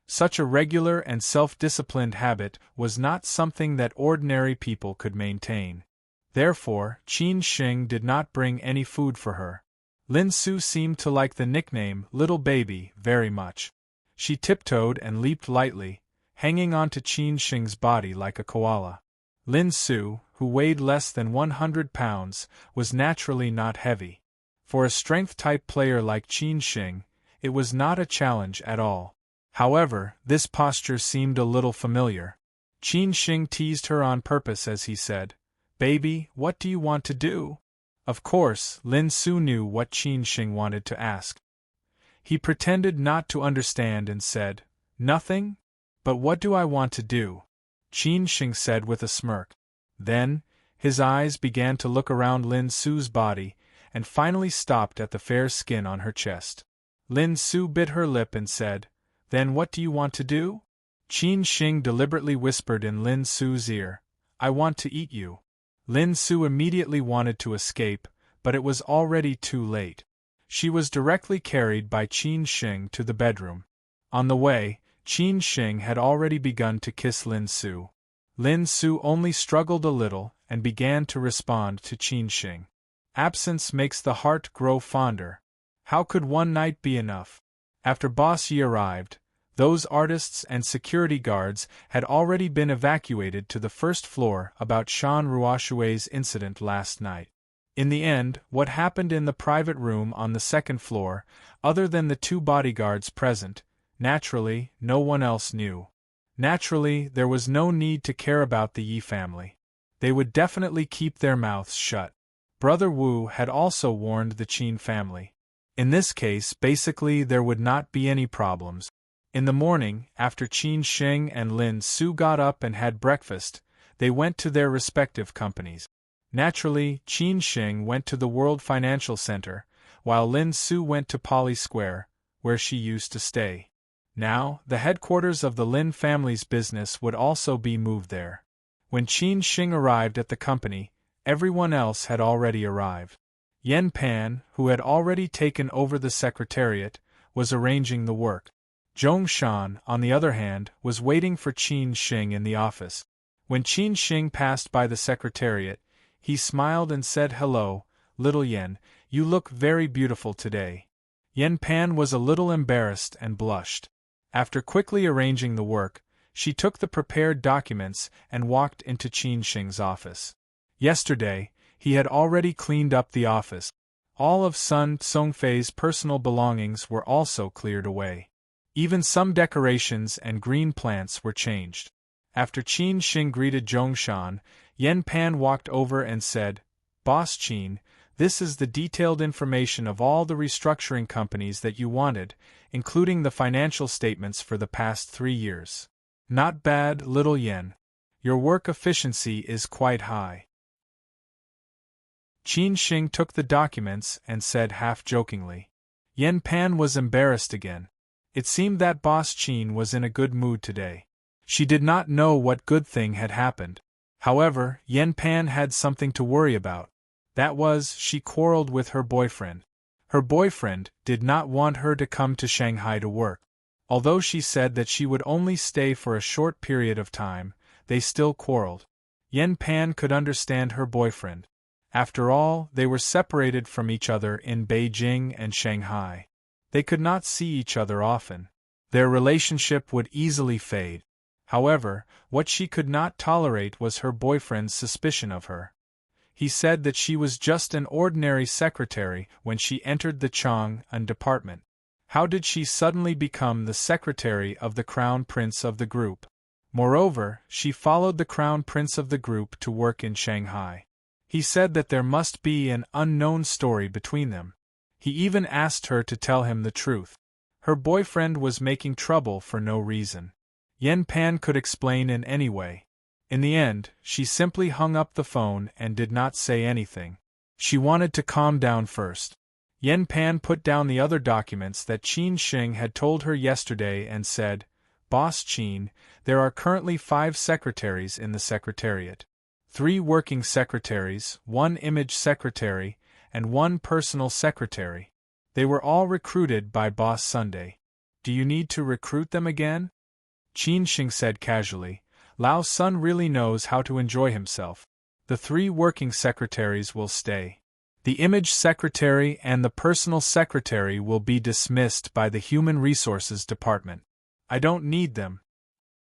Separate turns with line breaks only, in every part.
Such a regular and self-disciplined habit was not something that ordinary people could maintain. Therefore, Qin Sheng did not bring any food for her. Lin Su seemed to like the nickname "Little Baby" very much. She tiptoed and leaped lightly, hanging onto Qin Sheng's body like a koala. Lin Su, who weighed less than 100 pounds, was naturally not heavy. For a strength-type player like Qin Sheng, it was not a challenge at all. However, this posture seemed a little familiar. Qin Sheng teased her on purpose as he said, "Baby, what do you want to do?" Of course, Lin Su knew what Qin Sheng wanted to ask. He pretended not to understand and said, "Nothing? But what do I want to do?" Qin Sheng said with a smirk. Then, his eyes began to look around Lin Su's body, and finally stopped at the fair skin on her chest. Lin Su bit her lip and said, "Then what do you want to do?" Qin Sheng deliberately whispered in Lin Su's ear, "I want to eat you." Lin Su immediately wanted to escape, but it was already too late. She was directly carried by Qin Sheng to the bedroom. On the way, Qin Sheng had already begun to kiss Lin Su. Lin Su only struggled a little and began to respond to Qin Sheng. Absence makes the heart grow fonder. How could one night be enough? After Boss Yi arrived, those artists and security guards had already been evacuated to the first floor about Shan Ruoshui's incident last night. In the end, what happened in the private room on the second floor, other than the 2 bodyguards present, naturally, no one else knew. Naturally, there was no need to care about the Yi family. They would definitely keep their mouths shut. Brother Wu had also warned the Qin family. In this case, basically, there would not be any problems. In the morning, after Qin Sheng and Lin Su got up and had breakfast, they went to their respective companies. Naturally, Qin Sheng went to the World Financial Center, while Lin Su went to Poly Square, where she used to stay. Now, the headquarters of the Lin family's business would also be moved there. When Qin Sheng arrived at the company, everyone else had already arrived. Yan Pan, who had already taken over the secretariat, was arranging the work. Zhong Shan, on the other hand, was waiting for Qin Sheng in the office. When Qin Sheng passed by the secretariat, he smiled and said, "Hello, little Yan, you look very beautiful today." Yan Pan was a little embarrassed and blushed. After quickly arranging the work, she took the prepared documents and walked into Qin Sheng's office. Yesterday, he had already cleaned up the office. All of Sun Tsongfei's personal belongings were also cleared away. Even some decorations and green plants were changed. After Qin Sheng greeted Zhongshan, Yan Pan walked over and said, "Boss Qin, this is the detailed information of all the restructuring companies that you wanted, including the financial statements for the past 3 years. Not bad, little Yan. Your work efficiency is quite high." Qin Sheng took the documents and said half-jokingly. Yan Pan was embarrassed again. It seemed that Boss Qin was in a good mood today. She did not know what good thing had happened. However, Yan Pan had something to worry about. That was, she quarreled with her boyfriend. Her boyfriend did not want her to come to Shanghai to work. Although she said that she would only stay for a short period of time, they still quarreled. Yan Pan could understand her boyfriend. After all, they were separated from each other in Beijing and Shanghai. They could not see each other often. Their relationship would easily fade. However, what she could not tolerate was her boyfriend's suspicion of her. He said that she was just an ordinary secretary when she entered the Chang'an department. How did she suddenly become the secretary of the Crown Prince of the group? Moreover, she followed the Crown Prince of the group to work in Shanghai. He said that there must be an unknown story between them. He even asked her to tell him the truth. Her boyfriend was making trouble for no reason. Yan Pan could explain in any way. In the end, she simply hung up the phone and did not say anything. She wanted to calm down first. Yan Pan put down the other documents that Qin Sheng had told her yesterday and said, "Boss Qin, there are currently 5 secretaries in the secretariat. 3 working secretaries, 1 image secretary, and 1 personal secretary. They were all recruited by Boss Sunday. Do you need to recruit them again?" Qin Shing said casually. Lao Sun really knows how to enjoy himself. The 3 working secretaries will stay. The image secretary and the personal secretary will be dismissed by the Human Resources Department. I don't need them.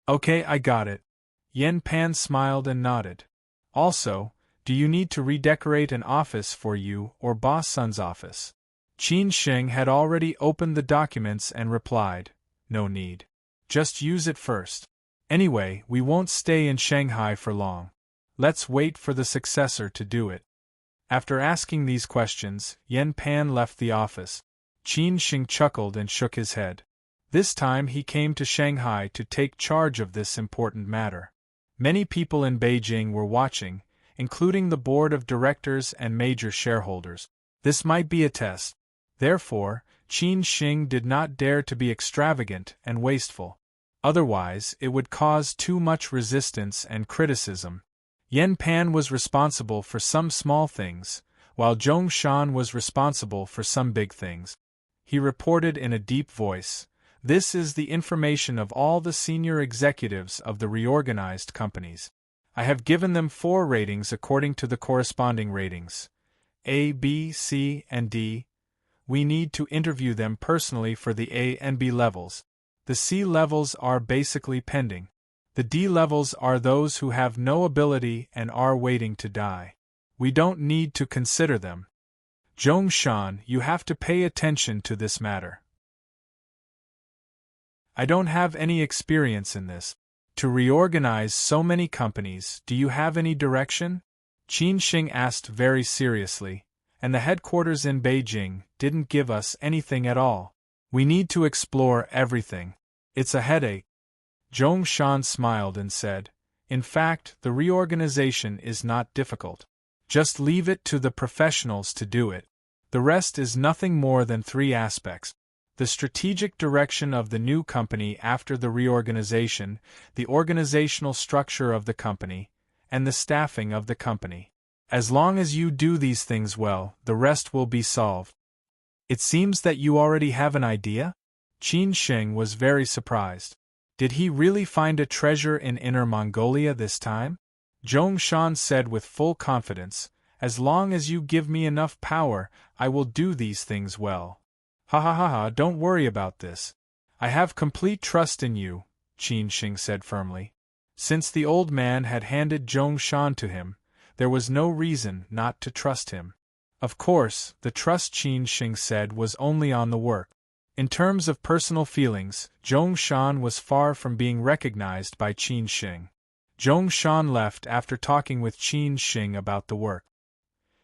Okay, I got it. Yen Pan smiled and nodded. Also, do you need to redecorate an office for you or Boss Sun's office? Qin Shing had already opened the documents and replied, no need. Just use it first. Anyway, we won't stay in Shanghai for long. Let's wait for the successor to do it. After asking these questions, Yen Pan left the office. Qin Shing chuckled and shook his head. This time he came to Shanghai to take charge of this important matter. Many people in Beijing were watching, including the board of directors and major shareholders. This might be a test. Therefore, Qin Shing did not dare to be extravagant and wasteful. Otherwise, it would cause too much resistance and criticism. Yen Pan was responsible for some small things, while Zhong Shan was responsible for some big things. He reported in a deep voice, "This is the information of all the senior executives of the reorganized companies. I have given them 4 ratings according to the corresponding ratings. A, B, C, and D. We need to interview them personally for the A and B levels. The C levels are basically pending. The D levels are those who have no ability and are waiting to die. We don't need to consider them. Zhong Shan, you have to pay attention to this matter. I don't have any experience in this. To reorganize so many companies, do you have any direction?" Qin Shing asked very seriously, "And the headquarters in Beijing didn't give us anything at all. We need to explore everything. It's a headache." Zhong Shan smiled and said, "In fact, the reorganization is not difficult. Just leave it to the professionals to do it. The rest is nothing more than 3 aspects. The strategic direction of the new company after the reorganization, the organizational structure of the company, and the staffing of the company. As long as you do these things well, the rest will be solved." "It seems that you already have an idea?" Qin Shing was very surprised. Did he really find a treasure in Inner Mongolia this time? Zhong Shan said with full confidence, "As long as you give me enough power, I will do these things well." "Ha ha ha ha, don't worry about this. I have complete trust in you," Qin Shing said firmly. Since the old man had handed Zhong Shan to him, there was no reason not to trust him. Of course, the trust Qin Shing said was only on the work. In terms of personal feelings, Zhong Shan was far from being recognized by Qin Shing. Zhong Shan left after talking with Qin Shing about the work.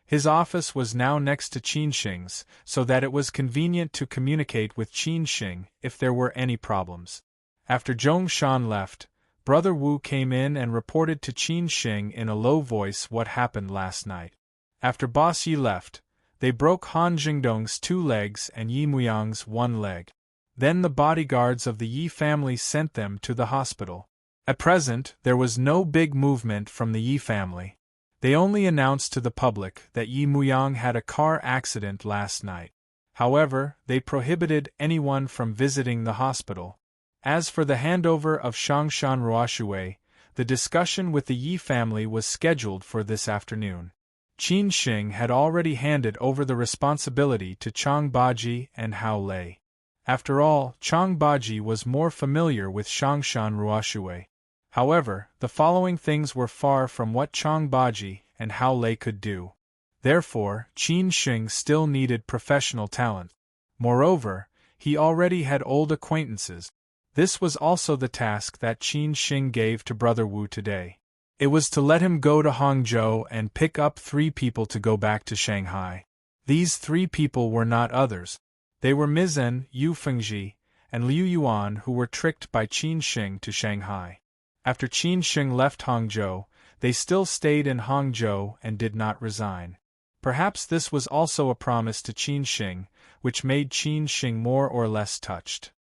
His office was now next to Qin Shing's, so that it was convenient to communicate with Qin Shing if there were any problems. After Zhong Shan left, Brother Wu came in and reported to Qin Shing in a low voice what happened last night. After Boss Yi left, they broke Han Jingdong's 2 legs and Yi Muyang's 1 leg. Then the bodyguards of the Yi family sent them to the hospital. At present, there was no big movement from the Yi family. They only announced to the public that Yi Muyang had a car accident last night. However, they prohibited anyone from visiting the hospital. As for the handover of Shangshan Ruoshui, the discussion with the Yi family was scheduled for this afternoon. Qin Shing had already handed over the responsibility to Chang Baji and Hao Lei. After all, Chang Baji was more familiar with Shangshan Ruoshui. However, the following things were far from what Chang Baji and Hao Lei could do. Therefore, Qin Shing still needed professional talent. Moreover, he already had old acquaintances. This was also the task that Qin Shing gave to Brother Wu today. It was to let him go to Hangzhou and pick up 3 people to go back to Shanghai. These 3 people were not others. They were Mizhen, Yu Fengji, and Liu Yuan, who were tricked by Qin Shing to Shanghai. After Qin Shing left Hangzhou, they still stayed in Hangzhou and did not resign. Perhaps this was also a promise to Qin Shing, which made Qin Shing more or less touched.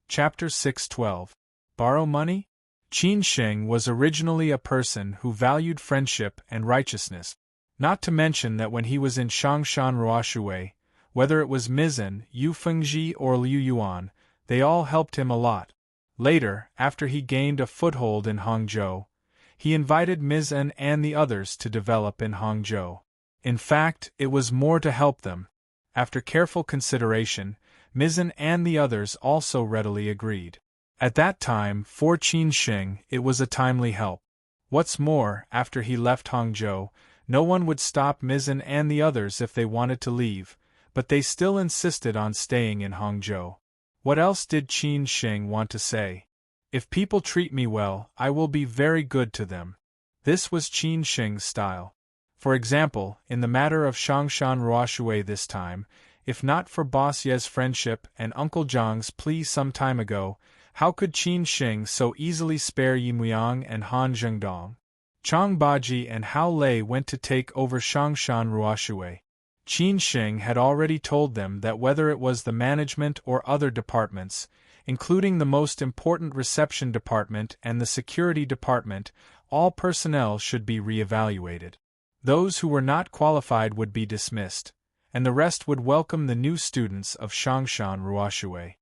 Chapter 612. Borrow money? Qin Shing was originally a person who valued friendship and righteousness. Not to mention that when he was in Shangshan Ruoshui, whether it was Mizhen, Yu Fengji or Liu Yuan, They all helped him a lot. Later, after he gained a foothold in Hangzhou, he invited Ms. N and the others to develop in Hangzhou. In fact, it was more to help them. After careful consideration, Ms. N and the others also readily agreed. At that time, for Qin Sheng, it was a timely help. What's more, after he left Hangzhou, no one would stop Ms. N and the others if they wanted to leave, but they still insisted on staying in Hangzhou. What else did Qin Sheng want to say? If people treat me well, I will be very good to them. This was Qin Sheng's style. For example, in the matter of Shangshan Ruoshui this time, if not for Boss Ye's friendship and Uncle Zhang's plea some time ago, how could Qin Sheng so easily spare Yi Muyang and Han Zhengdong? Chang Baji and Hao Lei went to take over Shangshan Ruoshui. Qin Sheng had already told them that whether it was the management or other departments, including the most important reception department and the security department, all personnel should be re-evaluated. Those who were not qualified would be dismissed, and the rest would welcome the new students of Shangshan Ruoshui.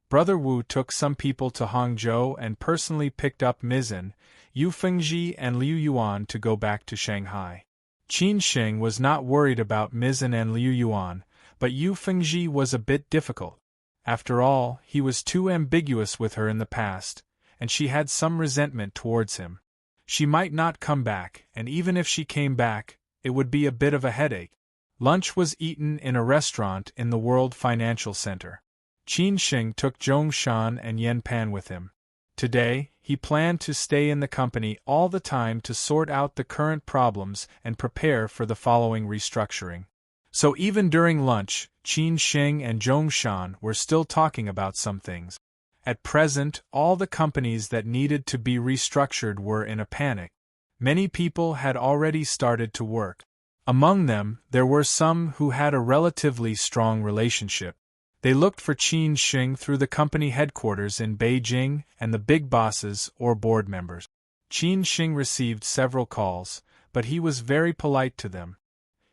Brother Wu took some people to Hangzhou and personally picked up Mizan, Yu Fengji and Liu Yuan to go back to Shanghai. Qin Sheng was not worried about Mizan and Liu Yuan, but Yu Fengji was a bit difficult. After all, he was too ambiguous with her in the past, and she had some resentment towards him. She might not come back, and even if she came back, it would be a bit of a headache. Lunch was eaten in a restaurant in the World Financial Center. Qin Sheng took Zhong Shan and Yan Pan with him. Today, he planned to stay in the company all the time to sort out the current problems and prepare for the following restructuring. So even during lunch, Qin Sheng and Zhong Shan were still talking about some things. At present, all the companies that needed to be restructured were in a panic. Many people had already started to work. Among them, there were some who had a relatively strong relationship. They looked for Qin Sheng through the company headquarters in Beijing and the big bosses or board members. Qin Sheng received several calls, but he was very polite to them.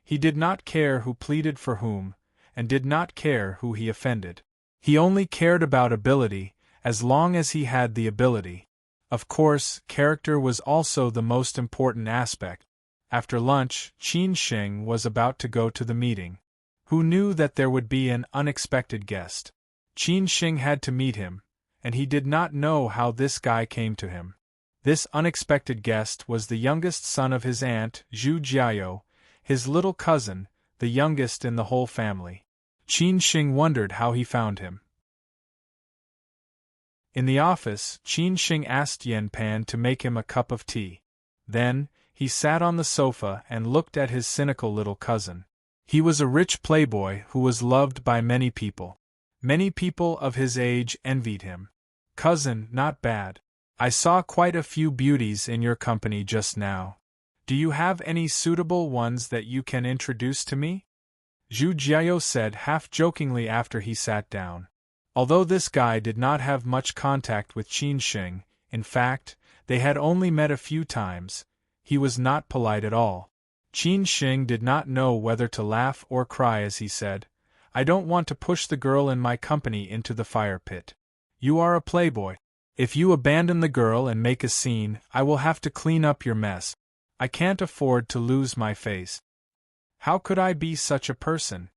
He did not care who pleaded for whom, and did not care who he offended. He only cared about ability, as long as he had the ability. Of course, character was also the most important aspect. After lunch, Qin Sheng was about to go to the meeting. Who knew that there would be an unexpected guest? Qin Sheng had to meet him, and he did not know how this guy came to him. This unexpected guest was the youngest son of his aunt, Zhu Jiao, his little cousin, the youngest in the whole family. Qin Sheng wondered how he found him. In the office, Qin Sheng asked Yan Pan to make him a cup of tea. Then, he sat on the sofa and looked at his cynical little cousin. He was a rich playboy who was loved by many people. Many people of his age envied him. Cousin, not bad. I saw quite a few beauties in your company just now. Do you have any suitable ones that you can introduce to me? Zhu Jiao said half-jokingly after he sat down. Although this guy did not have much contact with Qin Sheng, in fact, they had only met a few times, he was not polite at all. Qin Sheng did not know whether to laugh or cry as he said, I don't want to push the girl in my company into the fire pit. You are a playboy. If you abandon the girl and make a scene, I will have to clean up your mess. I can't afford to lose my face. How could I be such a person?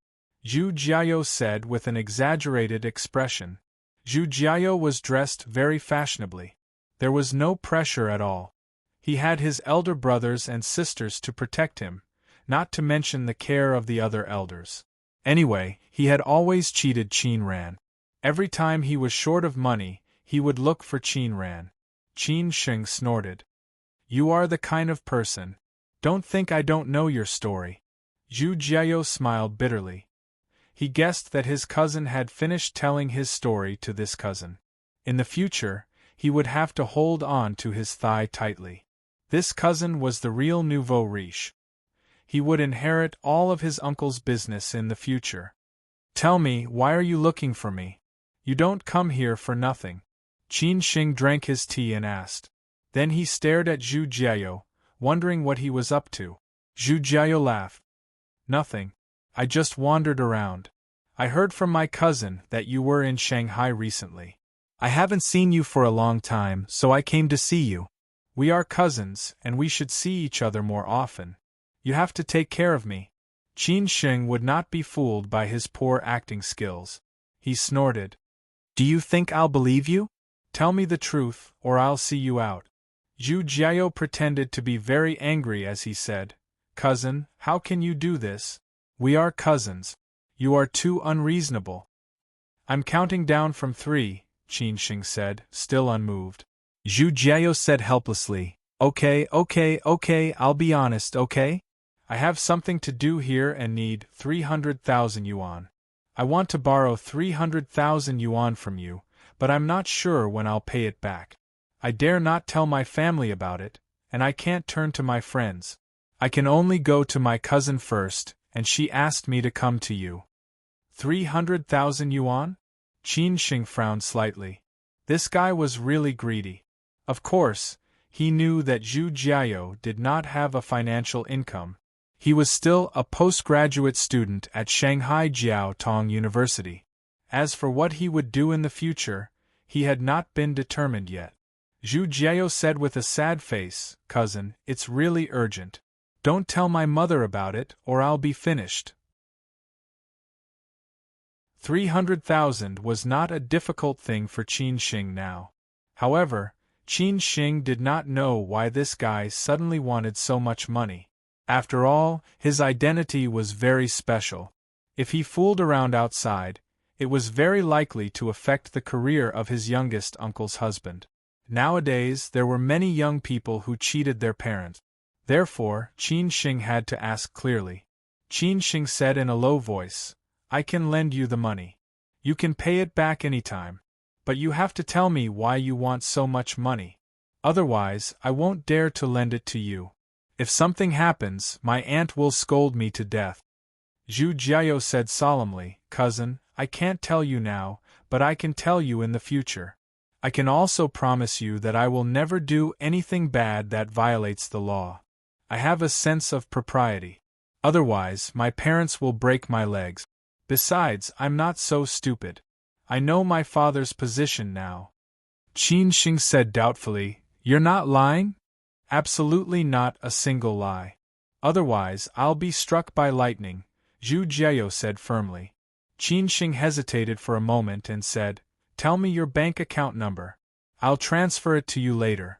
Zhu Jiao said with an exaggerated expression. Zhu Jiao was dressed very fashionably. There was no pressure at all. He had his elder brothers and sisters to protect him, not to mention the care of the other elders. Anyway, he had always cheated Qin Ran. Every time he was short of money, he would look for Qin Ran. Qin Sheng snorted. You are the kind of person. Don't think I don't know your story. Zhu Jiao smiled bitterly. He guessed that his cousin had finished telling his story to this cousin. In the future, he would have to hold on to his thigh tightly. This cousin was the real nouveau riche. He would inherit all of his uncle's business in the future. Tell me, why are you looking for me? You don't come here for nothing. Qin Sheng drank his tea and asked. Then he stared at Zhu Jiao, wondering what he was up to. Zhu Jiao laughed. Nothing. I just wandered around. I heard from my cousin that you were in Shanghai recently. I haven't seen you for a long time, so I came to see you. We are cousins, and we should see each other more often. You have to take care of me." Qin Sheng would not be fooled by his poor acting skills. He snorted. "Do you think I'll believe you? Tell me the truth, or I'll see you out." Zhu Jiao pretended to be very angry as he said, "Cousin, how can you do this? We are cousins. You are too unreasonable." "I'm counting down from 3, Qin Sheng said, still unmoved. Zhu Jiao said helplessly, Okay, I'll be honest, okay? I have something to do here and need 300,000 yuan. I want to borrow 300,000 yuan from you, but I'm not sure when I'll pay it back. I dare not tell my family about it, and I can't turn to my friends. I can only go to my cousin first, and she asked me to come to you." 300,000 yuan? Qin Sheng frowned slightly. This guy was really greedy. Of course, he knew that Zhu Jiao did not have a financial income. He was still a postgraduate student at Shanghai Jiao Tong University. As for what he would do in the future, he had not been determined yet. Zhu Jiao said with a sad face, "Cousin, it's really urgent. Don't tell my mother about it, or I'll be finished." 300,000 was not a difficult thing for Qin Sheng now. However, Qin Sheng did not know why this guy suddenly wanted so much money. After all, his identity was very special. If he fooled around outside, it was very likely to affect the career of his youngest uncle's husband. Nowadays, there were many young people who cheated their parents. Therefore, Qin Sheng had to ask clearly. Qin Sheng said in a low voice, "I can lend you the money. You can pay it back anytime. But you have to tell me why you want so much money. Otherwise, I won't dare to lend it to you. If something happens, my aunt will scold me to death." Zhu Jiao said solemnly, "Cousin, I can't tell you now, but I can tell you in the future. I can also promise you that I will never do anything bad that violates the law. I have a sense of propriety. Otherwise, my parents will break my legs. Besides, I'm not so stupid. I know my father's position now." Qin Sheng said doubtfully, "You're not lying?" "Absolutely not a single lie. Otherwise, I'll be struck by lightning," Zhu Jiao said firmly. Qin Sheng hesitated for a moment and said, "Tell me your bank account number. I'll transfer it to you later."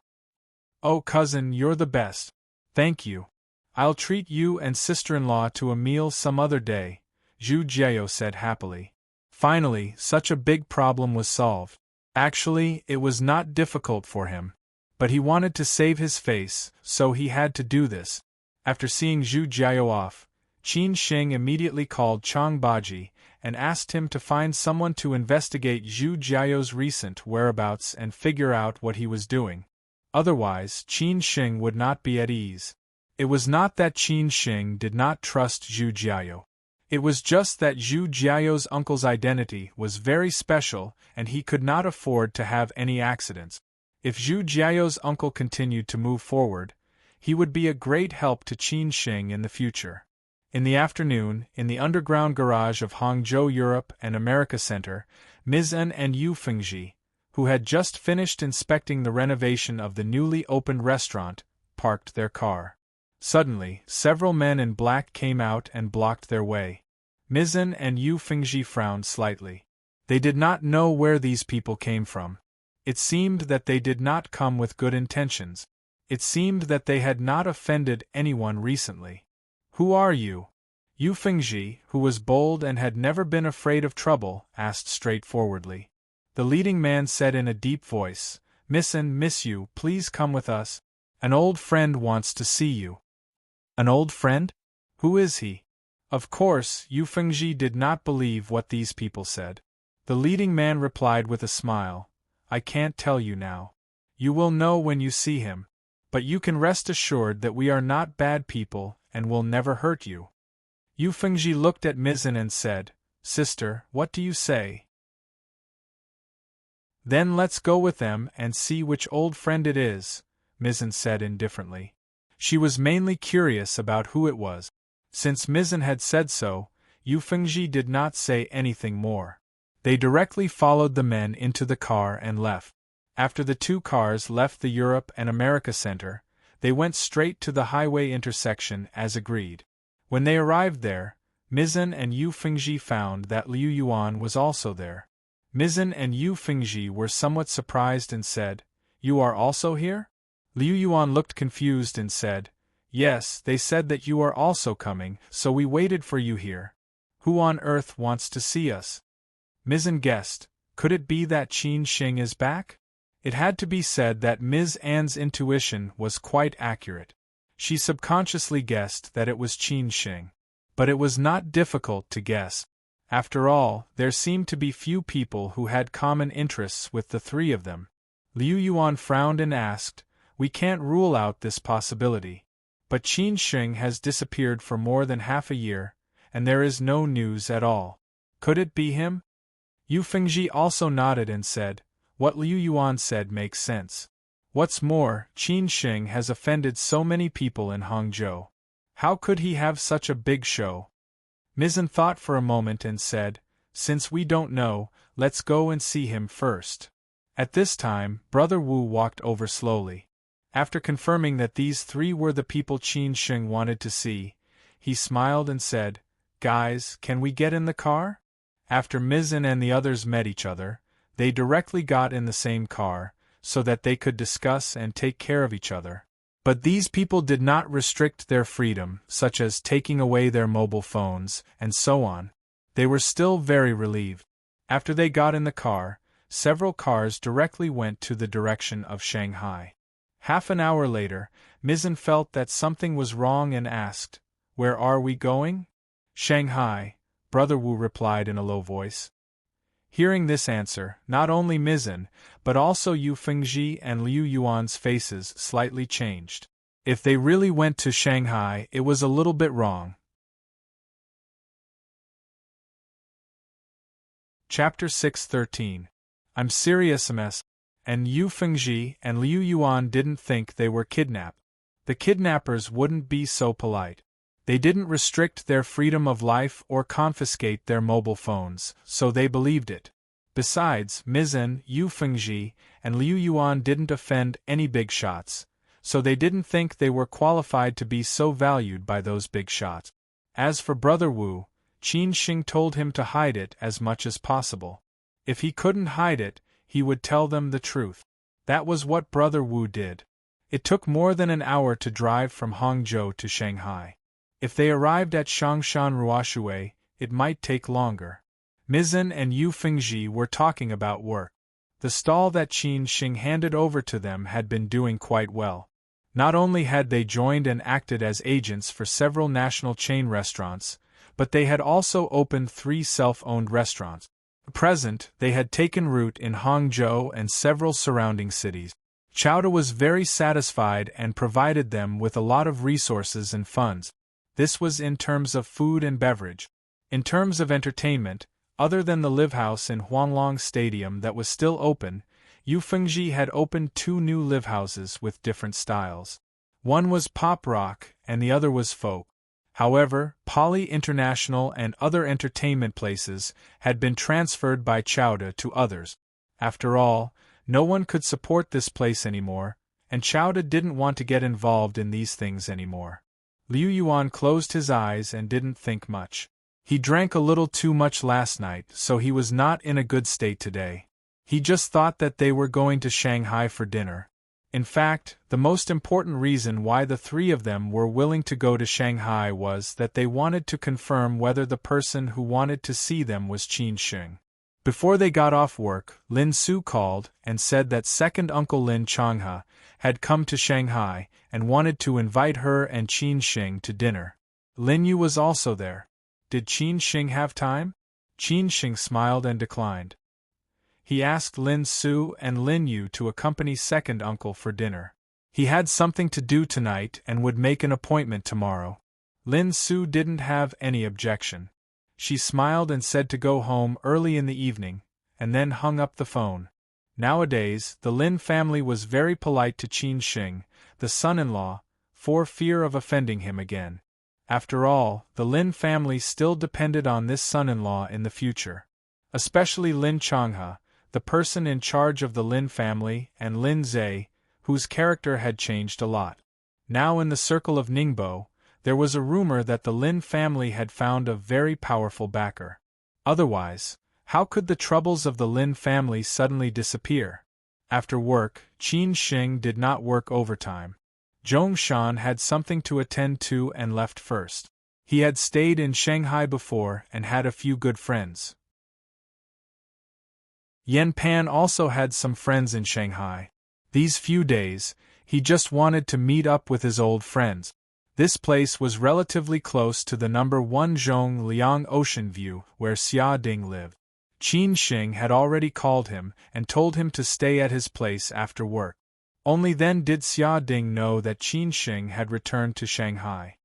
"Oh, cousin, you're the best. Thank you. I'll treat you and sister-in-law to a meal some other day," Zhu Jiao said happily. Finally, such a big problem was solved. Actually, it was not difficult for him. But he wanted to save his face, so he had to do this. After seeing Zhu Jiao off, Qin Sheng immediately called Chang Baji and asked him to find someone to investigate Zhu Jiao's recent whereabouts and figure out what he was doing. Otherwise, Qin Sheng would not be at ease. It was not that Qin Sheng did not trust Zhu Jiao. It was just that Zhu Jiao's uncle's identity was very special and he could not afford to have any accidents. If Zhu Jiao's uncle continued to move forward, he would be a great help to Qin Sheng in the future. In the afternoon, in the underground garage of Hangzhou Europe and America Center, Mizan and Yu Fengji, who had just finished inspecting the renovation of the newly opened restaurant, parked their car. Suddenly, several men in black came out and blocked their way. Mizan and Yu Fengji frowned slightly. They did not know where these people came from. It seemed that they did not come with good intentions. It seemed that they had not offended anyone recently. "Who are you?" Yu Fengji, who was bold and had never been afraid of trouble, asked straightforwardly. The leading man said in a deep voice, Miss Yu, please come with us. An old friend wants to see you." "An old friend? Who is he?" Of course, Yu Fengji did not believe what these people said. The leading man replied with a smile, "I can't tell you now. You will know when you see him. But you can rest assured that we are not bad people and will never hurt you." Yu Fengji looked at Mizan and said, "Sister, what do you say?" "Then let's go with them and see which old friend it is," Mizan said indifferently. She was mainly curious about who it was. Since Mizan had said so, Yu Fengji did not say anything more. They directly followed the men into the car and left. After the two cars left the Europe and America Center, they went straight to the highway intersection as agreed. When they arrived there, Mizan and Yu Fengji found that Liu Yuan was also there. Mizan and Yu Fengji were somewhat surprised and said, "You are also here?" Liu Yuan looked confused and said, "Yes, they said that you are also coming, so we waited for you here. Who on earth wants to see us?" Mizan guessed, could it be that Qin Shing is back? It had to be said that Ms. Anne's intuition was quite accurate. She subconsciously guessed that it was Qin Shing. But it was not difficult to guess. After all, there seemed to be few people who had common interests with the three of them. Liu Yuan frowned and asked, "We can't rule out this possibility. But Qin Shing has disappeared for more than half a year, and there is no news at all. Could it be him?" Yu Fengji also nodded and said, "What Liu Yuan said makes sense. What's more, Qin Shing has offended so many people in Hangzhou. How could he have such a big show?" Mizan thought for a moment and said, "Since we don't know, let's go and see him first." At this time, Brother Wu walked over slowly. After confirming that these three were the people Qin Shing wanted to see, he smiled and said, "Guys, can we get in the car?" After Mizan and the others met each other, they directly got in the same car, so that they could discuss and take care of each other. But these people did not restrict their freedom, such as taking away their mobile phones, and so on. They were still very relieved. After they got in the car, several cars directly went to the direction of Shanghai. Half an hour later, Mizan felt that something was wrong and asked, "Where are we going?" "Shanghai," Brother Wu replied in a low voice. Hearing this answer, not only Mizan, but also Yu Fengji and Liu Yuan's faces slightly changed. If they really went to Shanghai, it was a little bit wrong. Chapter 6:13. I'm serious, MS. And Yu Fengji and Liu Yuan didn't think they were kidnapped. The kidnappers wouldn't be so polite. They didn't restrict their freedom of life or confiscate their mobile phones, so they believed it. Besides, Mizan, Yu Fengji, and Liu Yuan didn't offend any big shots, so they didn't think they were qualified to be so valued by those big shots. As for Brother Wu, Qin Shing told him to hide it as much as possible. If he couldn't hide it, he would tell them the truth. That was what Brother Wu did. It took more than an hour to drive from Hangzhou to Shanghai. If they arrived at Changshan Ruoshui, it might take longer. Mizan and Yu Fengji were talking about work. The stall that Qin Shing handed over to them had been doing quite well. Not only had they joined and acted as agents for several national chain restaurants, but they had also opened 3 self-owned restaurants. At present, they had taken root in Hangzhou and several surrounding cities. Chowda was very satisfied and provided them with a lot of resources and funds. This was in terms of food and beverage. In terms of entertainment, other than the live house in Huanglong Stadium that was still open, Yu Fengji had opened 2 new live houses with different styles. One was pop rock and the other was folk. However, Poly International and other entertainment places had been transferred by Chowda to others. After all, no one could support this place anymore, and Chowda didn't want to get involved in these things anymore. Liu Yuan closed his eyes and didn't think much. He drank a little too much last night, so he was not in a good state today. He just thought that they were going to Shanghai for dinner. In fact, the most important reason why the 3 of them were willing to go to Shanghai was that they wanted to confirm whether the person who wanted to see them was Qin Shing. Before they got off work, Lin Su called and said that second uncle Lin Changhe had come to Shanghai and wanted to invite her and Qin Shing to dinner. Lin Yu was also there. Did Qin Shing have time? Qin Shing smiled and declined. He asked Lin Su and Lin Yu to accompany second uncle for dinner. He had something to do tonight and would make an appointment tomorrow. Lin Su didn't have any objection. She smiled and said to go home early in the evening, and then hung up the phone. Nowadays, the Lin family was very polite to Qin Shing, the son-in-law, for fear of offending him again. After all, the Lin family still depended on this son-in-law in the future. Especially Lin Changhe, the person in charge of the Lin family, and Lin Zhe, whose character had changed a lot. Now in the circle of Ningbo, there was a rumor that the Lin family had found a very powerful backer. Otherwise, how could the troubles of the Lin family suddenly disappear? After work, Qin Sheng did not work overtime. Zhongshan had something to attend to and left first. He had stayed in Shanghai before and had a few good friends. Yan Pan also had some friends in Shanghai. These few days, he just wanted to meet up with his old friends. This place was relatively close to the number 1 Zhongliang Ocean View, where Xia Ding lived. Qin Sheng had already called him and told him to stay at his place after work. Only then did Xia Ding know that Qin Sheng had returned to Shanghai.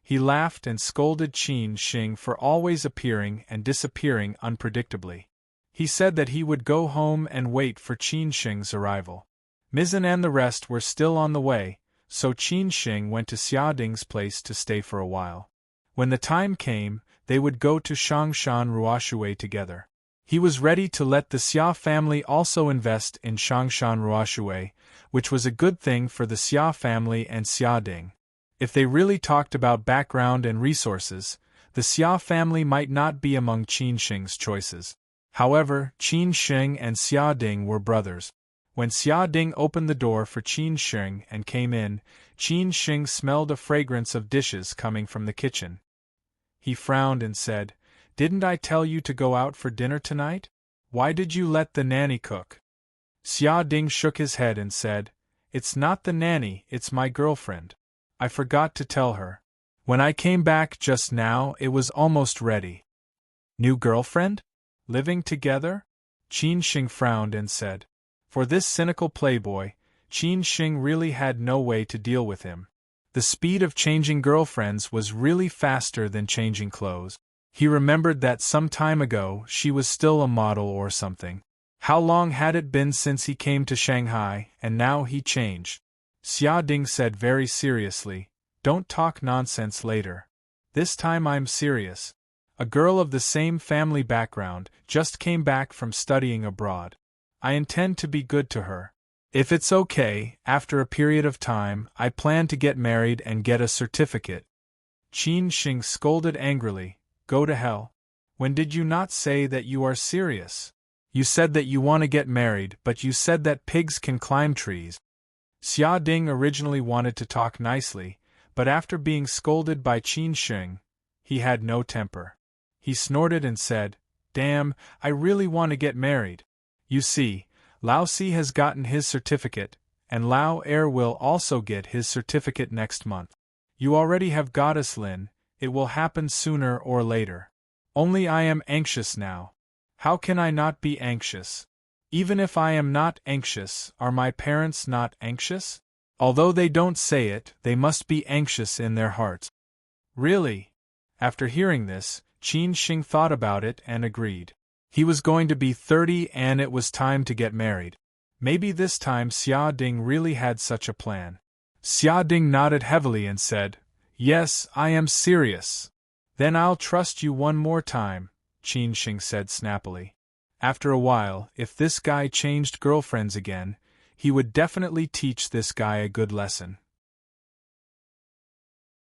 He laughed and scolded Qin Sheng for always appearing and disappearing unpredictably. He said that he would go home and wait for Qin Sheng's arrival. Mizan and the rest were still on the way, so Qin Sheng went to Xia Ding's place to stay for a while. When the time came, they would go to Shangshan Ruoshui together. He was ready to let the Xia family also invest in Shangshan Ruoshui, which was a good thing for the Xia family and Xia Ding. If they really talked about background and resources, the Xia family might not be among Qin Sheng's choices. However, Qin Sheng and Xia Ding were brothers. When Xia Ding opened the door for Qin Sheng and came in, Qin Sheng smelled a fragrance of dishes coming from the kitchen. He frowned and said, "Didn't I tell you to go out for dinner tonight? Why did you let the nanny cook?" Xia Ding shook his head and said, "It's not the nanny, it's my girlfriend. I forgot to tell her. When I came back just now, it was almost ready." "New girlfriend? Living together?" Qin Sheng frowned and said. For this cynical playboy, Qin Sheng really had no way to deal with him. The speed of changing girlfriends was really faster than changing clothes. He remembered that some time ago she was still a model or something. How long had it been since he came to Shanghai, and now he changed? Xia Ding said very seriously, "Don't talk nonsense later. This time I'm serious. A girl of the same family background just came back from studying abroad. I intend to be good to her. If it's okay, after a period of time, I plan to get married and get a certificate." Qin Sheng scolded angrily, "Go to hell. When did you not say that you are serious? You said that you want to get married, but you said that pigs can climb trees." Xia Ding originally wanted to talk nicely, but after being scolded by Qin Sheng, he had no temper. He snorted and said, "Damn, I really want to get married. You see, Lao Si has gotten his certificate, and Lao Er will also get his certificate next month. You already have Goddess Lin, it will happen sooner or later. Only I am anxious now. How can I not be anxious? Even if I am not anxious, are my parents not anxious? Although they don't say it, they must be anxious in their hearts." Really? After hearing this, Qin Sheng thought about it and agreed. He was going to be 30 and it was time to get married. Maybe this time Xia Ding really had such a plan. Xia Ding nodded heavily and said, "Yes, I am serious." "Then I'll trust you one more time," Qin Sheng said snappily. After a while, if this guy changed girlfriends again, he would definitely teach this guy a good lesson.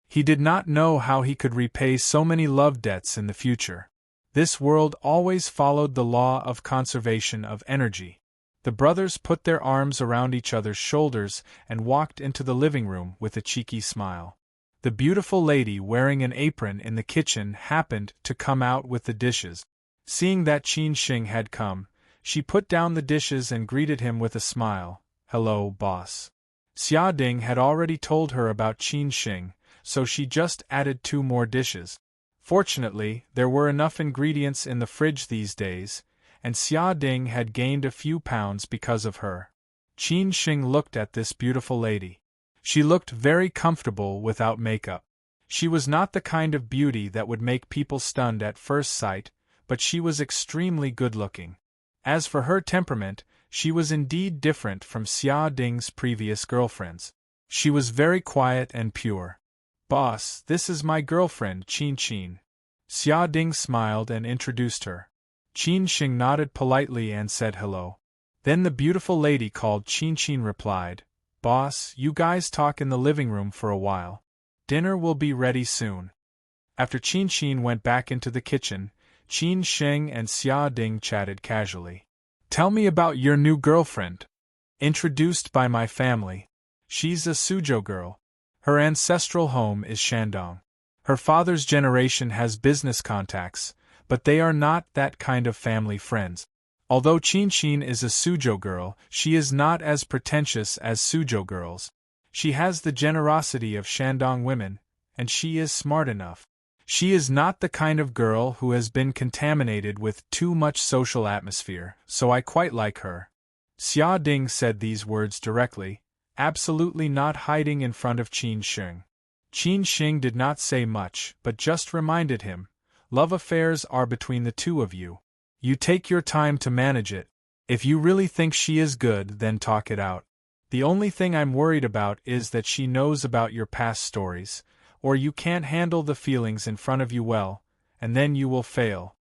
He did not know how he could repay so many love debts in the future. This world always followed the law of conservation of energy. The brothers put their arms around each other's shoulders and walked into the living room with a cheeky smile. The beautiful lady wearing an apron in the kitchen happened to come out with the dishes. Seeing that Qin Sheng had come, she put down the dishes and greeted him with a smile. "Hello, boss." Xia Ding had already told her about Qin Sheng, so she just added 2 more dishes. Fortunately, there were enough ingredients in the fridge these days, and Xia Ding had gained a few pounds because of her. Qin Sheng looked at this beautiful lady. She looked very comfortable without makeup. She was not the kind of beauty that would make people stunned at first sight, but she was extremely good-looking. As for her temperament, she was indeed different from Xia Ding's previous girlfriends. She was very quiet and pure. "Boss, this is my girlfriend, Qin Qin." Xia Ding smiled and introduced her. Qin Sheng nodded politely and said hello. Then the beautiful lady called Qin Qin replied, "Boss, you guys talk in the living room for a while. Dinner will be ready soon." After Qin Qin went back into the kitchen, Qin Sheng and Xia Ding chatted casually. "Tell me about your new girlfriend." "Introduced by my family. She's a Suzhou girl. Her ancestral home is Shandong. Her father's generation has business contacts, but they are not that kind of family friends. Although Qin Qin is a Suzhou girl, she is not as pretentious as Suzhou girls. She has the generosity of Shandong women, and she is smart enough. She is not the kind of girl who has been contaminated with too much social atmosphere, so I quite like her." Xia Ding said these words directly, absolutely not hiding in front of Qin Sheng. Qin Sheng did not say much, but just reminded him, "Love affairs are between the two of you. You take your time to manage it. If you really think she is good, then talk it out. The only thing I'm worried about is that she knows about your past stories, or you can't handle the feelings in front of you well, and then you will fail."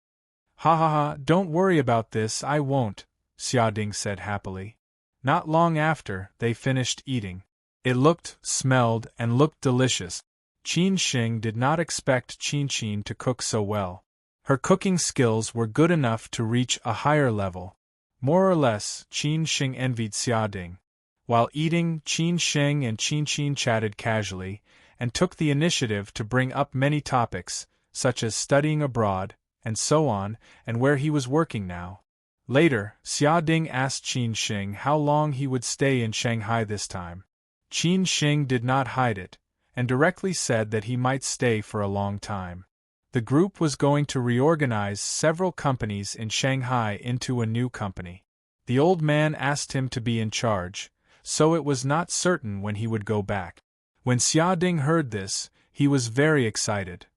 "Ha ha ha, don't worry about this, I won't," Xia Ding said happily. Not long after, they finished eating. It looked, smelled, and looked delicious. Qin Sheng did not expect Qin Qin to cook so well. Her cooking skills were good enough to reach a higher level. More or less, Qin Sheng envied Xia Ding. While eating, Qin Sheng and Qin Qin chatted casually, and took the initiative to bring up many topics, such as studying abroad, and so on, and where he was working now. Later, Xia Ding asked Qin Sheng how long he would stay in Shanghai this time. Qin Sheng did not hide it, and directly said that he might stay for a long time. The group was going to reorganize several companies in Shanghai into a new company. The old man asked him to be in charge, so it was not certain when he would go back. When Xia Ding heard this, he was very excited.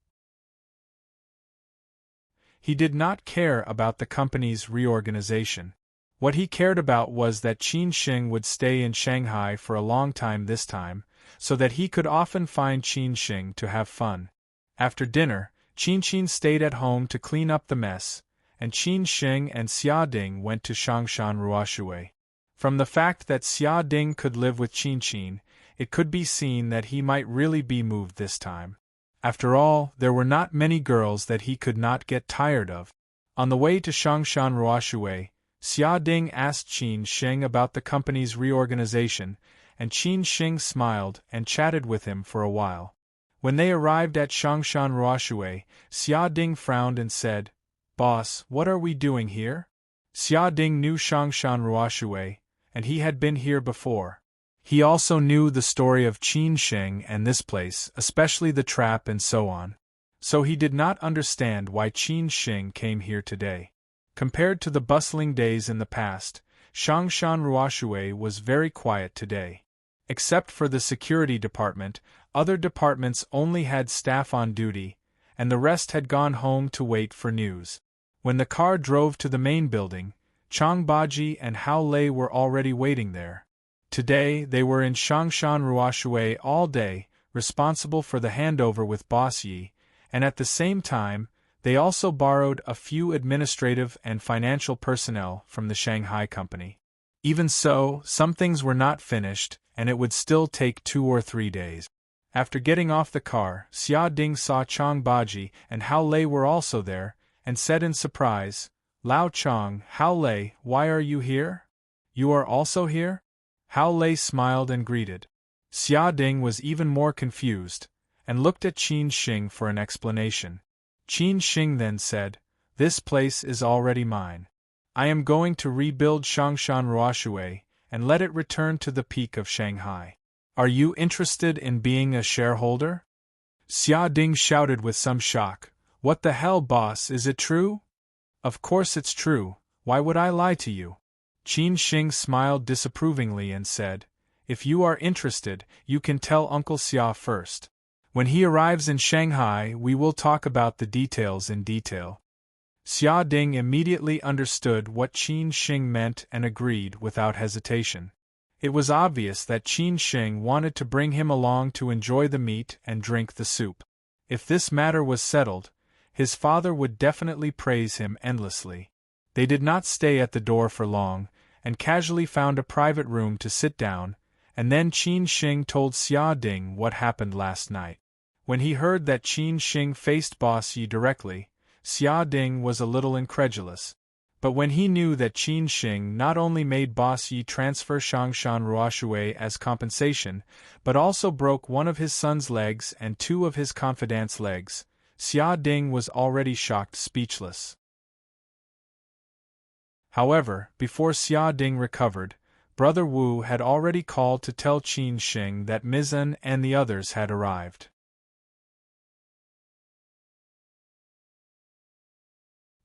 He did not care about the company's reorganization. What he cared about was that Qin Sheng would stay in Shanghai for a long time this time, so that he could often find Qin Sheng to have fun. After dinner, Qin Qin stayed at home to clean up the mess, and Qin Sheng and Xia Ding went to Shangshan Ruoshui. From the fact that Xia Ding could live with Qin Qin, it could be seen that he might really be moved this time. After all, there were not many girls that he could not get tired of. On the way to Shangshan Ruoshui, Xia Ding asked Qin Sheng about the company's reorganization, and Qin Sheng smiled and chatted with him for a while. When they arrived at Shangshan Ruoshui, Xia Ding frowned and said, "Boss, what are we doing here?" Xia Ding knew Shangshan Ruoshui, and he had been here before. He also knew the story of Qin Sheng and this place, especially the trap and so on. So he did not understand why Qin Sheng came here today. Compared to the bustling days in the past, Shangshan Ruoshui was very quiet today. Except for the security department, other departments only had staff on duty, and the rest had gone home to wait for news. When the car drove to the main building, Chang Baji and Hao Lei were already waiting there. Today, they were in Shangshan Ruoshui all day, responsible for the handover with Boss Yi, and at the same time, they also borrowed a few administrative and financial personnel from the Shanghai company. Even so, some things were not finished, and it would still take 2 or 3 days. After getting off the car, Xia Ding saw Chang Baji and Hao Lei were also there, and said in surprise, "Lao Chang, Hao Lei, why are you here? You are also here?" Hao Lei smiled and greeted. Xia Ding was even more confused, and looked at Qin Sheng for an explanation. Qin Sheng then said, "This place is already mine. I am going to rebuild Shangshan Ruoshui, and let it return to the peak of Shanghai. Are you interested in being a shareholder?" Xia Ding shouted with some shock, "What the hell, boss, is it true?" "Of course it's true, why would I lie to you?" Qin Sheng smiled disapprovingly and said, "If you are interested, you can tell Uncle Xia first. When he arrives in Shanghai, we will talk about the details in detail." Xia Ding immediately understood what Qin Sheng meant and agreed without hesitation. It was obvious that Qin Sheng wanted to bring him along to enjoy the meat and drink the soup. If this matter was settled, his father would definitely praise him endlessly. They did not stay at the door for long, and casually found a private room to sit down, and then Qin Sheng told Xia Ding what happened last night. When he heard that Qin Sheng faced Boss Yi directly, Xia Ding was a little incredulous. But when he knew that Qin Sheng not only made Boss Yi transfer Shangshan Ruoshui as compensation, but also broke one of his son's legs and two of his confidant's legs, Xia Ding was already shocked speechless. However, before Xia Ding recovered, Brother Wu had already called to tell Qin Sheng that Mizan and the others had arrived.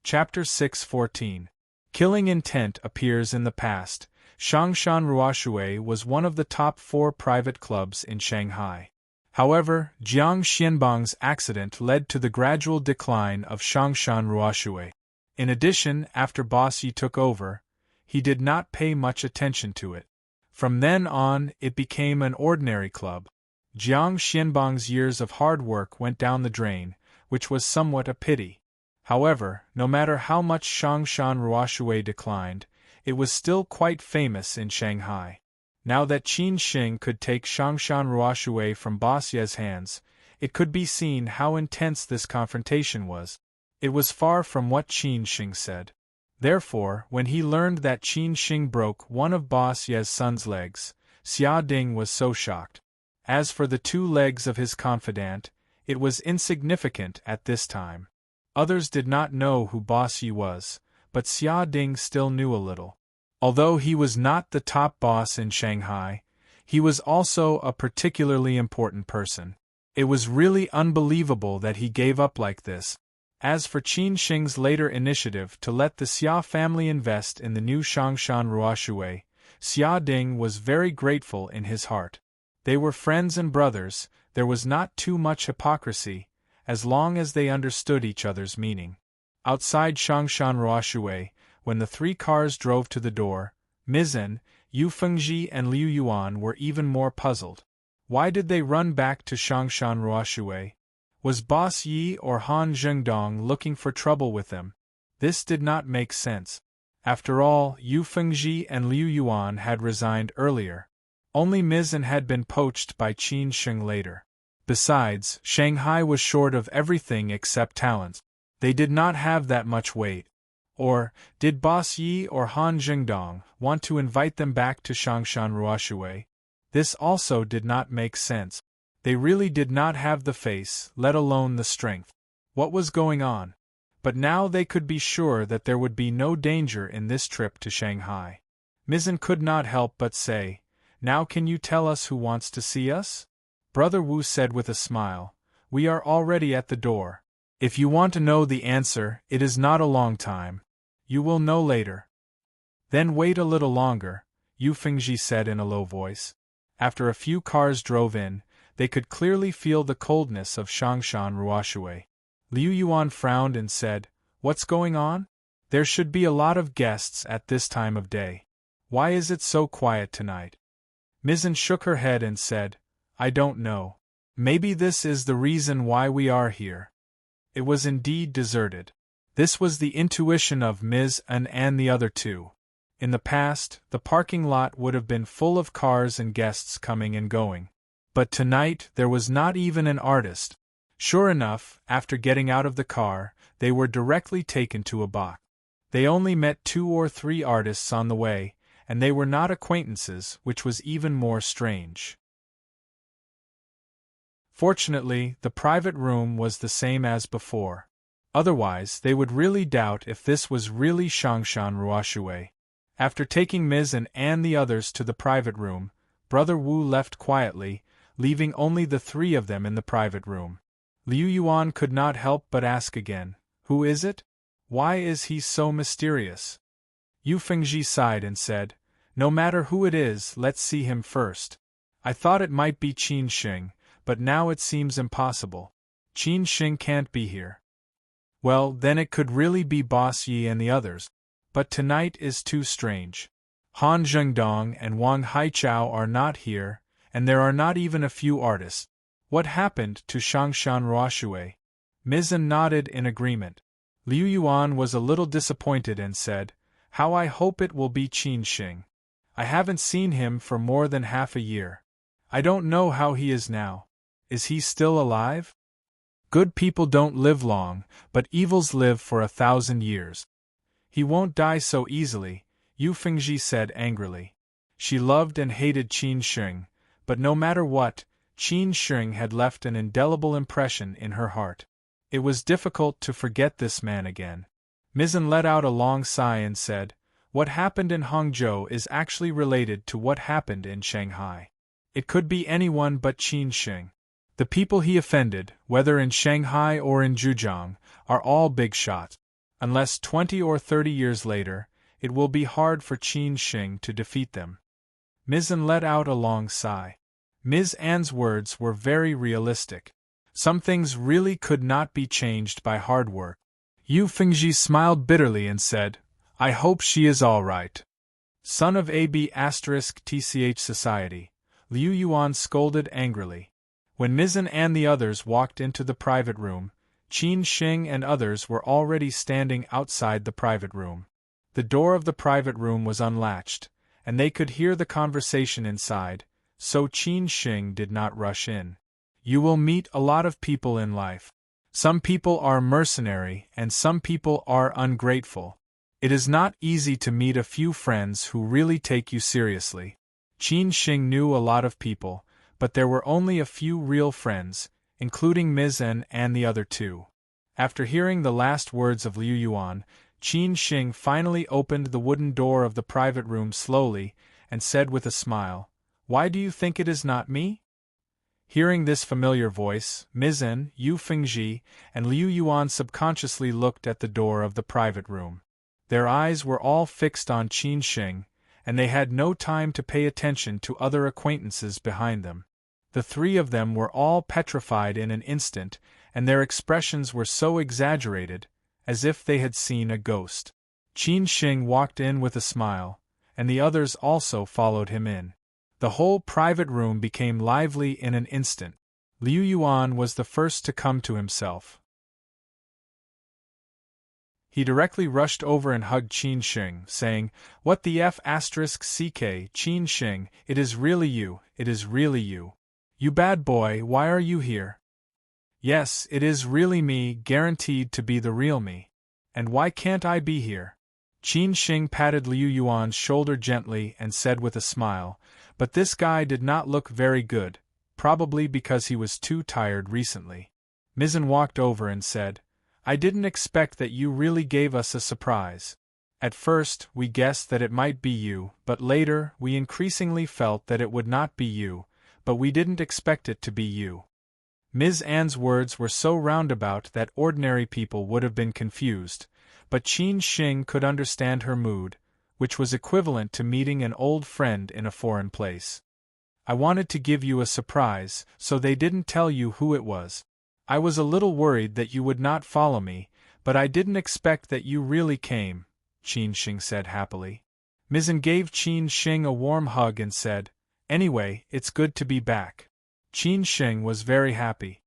Chapter 6:14. Killing Intent appears in the past. Shangshan Ruoshui was one of the top 4 private clubs in Shanghai. However, Jiang Xianbang's accident led to the gradual decline of Shangshan Ruoshui. In addition, after Boss Yi took over, he did not pay much attention to it. From then on, it became an ordinary club. Jiang Xianbang's years of hard work went down the drain, which was somewhat a pity. However, no matter how much Shangshan Ruoshui declined, it was still quite famous in Shanghai. Now that Qin Sheng could take Shangshan Ruoshui from Boss Ye's hands, it could be seen how intense this confrontation was. It was far from what Qin Sheng said. Therefore, when he learned that Qin Sheng broke one of Boss Ye's son's legs, Xia Ding was so shocked. As for the 2 legs of his confidant, it was insignificant at this time. Others did not know who Boss Yi was, but Xia Ding still knew a little. Although he was not the top boss in Shanghai, he was also a particularly important person. It was really unbelievable that he gave up like this. As for Qin Sheng's later initiative to let the Xia family invest in the new Shangshan Ruoshui, Xia Ding was very grateful in his heart. They were friends and brothers, there was not too much hypocrisy, as long as they understood each other's meaning. Outside Shangshan Ruoshui, when the 3 cars drove to the door, Mizan, Yu Fengji and Liu Yuan were even more puzzled. Why did they run back to Shangshan Ruoshui? Was Boss Yi or Han Zhengdong looking for trouble with them? This did not make sense. After all, Yu Fengji and Liu Yuan had resigned earlier. Only Mizan had been poached by Qin Sheng later. Besides, Shanghai was short of everything except talents. They did not have that much weight. Or, did Boss Yi or Han Zhengdong want to invite them back to Shangshan Ruoshui? This also did not make sense. They really did not have the face, let alone the strength. What was going on? But now they could be sure that there would be no danger in this trip to Shanghai. Mizan could not help but say, "Now can you tell us who wants to see us?" Brother Wu said with a smile, "We are already at the door. If you want to know the answer, it is not a long time. You will know later." "Then wait a little longer," Yu Fengji said in a low voice. After a few cars drove in, they could clearly feel the coldness of Shangshan Ruoshui. Liu Yuan frowned and said, "What's going on? There should be a lot of guests at this time of day. Why is it so quiet tonight?" Mizan shook her head and said, "I don't know. Maybe this is the reason why we are here." It was indeed deserted. This was the intuition of Mizan and the other 2. In the past, the parking lot would have been full of cars and guests coming and going. But tonight there was not even an artist. Sure enough, after getting out of the car, they were directly taken to a box. They only met 2 or 3 artists on the way, and they were not acquaintances, which was even more strange. Fortunately, the private room was the same as before. Otherwise, they would really doubt if this was really Shangshan Ruoshui. After taking Mizan and the others to the private room, Brother Wu left quietly, leaving only the 3 of them in the private room. Liu Yuan could not help but ask again, "Who is it? Why is he so mysterious?" Yu Fengji sighed and said, "No matter who it is, let's see him first. I thought it might be Qin Sheng, but now it seems impossible. Qin Sheng can't be here. Well, then it could really be Boss Yi and the others. But tonight is too strange. Han Zhengdong and Wang Haichao are not here, and there are not even a few artists. What happened to Shangshan Ruoshui? Mizan nodded in agreement. Liu Yuan was a little disappointed and said, "How I hope it will be Qin Xing. I haven't seen him for more than half a year. I don't know how he is now. Is he still alive?" "Good people don't live long, but evils live for 1,000 years. He won't die so easily," Yu Fengji said angrily. She loved and hated Qin Xing, but no matter what, Qin Xing had left an indelible impression in her heart. It was difficult to forget this man again. Mizan let out a long sigh and said, "What happened in Hangzhou is actually related to what happened in Shanghai. It could be anyone but Qin Xing. The people he offended, whether in Shanghai or in Zhejiang, are all big shots. Unless 20 or 30 years later, it will be hard for Qin Xing to defeat them." Mizan let out a long sigh. Ms. Anne's words were very realistic. Some things really could not be changed by hard work. Yu Fengji smiled bitterly and said, "I hope she is all right." Son of AB*TCH Society, Liu Yuan scolded angrily. When Mizan and the others walked into the private room, Qin Xing and others were already standing outside the private room. The door of the private room was unlatched, and they could hear the conversation inside, so Qin Xing did not rush in. You will meet a lot of people in life. Some people are mercenary and some people are ungrateful. It is not easy to meet a few friends who really take you seriously. Qin Xing knew a lot of people, but there were only a few real friends, including Mizan and the other two. After hearing the last words of Liu Yuan, Qin Xing finally opened the wooden door of the private room slowly and said with a smile, "Why do you think it is not me?" Hearing this familiar voice, Mizan, Yu Fengji, and Liu Yuan subconsciously looked at the door of the private room. Their eyes were all fixed on Qin Xing, and they had no time to pay attention to other acquaintances behind them. The three of them were all petrified in an instant, and their expressions were so exaggerated, as if they had seen a ghost. Qin Xing walked in with a smile, and the others also followed him in. The whole private room became lively in an instant. Liu Yuan was the first to come to himself. He directly rushed over and hugged Qin Xing, saying, "What the F***CK, Qin Xing, it is really you, it is really you. You bad boy, why are you here?" "Yes, it is really me, guaranteed to be the real me. And why can't I be here?" Qin Xing patted Liu Yuan's shoulder gently and said with a smile, "But this guy did not look very good, probably because he was too tired recently." Mizan walked over and said, "I didn't expect that you really gave us a surprise. At first, we guessed that it might be you, but later, we increasingly felt that it would not be you, but we didn't expect it to be you." Ms. Anne's words were so roundabout that ordinary people would have been confused, but Qin Xing could understand her mood, which was equivalent to meeting an old friend in a foreign place. "I wanted to give you a surprise, so they didn't tell you who it was. I was a little worried that you would not follow me, but I didn't expect that you really came," Qin Xing said happily. Mizan gave Qin Xing a warm hug and said, "Anyway, it's good to be back." Qin Xing was very happy.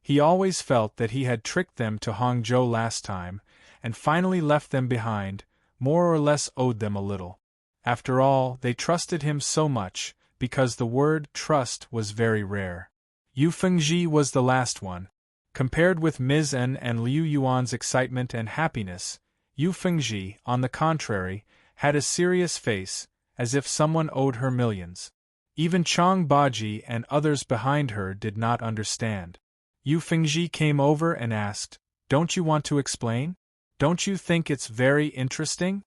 He always felt that he had tricked them to Hangzhou last time, and finally left them behind, more or less owed them a little. After all, they trusted him so much, because the word trust was very rare. Yu Fengji was the last one. Compared with Ms. N and Liu Yuan's excitement and happiness, Yu Fengji, on the contrary, had a serious face, as if someone owed her millions. Even Chang Baji and others behind her did not understand. Yu Fengji came over and asked, "Don't you want to explain? Don't you think it's very interesting?"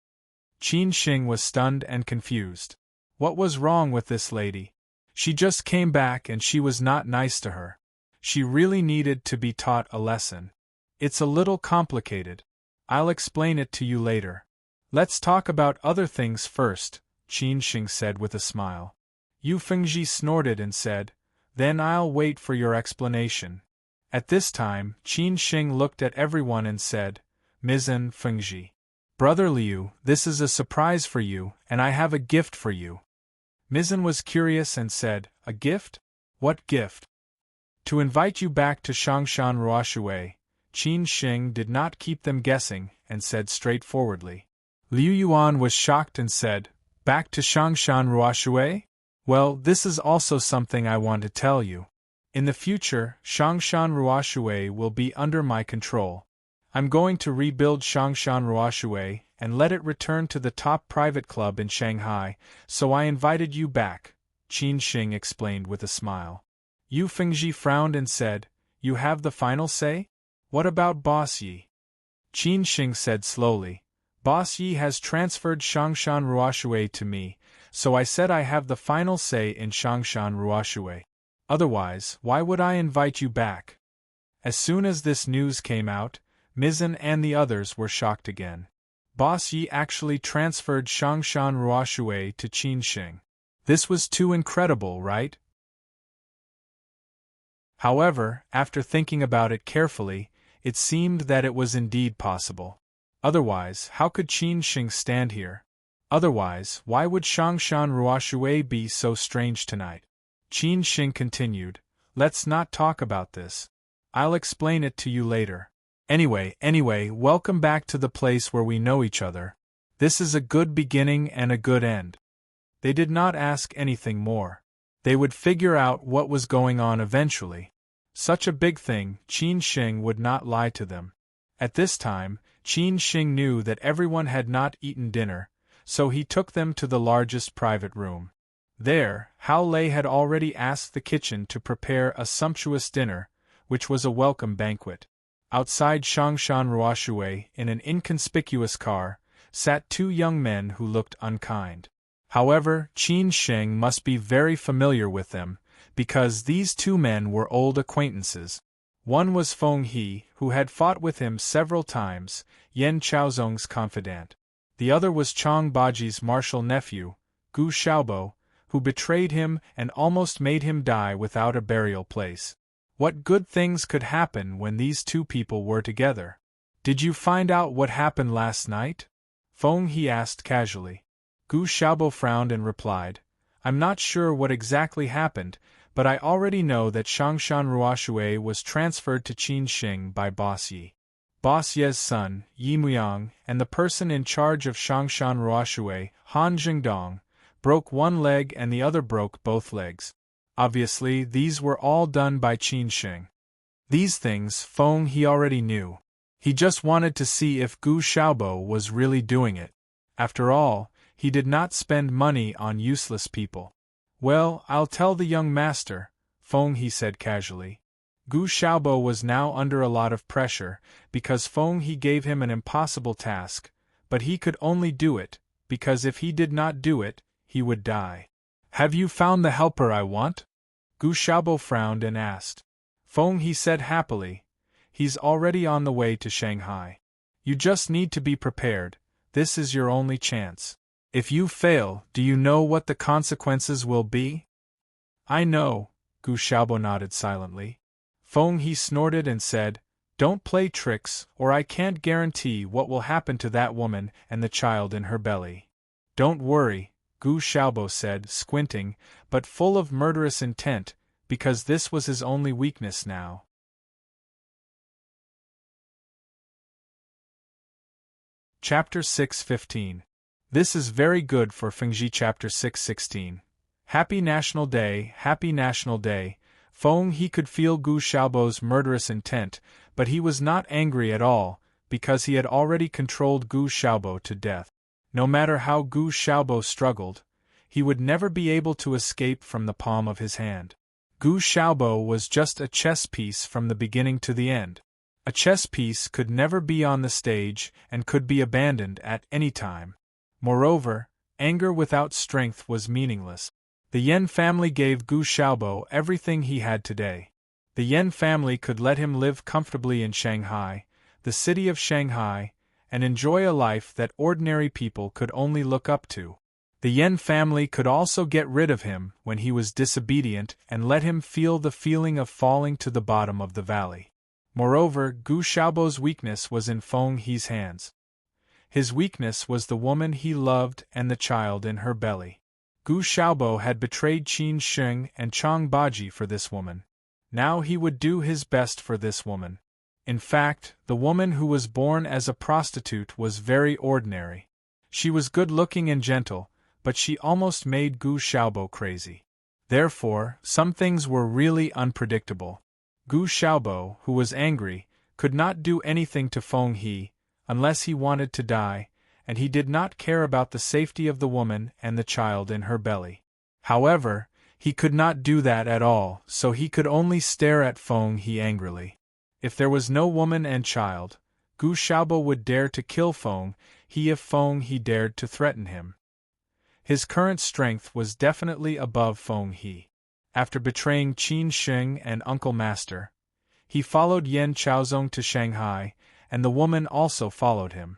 Qin Xing was stunned and confused. What was wrong with this lady? She just came back and she was not nice to her. She really needed to be taught a lesson. "It's a little complicated. I'll explain it to you later. Let's talk about other things first," Qin Xing said with a smile. Yu Fengji snorted and said, "Then I'll wait for your explanation." At this time, Qin Xing looked at everyone and said, "Mizan Fengji. Brother Liu, this is a surprise for you, and I have a gift for you. Mizan was curious and said, A gift? What gift? To invite you back to Shangshan Ruoshui. Qin Shing did not keep them guessing, and said straightforwardly. Liu Yuan was shocked and said, Back to Shangshan Ruoshui? Well, this is also something I want to tell you. In the future, Shangshan Ruoshui will be under my control. I'm going to rebuild Shangshan Ruoshui and let it return to the top private club in Shanghai, so I invited you back, Qin Shing explained with a smile. Yu Fengji frowned and said, You have the final say? What about Boss Yi? Qin Shing said slowly, Boss Yi has transferred Shangshan Ruoshui to me, so I said I have the final say in Shangshan Ruoshui. Otherwise, why would I invite you back? As soon as this news came out, Mizan and the others were shocked again. Boss Yi actually transferred Shangshan Ruoshui to Qin Shing. This was too incredible, right? However, after thinking about it carefully, it seemed that it was indeed possible. Otherwise, how could Qin Shing stand here? Otherwise, why would Shangshan Ruoshui be so strange tonight? Qin Shing continued, Let's not talk about this. I'll explain it to you later. Anyway, welcome back to the place where we know each other. This is a good beginning and a good end. They did not ask anything more. They would figure out what was going on eventually. Such a big thing, Qin Shing would not lie to them. At this time, Qin Shing knew that everyone had not eaten dinner, so he took them to the largest private room. There, Hao Lei had already asked the kitchen to prepare a sumptuous dinner, which was a welcome banquet. Outside Shangshan Ruoshui, in an inconspicuous car, sat two young men who looked unkind. However, Qin Shing must be very familiar with them, because these two men were old acquaintances. One was Feng He, who had fought with him several times, Yan Chaozong's confidant. The other was Chang Baji's martial nephew, Gu Xiaobo, who betrayed him and almost made him die without a burial place. What good things could happen when these two people were together? Did you find out what happened last night? Feng He asked casually. Gu Xiaobo frowned and replied, I'm not sure what exactly happened, but I already know that Shangshan Ruoshui was transferred to Qin Shing by Boss Yi. Boss Ye's son, Yi Muyang, and the person in charge of Shangshan Ruoshui, Han Jingdong, broke one leg and the other broke both legs. Obviously, these were all done by Qin Shing. These things Feng He already knew. He just wanted to see if Gu Xiaobo was really doing it. After all, he did not spend money on useless people. Well, I'll tell the young master, Feng He said casually. Gu Xiaobo was now under a lot of pressure, because Feng He gave him an impossible task, but he could only do it, because if he did not do it, he would die. Have you found the helper I want? Gu Xiaobo frowned and asked. Feng He said happily, He's already on the way to Shanghai. You just need to be prepared, this is your only chance. If you fail, do you know what the consequences will be? I know, Gu Xiaobo nodded silently. Feng He snorted and said, Don't play tricks, or I can't guarantee what will happen to that woman and the child in her belly. Don't worry, Gu Xiaobo said, squinting, but full of murderous intent, because this was his only weakness now. Chapter 6:15. This is very good for Fengji. Chapter 6:16. Happy National Day, Happy National Day. Feng He could feel Gu Xiaobo's murderous intent, but he was not angry at all, because he had already controlled Gu Xiaobo to death. No matter how Gu Xiaobo struggled, he would never be able to escape from the palm of his hand. Gu Xiaobo was just a chess piece from the beginning to the end. A chess piece could never be on the stage and could be abandoned at any time. Moreover, anger without strength was meaningless. The Yan family gave Gu Xiaobo everything he had today. The Yan family could let him live comfortably in Shanghai, the city of Shanghai, and enjoy a life that ordinary people could only look up to. The Yan family could also get rid of him when he was disobedient and let him feel the feeling of falling to the bottom of the valley. Moreover, Gu Xiaobo's weakness was in Feng He's hands. His weakness was the woman he loved and the child in her belly. Gu Xiaobo had betrayed Qin Sheng and Chang Baji for this woman. Now he would do his best for this woman. In fact, the woman who was born as a prostitute was very ordinary. She was good-looking and gentle, but she almost made Gu Xiaobo crazy. Therefore, some things were really unpredictable. Gu Xiaobo, who was angry, could not do anything to Feng He, unless he wanted to die, and he did not care about the safety of the woman and the child in her belly. However, he could not do that at all, so he could only stare at Feng He angrily. If there was no woman and child, Gu Xiaobo would dare to kill Feng He if Feng He dared to threaten him. His current strength was definitely above Feng He. After betraying Qin Sheng and Uncle Master, he followed Yan Chaozong to Shanghai, and the woman also followed him.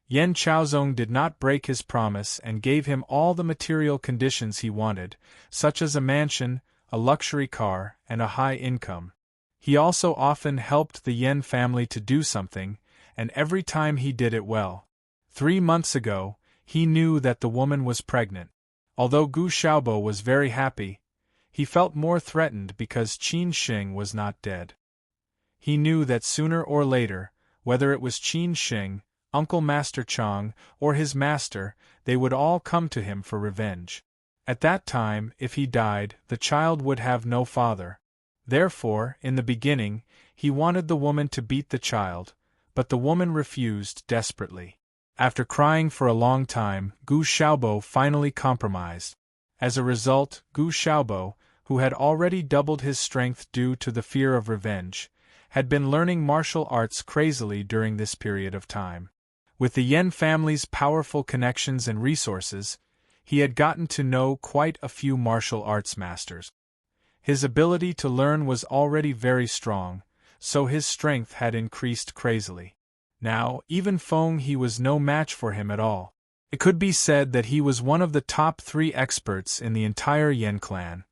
Yan Chaozong did not break his promise and gave him all the material conditions he wanted, such as a mansion, a luxury car, and a high income. He also often helped the Yan family to do something, and every time he did it well. 3 months ago, he knew that the woman was pregnant. Although Gu Xiaobo was very happy, he felt more threatened because Qin Sheng was not dead. He knew that sooner or later, whether it was Qin Sheng, Uncle Master Chang, or his master, they would all come to him for revenge. At that time, if he died, the child would have no father. Therefore, in the beginning, he wanted the woman to beat the child, but the woman refused desperately. After crying for a long time, Gu Xiaobo finally compromised. As a result, Gu Xiaobo, who had already doubled his strength due to the fear of revenge, had been learning martial arts crazily during this period of time. With the Yan family's powerful connections and resources, he had gotten to know quite a few martial arts masters. His ability to learn was already very strong, so his strength had increased crazily. Now, even Feng He was no match for him at all. It could be said that he was one of the top 3 experts in the entire Yan clan.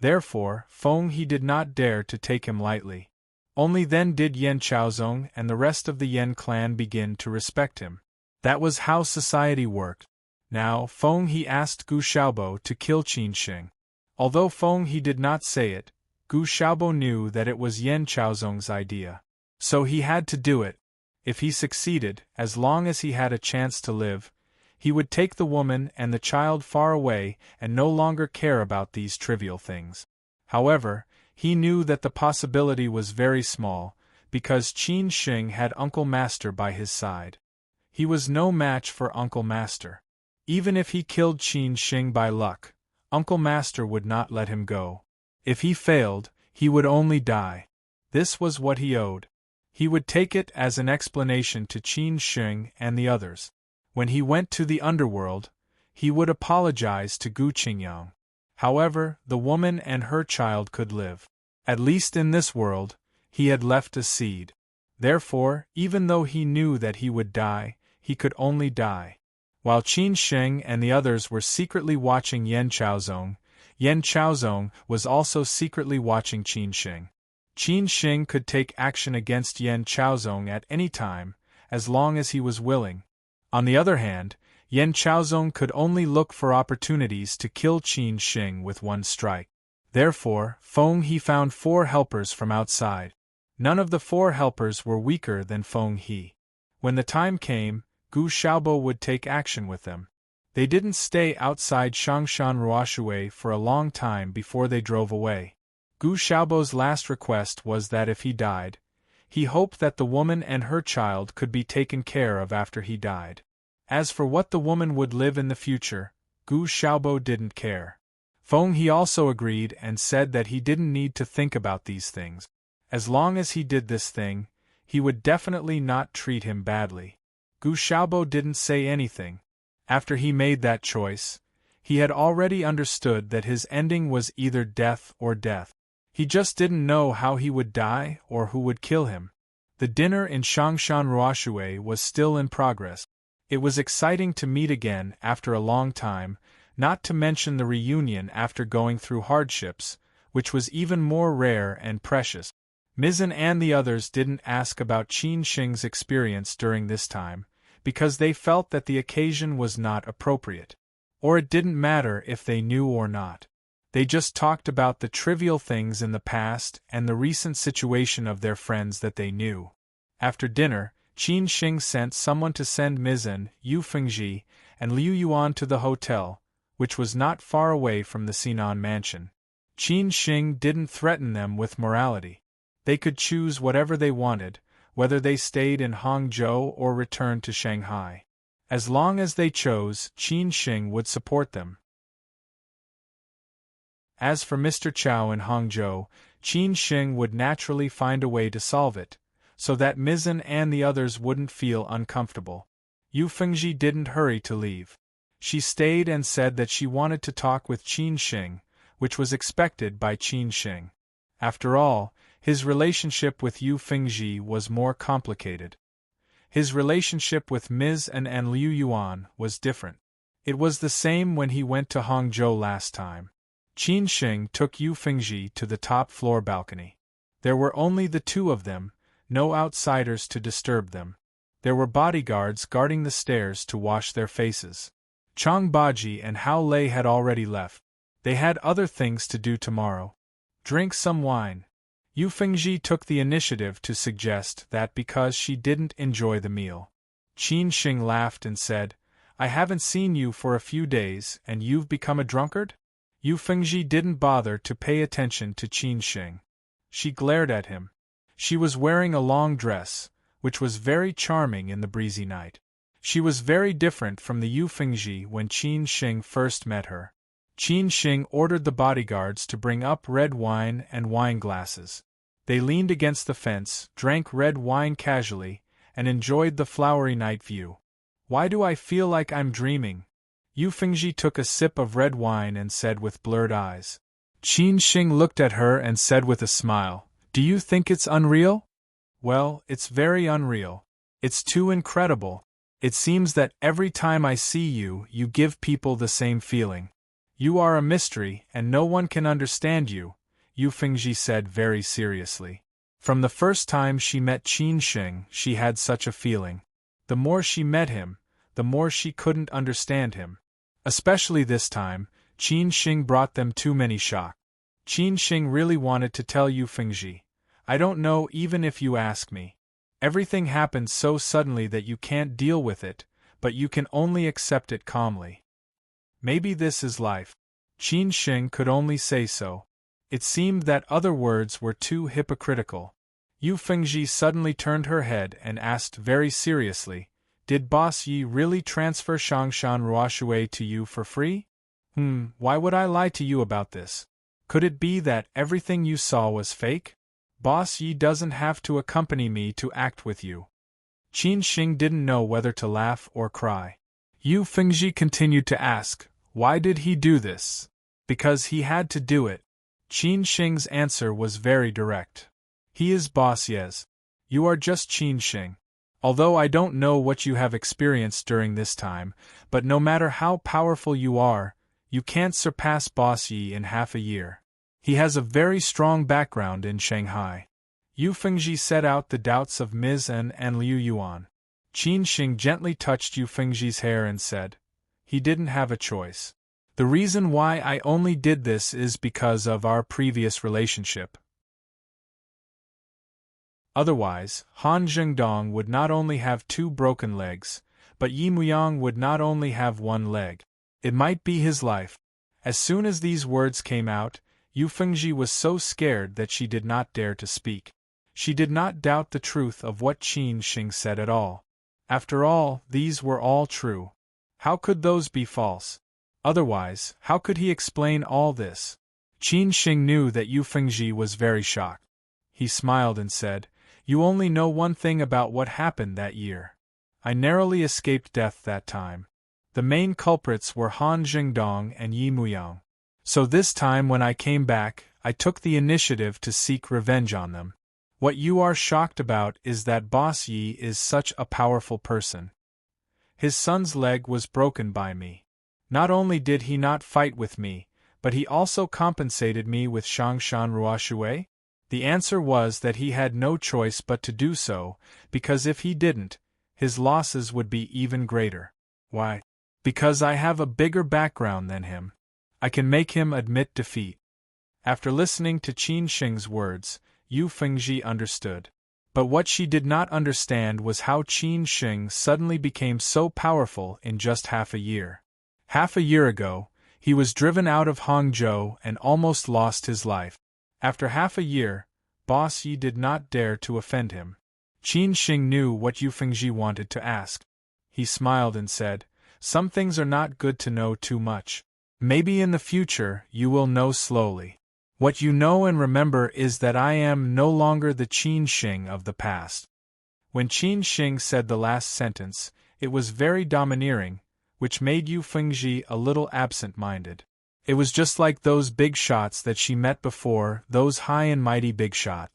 Therefore, Feng He did not dare to take him lightly. Only then did Yan Chaozong and the rest of the Yan clan begin to respect him. That was how society worked. Now, Feng He asked Gu Xiaobo to kill Qin Sheng. Although Feng He did not say it, Gu Xiaobo knew that it was Yan Chaozong's idea. So he had to do it. If he succeeded, as long as he had a chance to live, he would take the woman and the child far away and no longer care about these trivial things. However, he knew that the possibility was very small, because Qin Sheng had Uncle Master by his side. He was no match for Uncle Master. Even if he killed Qin Sheng by luck, Uncle Master would not let him go. If he failed, he would only die. This was what he owed. He would take it as an explanation to Qin Sheng and the others. When he went to the underworld, he would apologize to Gu Qingyang. However, the woman and her child could live. At least in this world, he had left a seed. Therefore, even though he knew that he would die, he could only die. While Qin Sheng and the others were secretly watching Yan Chaozong was also secretly watching Qin Sheng. Qin Sheng could take action against Yan Chaozong at any time, as long as he was willing. On the other hand, Yan Chaozong could only look for opportunities to kill Qin Sheng with one strike. Therefore, Feng He found 4 helpers from outside. None of the 4 helpers were weaker than Feng He. When the time came, Gu Xiaobo would take action with them. They didn't stay outside Shangshan Ruoshui for a long time before they drove away. Gu Xiaobo's last request was that if he died, he hoped that the woman and her child could be taken care of after he died. As for what the woman would live in the future, Gu Xiaobo didn't care. Feng He also agreed and said that he didn't need to think about these things. As long as he did this thing, he would definitely not treat him badly. Gu Xiaobo didn't say anything. After he made that choice, he had already understood that his ending was either death or death. He just didn't know how he would die or who would kill him. The dinner in Shangshan Ruoshui was still in progress. It was exciting to meet again after a long time, not to mention the reunion after going through hardships, which was even more rare and precious. Mizzen and the others didn't ask about Qin Shing's experience during this time, because they felt that the occasion was not appropriate. Or it didn't matter if they knew or not. They just talked about the trivial things in the past and the recent situation of their friends that they knew. After dinner, Qin Shing sent someone to send Mizzen, Yu Fengji, and Liu Yuan to the hotel, which was not far away from the Sinan mansion. Qin Shing didn't threaten them with morality. They could choose whatever they wanted, whether they stayed in Hangzhou or returned to Shanghai. As long as they chose, Qin Shing would support them. As for Mr. Chow in Hangzhou, Qin Shing would naturally find a way to solve it, so that Mizzen and the others wouldn't feel uncomfortable. Yu Fengji didn't hurry to leave. She stayed and said that she wanted to talk with Qin Shing, which was expected by Qin Shing. After all, his relationship with Yu Fengji was more complicated. His relationship with Mizzen and Liu Yuan was different. It was the same when he went to Hangzhou last time. Qin Shing took Yu Fengji to the top floor balcony. There were only the two of them, no outsiders to disturb them. There were bodyguards guarding the stairs to wash their faces. Chang Baji and Hao Lei had already left. They had other things to do tomorrow. Drink some wine. Yu Fengji took the initiative to suggest that because she didn't enjoy the meal. Qin Shing laughed and said, "I haven't seen you for a few days and you've become a drunkard?" Yu Fengji didn't bother to pay attention to Qin Shing. She glared at him. She was wearing a long dress, which was very charming in the breezy night. She was very different from the Yu Fengji when Qin Shing first met her. Qin Shing ordered the bodyguards to bring up red wine and wine glasses. They leaned against the fence, drank red wine casually, and enjoyed the flowery night view. "Why do I feel like I'm dreaming?" Yu Fengji took a sip of red wine and said with blurred eyes. Qin Shing looked at her and said with a smile, "Do you think it's unreal?" "Well, it's very unreal. It's too incredible. It seems that every time I see you, you give people the same feeling. You are a mystery, and no one can understand you," Yu Fengji said very seriously. From the first time she met Qin Shing, she had such a feeling. The more she met him, the more she couldn't understand him. Especially this time, Qin Shing brought them too many shocks. Qin Shing really wanted to tell Yu Fengji, "I don't know even if you ask me. Everything happened so suddenly that you can't deal with it, but you can only accept it calmly. Maybe this is life." Qin Shing could only say so. It seemed that other words were too hypocritical. Yu Fengji suddenly turned her head and asked very seriously, "Did Boss Yi really transfer Shangshan Ruoshui to you for free?" Why would I lie to you about this? Could it be that everything you saw was fake? Boss Yi doesn't have to accompany me to act with you." Qin Shing didn't know whether to laugh or cry. Yu Fengji continued to ask, "Why did he do this?" "Because he had to do it." Qin Shing's answer was very direct. "He is Boss Ye's. You are just Qin Shing. Although I don't know what you have experienced during this time, but no matter how powerful you are, you can't surpass Boss Yi in half a year. He has a very strong background in Shanghai." Yu Fengji set out the doubts of Mizzen and Liu Yuan. Qin Shing gently touched Yu Fengji's hair and said, "He didn't have a choice. The reason why I only did this is because of our previous relationship. Otherwise, Han Zhengdong would not only have 2 broken legs, but Yi Muyang would not only have 1 leg. It might be his life." As soon as these words came out, Yu Fengji was so scared that she did not dare to speak. She did not doubt the truth of what Qin Shing said at all. After all, these were all true. How could those be false? Otherwise, how could he explain all this? Qin Shing knew that Yu Fengji was very shocked. He smiled and said, "You only know one thing about what happened that year. I narrowly escaped death that time. The main culprits were Han Zhengdong and Yi Muyang. So this time when I came back, I took the initiative to seek revenge on them. What you are shocked about is that Boss Yi is such a powerful person. His son's leg was broken by me. Not only did he not fight with me, but he also compensated me with Shangshan Ruoshui. The answer was that he had no choice but to do so, because if he didn't, his losses would be even greater. Why? Because I have a bigger background than him. I can make him admit defeat. After listening to Qin Shing's words, Yu Fengzhi understood. But what she did not understand was how Qin Shing suddenly became so powerful in just half a year. Half a year ago, he was driven out of Hangzhou and almost lost his life. After half a year, Boss Yi did not dare to offend him. Qin Shing knew what Yu Fengzhi wanted to ask. He smiled and said, "Some things are not good to know too much. Maybe in the future you will know slowly. What you know and remember is that I am no longer the Qin Shing of the past." When Qin Shing said the last sentence, it was very domineering, which made Yu Fengzhi a little absent-minded. It was just like those big shots that she met before, those high and mighty big shots.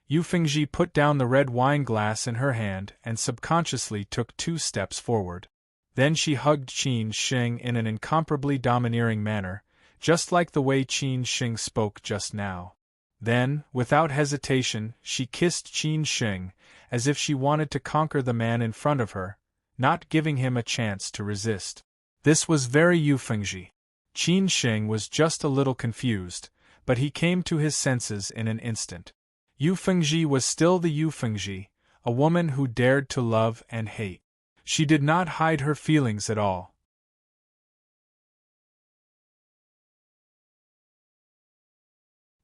Yu Fengzhi put down the red wine glass in her hand and subconsciously took 2 steps forward. Then she hugged Qin Shing in an incomparably domineering manner, just like the way Qin Shing spoke just now. Then, without hesitation, she kissed Qin Shing, as if she wanted to conquer the man in front of her, not giving him a chance to resist. This was very Yu Fengzhi. Qin Shing was just a little confused, but he came to his senses in an instant. Yu Fengzhi was still the Yu Fengzhi, a woman who dared to love and hate. She did not hide her feelings at all.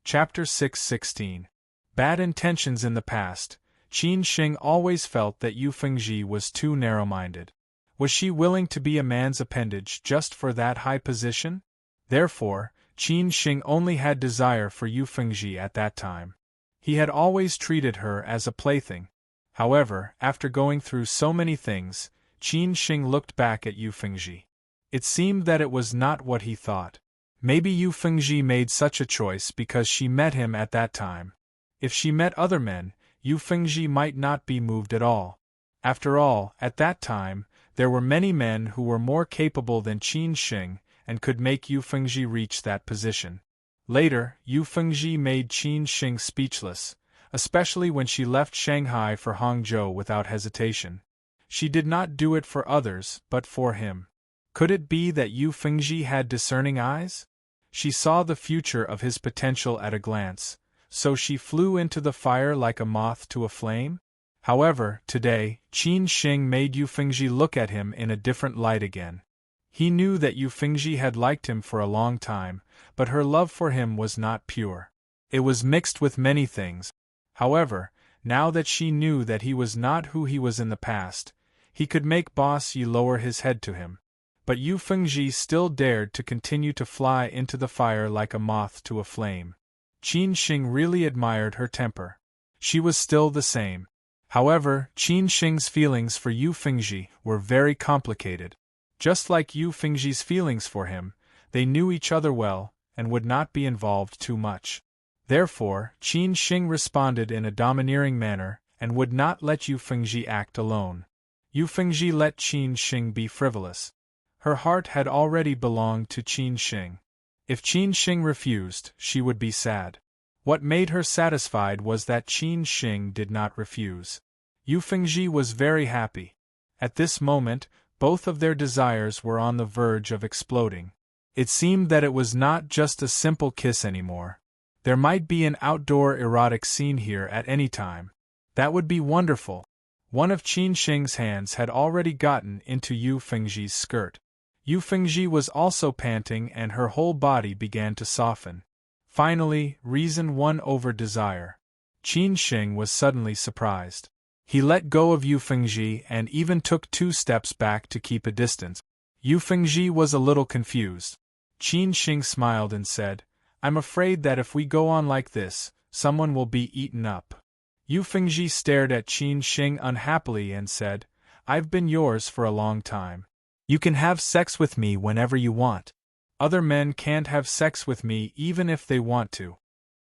Chapter 6:16. Bad intentions in the past. Qin Shing always felt that Yu Fengzhi was too narrow-minded. Was she willing to be a man's appendage just for that high position? Therefore, Qin Shing only had desire for Yu Fengzhi at that time. He had always treated her as a plaything. However, after going through so many things, Qin Shing looked back at Yu Fengzhi. It seemed that it was not what he thought. Maybe Yu Fengzhi made such a choice because she met him at that time. If she met other men, Yu Fengzhi might not be moved at all. After all, at that time, there were many men who were more capable than Qin Shing and could make Yu Fengzhi reach that position. Later, Yu Fengzhi made Qin Shing speechless, especially when she left Shanghai for Hangzhou without hesitation. She did not do it for others, but for him. Could it be that Yu Fengzhi had discerning eyes? She saw the future of his potential at a glance, so she flew into the fire like a moth to a flame? However, today, Qin Shing made Yu Fengzhi look at him in a different light again. He knew that Yu Fengzhi had liked him for a long time, but her love for him was not pure. It was mixed with many things. However, now that she knew that he was not who he was in the past, he could make Boss Yi lower his head to him. But Yu Fengzhi still dared to continue to fly into the fire like a moth to a flame. Qin Shing really admired her temper. She was still the same. However, Qin Shing's feelings for Yu Fengzhi were very complicated. Just like Yu Fengzhi's feelings for him, they knew each other well, and would not be involved too much. Therefore, Qin Shing responded in a domineering manner, and would not let Yu Fengzhi act alone. Yu Fengzhi let Qin Shing be frivolous. Her heart had already belonged to Qin Shing. If Qin Shing refused, she would be sad. What made her satisfied was that Qin Shing did not refuse. Yu Fengzhi was very happy. At this moment, both of their desires were on the verge of exploding. It seemed that it was not just a simple kiss anymore. There might be an outdoor erotic scene here at any time. That would be wonderful. One of Qin Shing's hands had already gotten into Yu Fengzhi's skirt. Yu Fengzhi was also panting and her whole body began to soften. Finally, reason won over desire. Qin Shing was suddenly surprised. He let go of Yu Fengzhi and even took 2 steps back to keep a distance. Yu Fengzhi was a little confused. Qin Shing smiled and said, "I'm afraid that if we go on like this, someone will be eaten up." Yu Fengzhi stared at Qin Shing unhappily and said, "I've been yours for a long time. You can have sex with me whenever you want. Other men can't have sex with me even if they want to."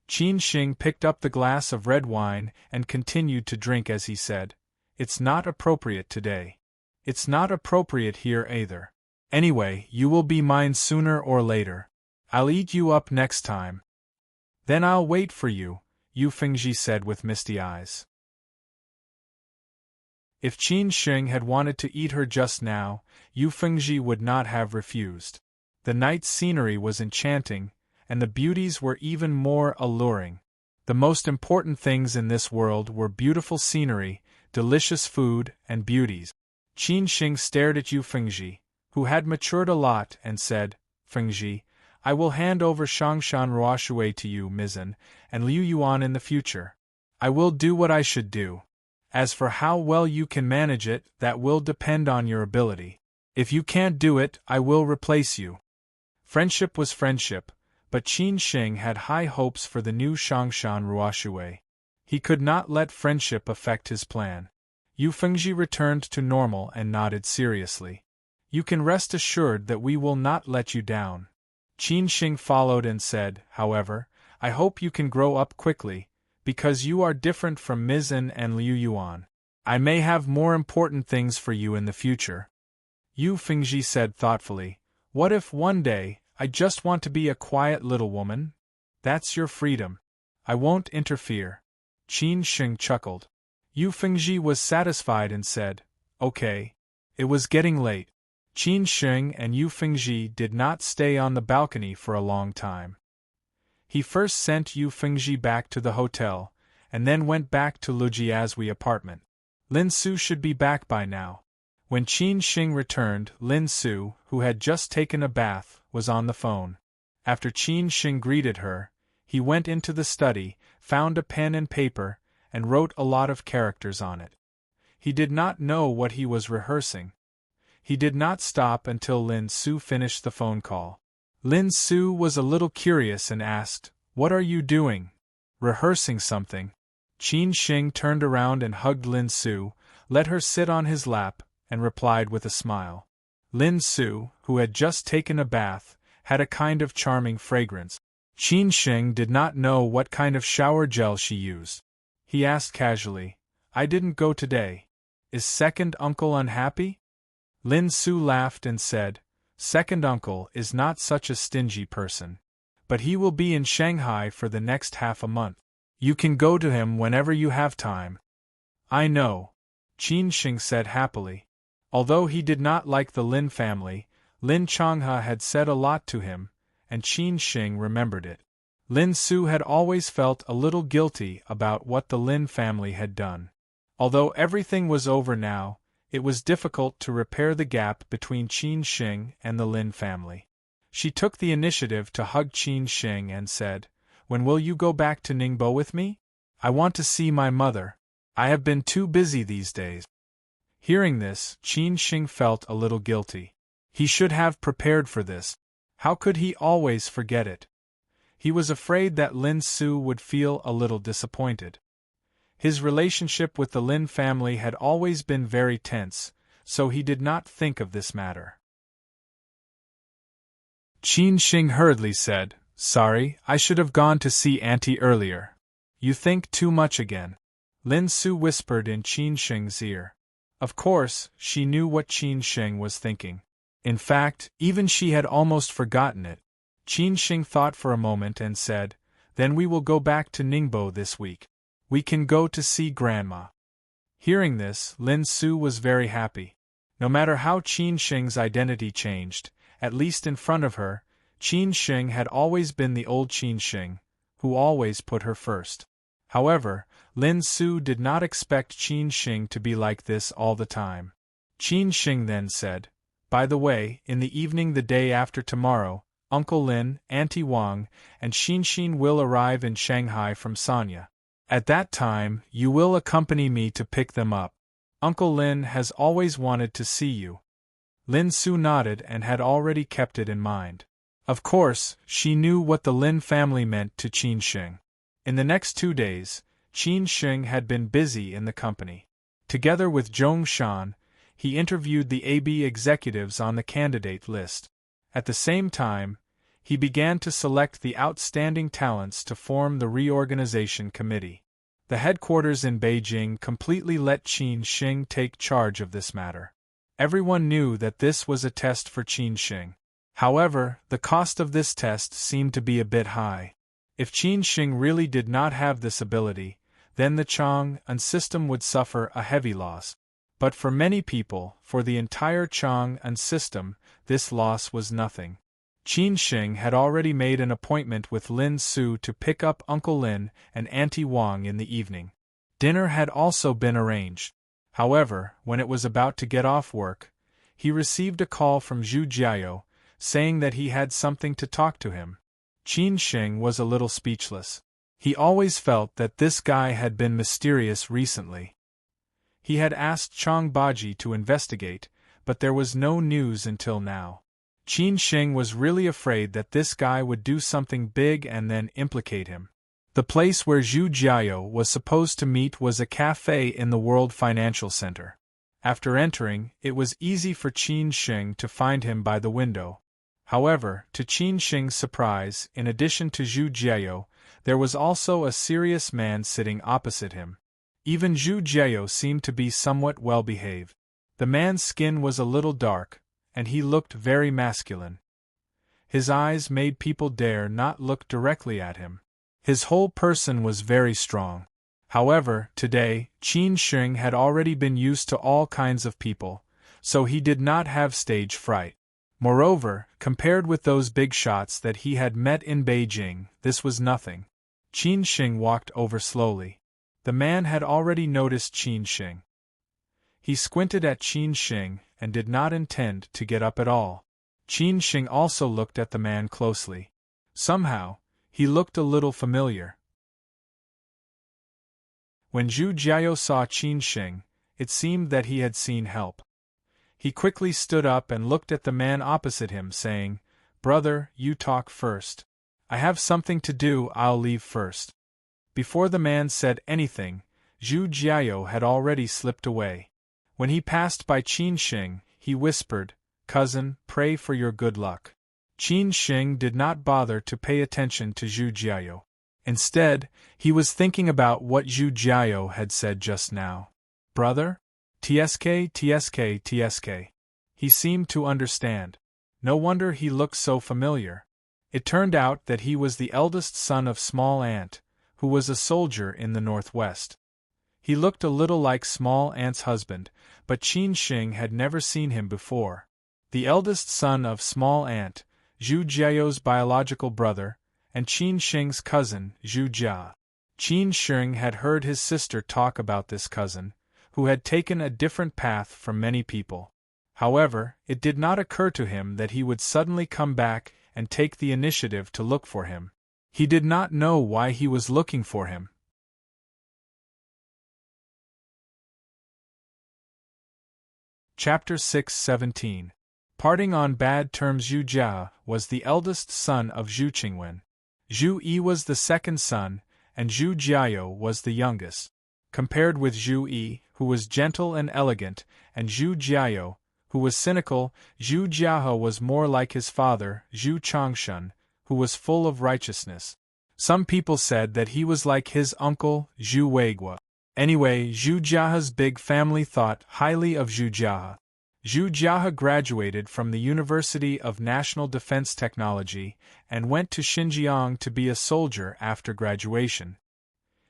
Qin Shing picked up the glass of red wine and continued to drink as he said, "It's not appropriate today. It's not appropriate here either. Anyway, you will be mine sooner or later. I'll eat you up next time. Then I'll wait for you. Yu Fengji said with misty eyes. If Qin Sheng had wanted to eat her just now, Yu Fengji would not have refused. The night's scenery was enchanting, and the beauties were even more alluring. The most important things in this world were beautiful scenery, delicious food, and beauties. Qin Sheng stared at Yu Fengji, who had matured a lot, and said, Fengji, I will hand over Shangshan Ruoshui to you, Mizan, and Liu Yuan in the future. I will do what I should do. As for how well you can manage it, that will depend on your ability. If you can't do it, I will replace you. Friendship was friendship, but Qin Sheng had high hopes for the new Shangshan Ruoshui. He could not let friendship affect his plan. Yu Fengji returned to normal and nodded seriously. You can rest assured that we will not let you down. Qin Sheng followed and said, however, I hope you can grow up quickly, because you are different from Mizan and Liu Yuan. I may have more important things for you in the future. Yu Fengji said thoughtfully, what if one day, I just want to be a quiet little woman? That's your freedom. I won't interfere. Qin Sheng chuckled. Yu Fengji was satisfied and said, okay. It was getting late. Qin Sheng and Yu Fengji did not stay on the balcony for a long time. He first sent Yu Fengji back to the hotel, and then went back to Lu Jiazui apartment. Lin Su should be back by now. When Qin Sheng returned, Lin Su, who had just taken a bath, was on the phone. After Qin Sheng greeted her, he went into the study, found a pen and paper, and wrote a lot of characters on it. He did not know what he was rehearsing. He did not stop until Lin Su finished the phone call. Lin Su was a little curious and asked, What are you doing? Rehearsing something. Qin Sheng turned around and hugged Lin Su, let her sit on his lap, and replied with a smile. Lin Su, who had just taken a bath, had a kind of charming fragrance. Qin Sheng did not know what kind of shower gel she used. He asked casually, I didn't go today. Is second uncle unhappy? Lin Su laughed and said, Second uncle is not such a stingy person. But he will be in Shanghai for the next half a month. You can go to him whenever you have time. I know, Qin Sheng said happily. Although he did not like the Lin family, Lin Changhe had said a lot to him, and Qin Sheng remembered it. Lin Su had always felt a little guilty about what the Lin family had done. Although everything was over now, it was difficult to repair the gap between Qin Sheng and the Lin family. She took the initiative to hug Qin Sheng and said, When will you go back to Ningbo with me? I want to see my mother. I have been too busy these days. Hearing this, Qin Sheng felt a little guilty. He should have prepared for this. How could he always forget it? He was afraid that Lin Su would feel a little disappointed. His relationship with the Lin family had always been very tense, so he did not think of this matter. Qin Sheng hurriedly said, Sorry, I should have gone to see Auntie earlier. You think too much again. Lin Su whispered in Qin Sheng's ear. Of course, she knew what Qin Sheng was thinking. In fact, even she had almost forgotten it. Qin Sheng thought for a moment and said, Then we will go back to Ningbo this week. We can go to see Grandma. Hearing this, Lin Su was very happy. No matter how Qin Sheng's identity changed, at least in front of her, Qin Sheng had always been the old Qin Sheng, who always put her first. However, Lin Su did not expect Qin Sheng to be like this all the time. Qin Sheng then said, By the way, in the evening the day after tomorrow, Uncle Lin, Auntie Wang, and Xin will arrive in Shanghai from Sanya. At that time, you will accompany me to pick them up. Uncle Lin has always wanted to see you. Lin Su nodded and had already kept it in mind. Of course, she knew what the Lin family meant to Qin Sheng. In the next 2 days, Qin Sheng had been busy in the company. Together with Zhong Shan, he interviewed the AB executives on the candidate list. At the same time, he began to select the outstanding talents to form the reorganization committee. The headquarters in Beijing completely let Qin Sheng take charge of this matter. Everyone knew that this was a test for Qin Sheng. However, the cost of this test seemed to be a bit high. If Qin Shing really did not have this ability, then the Chang'an system would suffer a heavy loss. But for many people, for the entire Chang'an system, this loss was nothing. Qin Shing had already made an appointment with Lin Su to pick up Uncle Lin and Auntie Wang in the evening. Dinner had also been arranged. However, when it was about to get off work, he received a call from Zhu Jiao, saying that he had something to talk to him. Qin Shing was a little speechless. He always felt that this guy had been mysterious recently. He had asked Chang Baji to investigate, but there was no news until now. Qin Shing was really afraid that this guy would do something big and then implicate him. The place where Zhu Jiao was supposed to meet was a cafe in the World Financial Center. After entering, it was easy for Qin Shing to find him by the window. However, to Qin Shing's surprise, in addition to Zhu Jiao, there was also a serious man sitting opposite him. Even Zhu Jiao seemed to be somewhat well-behaved. The man's skin was a little dark, and he looked very masculine. His eyes made people dare not look directly at him. His whole person was very strong. However, today, Qin Shing had already been used to all kinds of people, so he did not have stage fright. Moreover, compared with those big shots that he had met in Beijing, this was nothing. Qin Shing walked over slowly. The man had already noticed Qin Shing. He squinted at Qin Shing and did not intend to get up at all. Qin Shing also looked at the man closely. Somehow, he looked a little familiar. When Zhu Jiao saw Qin Shing, it seemed that he had seen help. He quickly stood up and looked at the man opposite him, saying, "Brother, you talk first. I have something to do, I'll leave first." Before the man said anything, Zhu Jiao had already slipped away. When he passed by Qin Shing, he whispered, "Cousin, pray for your good luck." Qin Shing did not bother to pay attention to Zhu Jiao. Instead, he was thinking about what Zhu Jiao had said just now. "Brother? TSK, TSK, TSK. He seemed to understand. No wonder he looked so familiar. It turned out that he was the eldest son of Small Ant, who was a soldier in the Northwest. He looked a little like Small Ant's husband, but Qin Shing had never seen him before. The eldest son of Small Ant, Zhu Jiao's biological brother, and Qin Shing's cousin, Zhu Jia. Qin Shing had heard his sister talk about this cousin, who had taken a different path from many people. However, it did not occur to him that he would suddenly come back and take the initiative to look for him. He did not know why he was looking for him. Chapter 6:17. Parting on bad terms. Zhu Jia was the eldest son of Zhu Qingwen. Zhu Yi was the second son, and Zhu Jiao was the youngest. Compared with Zhu Yi, who was gentle and elegant, and Zhu Jiao, who was cynical, Zhu Jiahe was more like his father, Zhu Changshan, who was full of righteousness. Some people said that he was like his uncle, Zhu Weiguo. Anyway, Zhu Jiahe's big family thought highly of Zhu Jiahe. Zhu Jiahe graduated from the University of National Defense Technology and went to Xinjiang to be a soldier after graduation.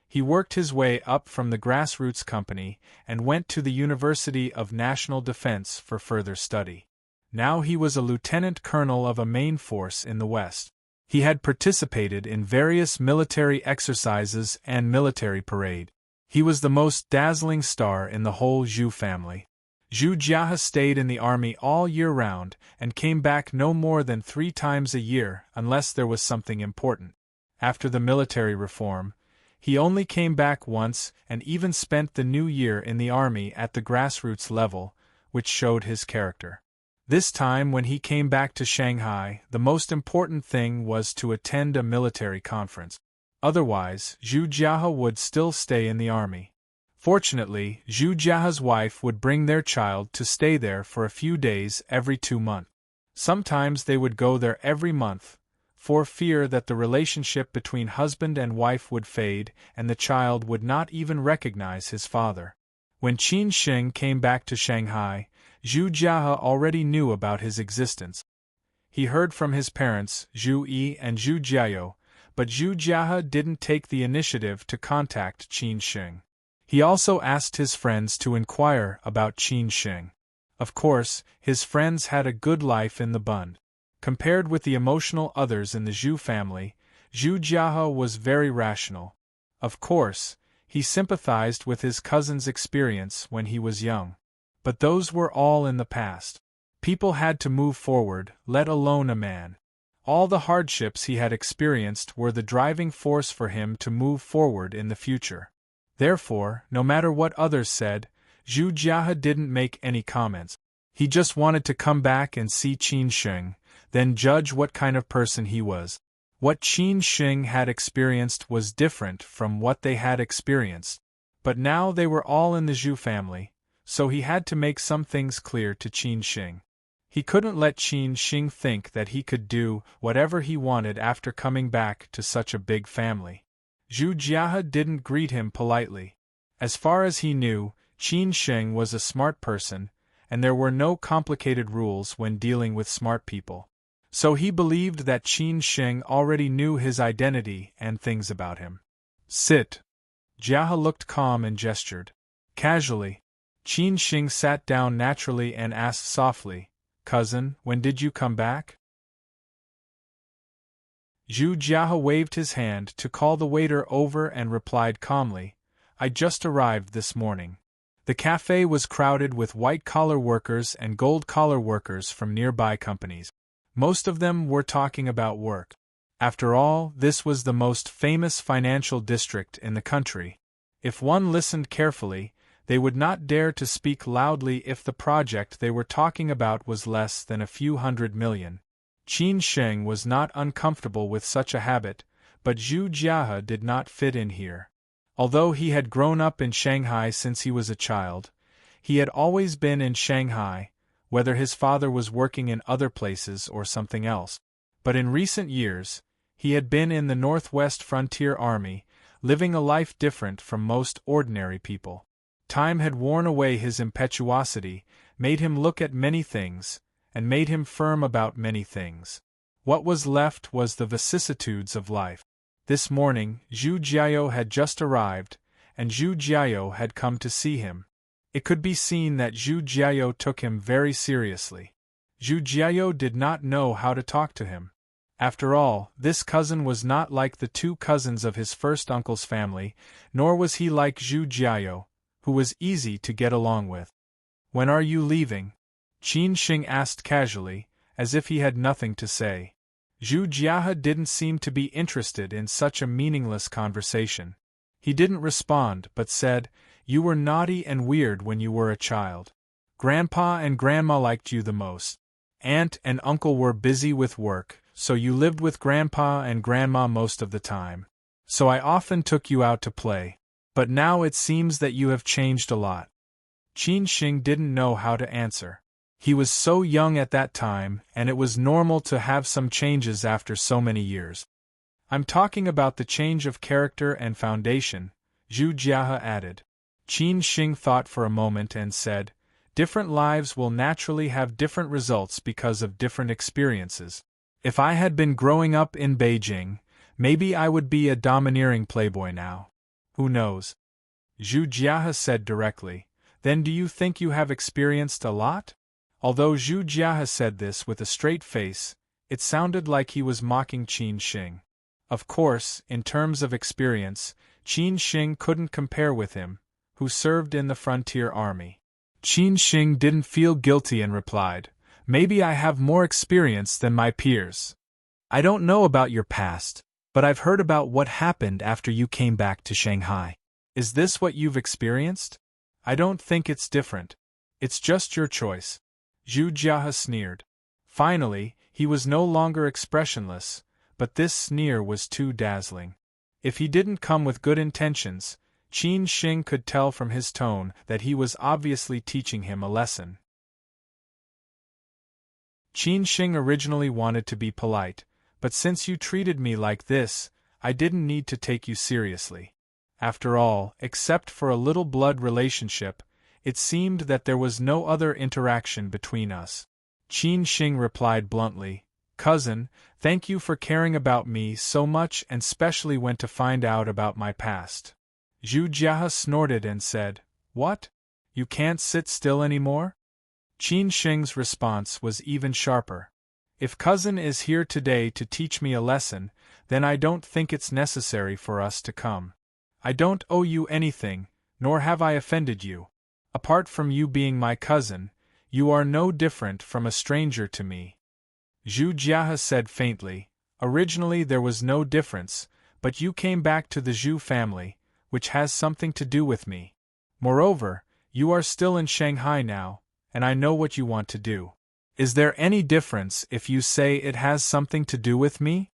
He worked his way up from the grassroots company and went to the University of National Defense for further study. Now he was a lieutenant colonel of a main force in the West. He had participated in various military exercises and military parade. He was the most dazzling star in the whole Zhu family. Zhu Jiahe stayed in the army all year round and came back no more than 3 times a year unless there was something important. After the military reform, he only came back once and even spent the new year in the army at the grassroots level, which showed his character. This time when he came back to Shanghai, the most important thing was to attend a military conference. Otherwise, Zhu Jiahe would still stay in the army. Fortunately, Zhu Jiahe's wife would bring their child to stay there for a few days every 2 months. Sometimes they would go there every month, for fear that the relationship between husband and wife would fade and the child would not even recognize his father. When Qin Shing came back to Shanghai, Zhu Jiahe already knew about his existence. He heard from his parents, Zhu Yi and Zhu Jiao, but Zhu Jiahe didn't take the initiative to contact Qin Sheng. He also asked his friends to inquire about Qin Sheng. Of course, his friends had a good life in the Bund. Compared with the emotional others in the Zhu family, Zhu Jiahe was very rational. Of course, he sympathized with his cousin's experience when he was young. But those were all in the past. People had to move forward, let alone a man. All the hardships he had experienced were the driving force for him to move forward in the future. Therefore, no matter what others said, Zhu Jiahe didn't make any comments. He just wanted to come back and see Qin Sheng, then judge what kind of person he was. What Qin Sheng had experienced was different from what they had experienced. But now they were all in the Zhu family, so he had to make some things clear to Qin Sheng. He couldn't let Qin Sheng think that he could do whatever he wanted after coming back to such a big family. Zhu Jiahe didn't greet him politely. As far as he knew, Qin Sheng was a smart person, and there were no complicated rules when dealing with smart people. So he believed that Qin Sheng already knew his identity and things about him. Sit. Jiahe looked calm and gestured. Casually, Qin Sheng sat down naturally and asked softly, "Cousin, when did you come back?" Zhu Jiahe waved his hand to call the waiter over and replied calmly, "I just arrived this morning." The cafe was crowded with white-collar workers and gold-collar workers from nearby companies. Most of them were talking about work. After all, this was the most famous financial district in the country. If one listened carefully, they would not dare to speak loudly if the project they were talking about was less than a few $100 million. Qin Sheng was not uncomfortable with such a habit, but Zhu Jiahe did not fit in here. Although he had grown up in Shanghai since he was a child, he had always been in Shanghai, whether his father was working in other places or something else. But in recent years, he had been in the Northwest Frontier Army, living a life different from most ordinary people. Time had worn away his impetuosity, made him look at many things, and made him firm about many things. What was left was the vicissitudes of life. This morning, Zhu Jiahe had just arrived, and Zhu Jiahe had come to see him. It could be seen that Zhu Jiahe took him very seriously. Zhu Jiahe did not know how to talk to him. After all, this cousin was not like the two cousins of his first uncle's family, nor was he like Zhu Jiahe, who was easy to get along with. "When are you leaving?" Qin Sheng asked casually, as if he had nothing to say. Zhu Jiahe didn't seem to be interested in such a meaningless conversation. He didn't respond but said, "You were naughty and weird when you were a child. Grandpa and Grandma liked you the most. Aunt and Uncle were busy with work, so you lived with Grandpa and Grandma most of the time. So I often took you out to play. But now it seems that you have changed a lot." Qin Sheng didn't know how to answer. He was so young at that time, and it was normal to have some changes after so many years. "I'm talking about the change of character and foundation," Zhu Jiahe added. Qin Sheng thought for a moment and said, "Different lives will naturally have different results because of different experiences. If I had been growing up in Beijing, maybe I would be a domineering playboy now. Who knows?" Zhu Jiahe said directly, "Then do you think you have experienced a lot?" Although Zhu Jiahe said this with a straight face, it sounded like he was mocking Qin Sheng. Of course, in terms of experience, Qin Sheng couldn't compare with him, who served in the frontier army. Qin Sheng didn't feel guilty and replied, "Maybe I have more experience than my peers. I don't know about your past, but I've heard about what happened after you came back to Shanghai. Is this what you've experienced? I don't think it's different. It's just your choice." Zhu Jiahe sneered. Finally, he was no longer expressionless, but this sneer was too dazzling. If he didn't come with good intentions, Qin Sheng could tell from his tone that he was obviously teaching him a lesson. Qin Sheng originally wanted to be polite, but since you treated me like this, I didn't need to take you seriously. After all, except for a little blood relationship, it seemed that there was no other interaction between us. Qin Sheng replied bluntly, Cousin, thank you for caring about me so much and specially went to find out about my past. Zhu Jiahe snorted and said, What? You can't sit still anymore? Qin Sheng's response was even sharper. If cousin is here today to teach me a lesson, then I don't think it's necessary for us to come. I don't owe you anything, nor have I offended you. Apart from you being my cousin, you are no different from a stranger to me. Zhu Jiahe said faintly, Originally there was no difference, but you came back to the Zhu family, which has something to do with me. Moreover, you are still in Shanghai now, and I know what you want to do. Is there any difference if you say it has something to do with me?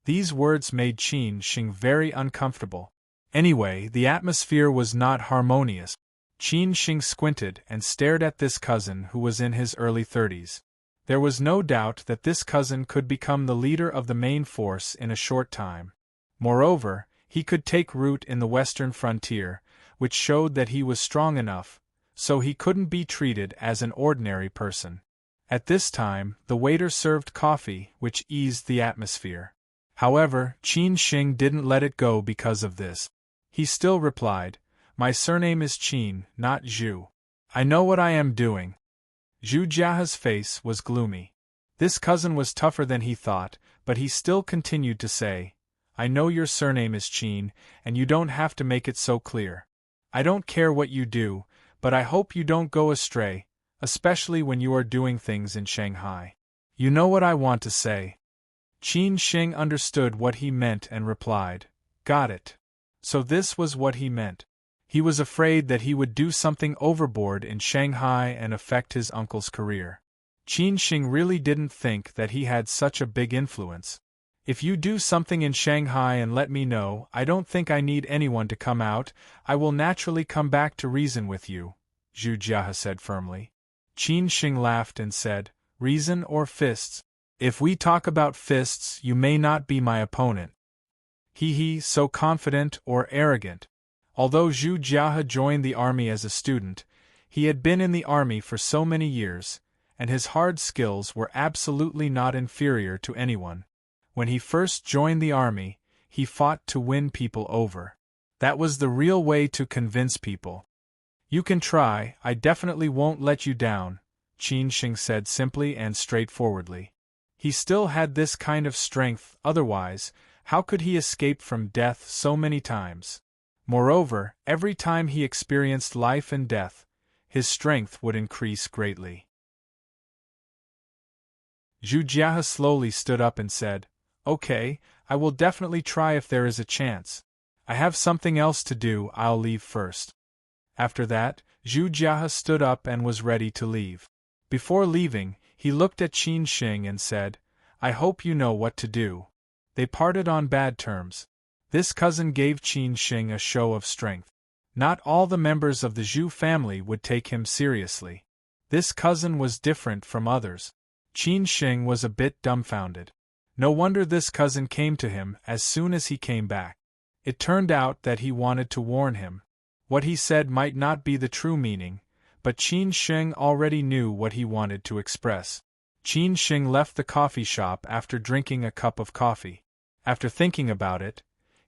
These words made Qin Sheng very uncomfortable. Anyway, the atmosphere was not harmonious. Qin Sheng squinted and stared at this cousin who was in his early 30s. There was no doubt that this cousin could become the leader of the main force in a short time. Moreover, he could take root in the western frontier, which showed that he was strong enough, so he couldn't be treated as an ordinary person. At this time, the waiter served coffee, which eased the atmosphere. However, Qin Sheng didn't let it go because of this. He still replied, My surname is Qin, not Zhu. I know what I am doing. Zhu Jiahe's face was gloomy. This cousin was tougher than he thought, but he still continued to say, I know your surname is Qin, and you don't have to make it so clear. I don't care what you do, but I hope you don't go astray, especially when you are doing things in Shanghai. You know what I want to say. Qin Sheng understood what he meant and replied, Got it. So this was what he meant. He was afraid that he would do something overboard in Shanghai and affect his uncle's career. Qin Sheng really didn't think that he had such a big influence. If you do something in Shanghai and let me know, I don't think I need anyone to come out, I will naturally come back to reason with you, Zhu Jiahe said firmly. Qin Sheng laughed and said, Reason or fists? If we talk about fists, you may not be my opponent. He, so confident or arrogant. Although Zhu Jiahe joined the army as a student, he had been in the army for so many years, and his hard skills were absolutely not inferior to anyone. When he first joined the army, he fought to win people over. That was the real way to convince people. You can try, I definitely won't let you down, Qin Sheng said simply and straightforwardly. He still had this kind of strength, otherwise, how could he escape from death so many times? Moreover, every time he experienced life and death, his strength would increase greatly. Zhu Jiahe slowly stood up and said, Okay, I will definitely try if there is a chance. I have something else to do, I'll leave first. After that, Zhu Jiahe stood up and was ready to leave. Before leaving, he looked at Qin Sheng and said, I hope you know what to do. They parted on bad terms. This cousin gave Qin Sheng a show of strength. Not all the members of the Zhu family would take him seriously. This cousin was different from others. Qin Sheng was a bit dumbfounded. No wonder this cousin came to him as soon as he came back. It turned out that he wanted to warn him. What he said might not be the true meaning, but Qin Sheng already knew what he wanted to express. Qin Sheng left the coffee shop after drinking a cup of coffee. After thinking about it,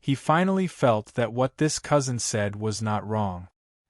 he finally felt that what this cousin said was not wrong.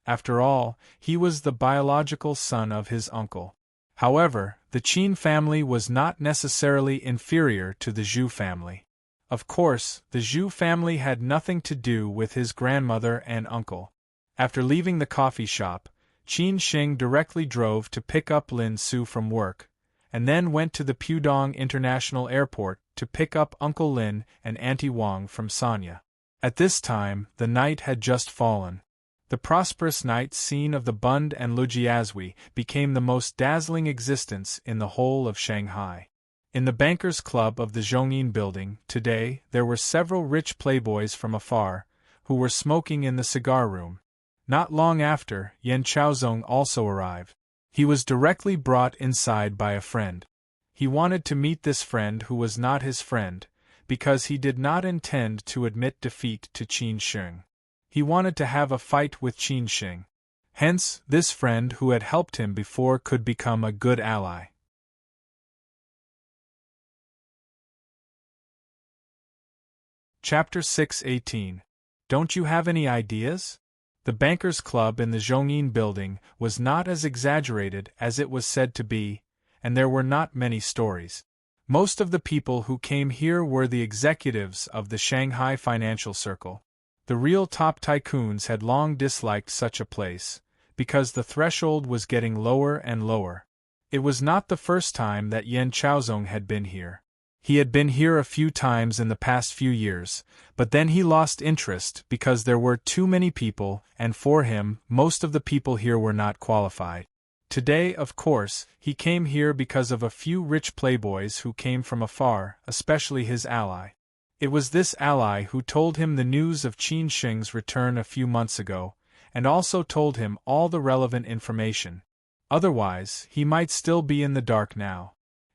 After all, he was the biological son of his uncle. However, the Qin family was not necessarily inferior to the Zhu family. Of course, the Zhu family had nothing to do with his grandmother and uncle. After leaving the coffee shop, Qin Sheng directly drove to pick up Lin Su from work, and then went to the Pudong International Airport to pick up Uncle Lin and Auntie Wang from Sanya. At this time, the night had just fallen. The prosperous night scene of the Bund and Lujiazui became the most dazzling existence in the whole of Shanghai. In the bankers' club of the Zhongyin building, today, there were several rich playboys from afar, who were smoking in the cigar room. Not long after, Yan Chaozong also arrived. He was directly brought inside by a friend. He wanted to meet this friend who was not his friend, because he did not intend to admit defeat to Qin Sheng. He wanted to have a fight with Qin Sheng. Hence, this friend who had helped him before could become a good ally. Chapter 6:18. Don't you have any ideas? The Bankers' Club in the Zhongyin building was not as exaggerated as it was said to be, and there were not many stories. Most of the people who came here were the executives of the Shanghai financial circle. The real top tycoons had long disliked such a place, because the threshold was getting lower and lower. It was not the first time that Yan Chaozong had been here. He had been here a few times in the past few years, but then he lost interest because there were too many people, and for him, most of the people here were not qualified. Today, of course, he came here because of a few rich playboys who came from afar, especially his ally. It was this ally who told him the news of Qin Shing's return a few months ago, and also told him all the relevant information. Otherwise, he might still be in the dark now.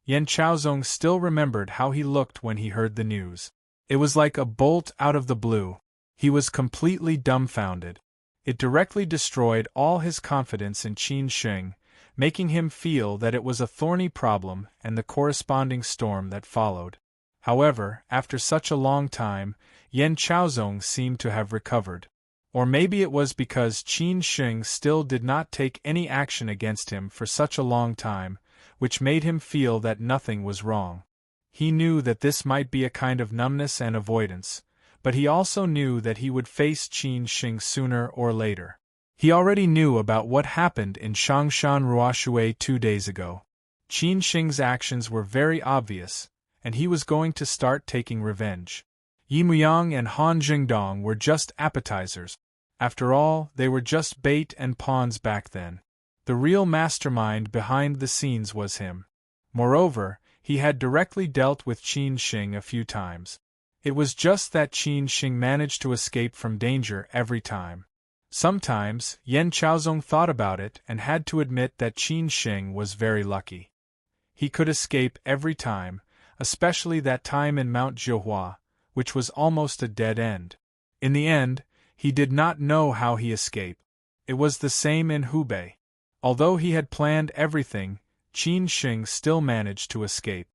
Yan Chaozong still remembered how he looked when he heard the news. It was like a bolt out of the blue. He was completely dumbfounded. It directly destroyed all his confidence in Qin Shing, making him feel that it was a thorny problem and the corresponding storm that followed. However, after such a long time, Yan Chaozong seemed to have recovered. Or maybe it was because Qin Shing still did not take any action against him for such a long time, which made him feel that nothing was wrong. He knew that this might be a kind of numbness and avoidance, but he also knew that he would face Qin Shing sooner or later. He already knew about what happened in Changshan Ruoshui 2 days ago. Qin Shing's actions were very obvious, and he was going to start taking revenge. Yi Muyang and Han Jingdong were just appetizers. After all, they were just bait and pawns back then. The real mastermind behind the scenes was him. Moreover, he had directly dealt with Qin Shing a few times. It was just that Qin Shing managed to escape from danger every time. Sometimes, Yan Chaozong thought about it and had to admit that Qin Shing was very lucky. He could escape every time, especially that time in Mount Zhihua, which was almost a dead end. In the end, he did not know how he escaped. It was the same in Hubei. Although he had planned everything, Qin Shing still managed to escape.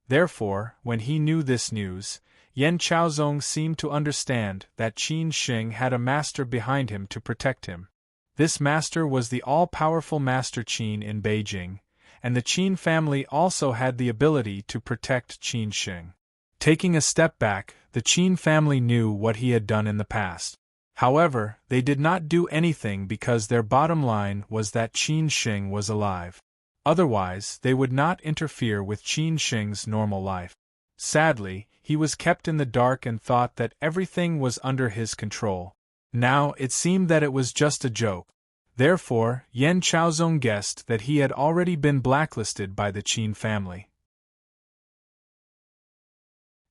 Therefore, when he knew this news, Yan Chaozong seemed to understand that Qin Shing had a master behind him to protect him. This master was the all-powerful Master Qin in Beijing, and the Qin family also had the ability to protect Qin Shing. Taking a step back, the Qin family knew what he had done in the past. However, they did not do anything because their bottom line was that Qin Shing was alive. Otherwise, they would not interfere with Qin Shing's normal life. Sadly, he was kept in the dark and thought that everything was under his control. Now, it seemed that it was just a joke. Therefore, Yan Chaozong guessed that he had already been blacklisted by the Qin family.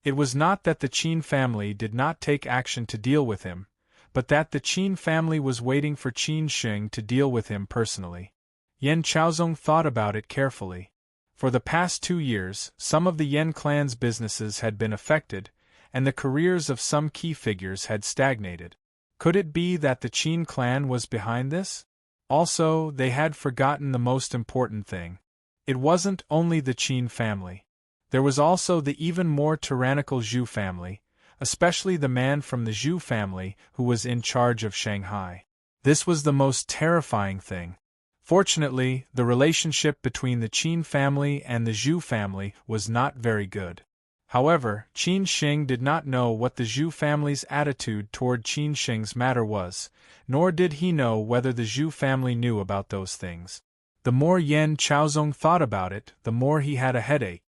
It was not that the Qin family did not take action to deal with him, but that the Qin family was waiting for Qin Shing to deal with him personally. Yan Chaozong thought about it carefully. For the past 2 years, some of the Yan clan's businesses had been affected, and the careers of some key figures had stagnated. Could it be that the Qin clan was behind this? Also, they had forgotten the most important thing. It wasn't only the Qin family. There was also the even more tyrannical Zhu family, especially the man from the Zhu family who was in charge of Shanghai. This was the most terrifying thing. Fortunately, the relationship between the Qin family and the Zhu family was not very good. However, Qin Shing did not know what the Zhu family's attitude toward Qin Shing's matter was, nor did he know whether the Zhu family knew about those things. The more Yan Chaozong thought about it, the more he had a headache.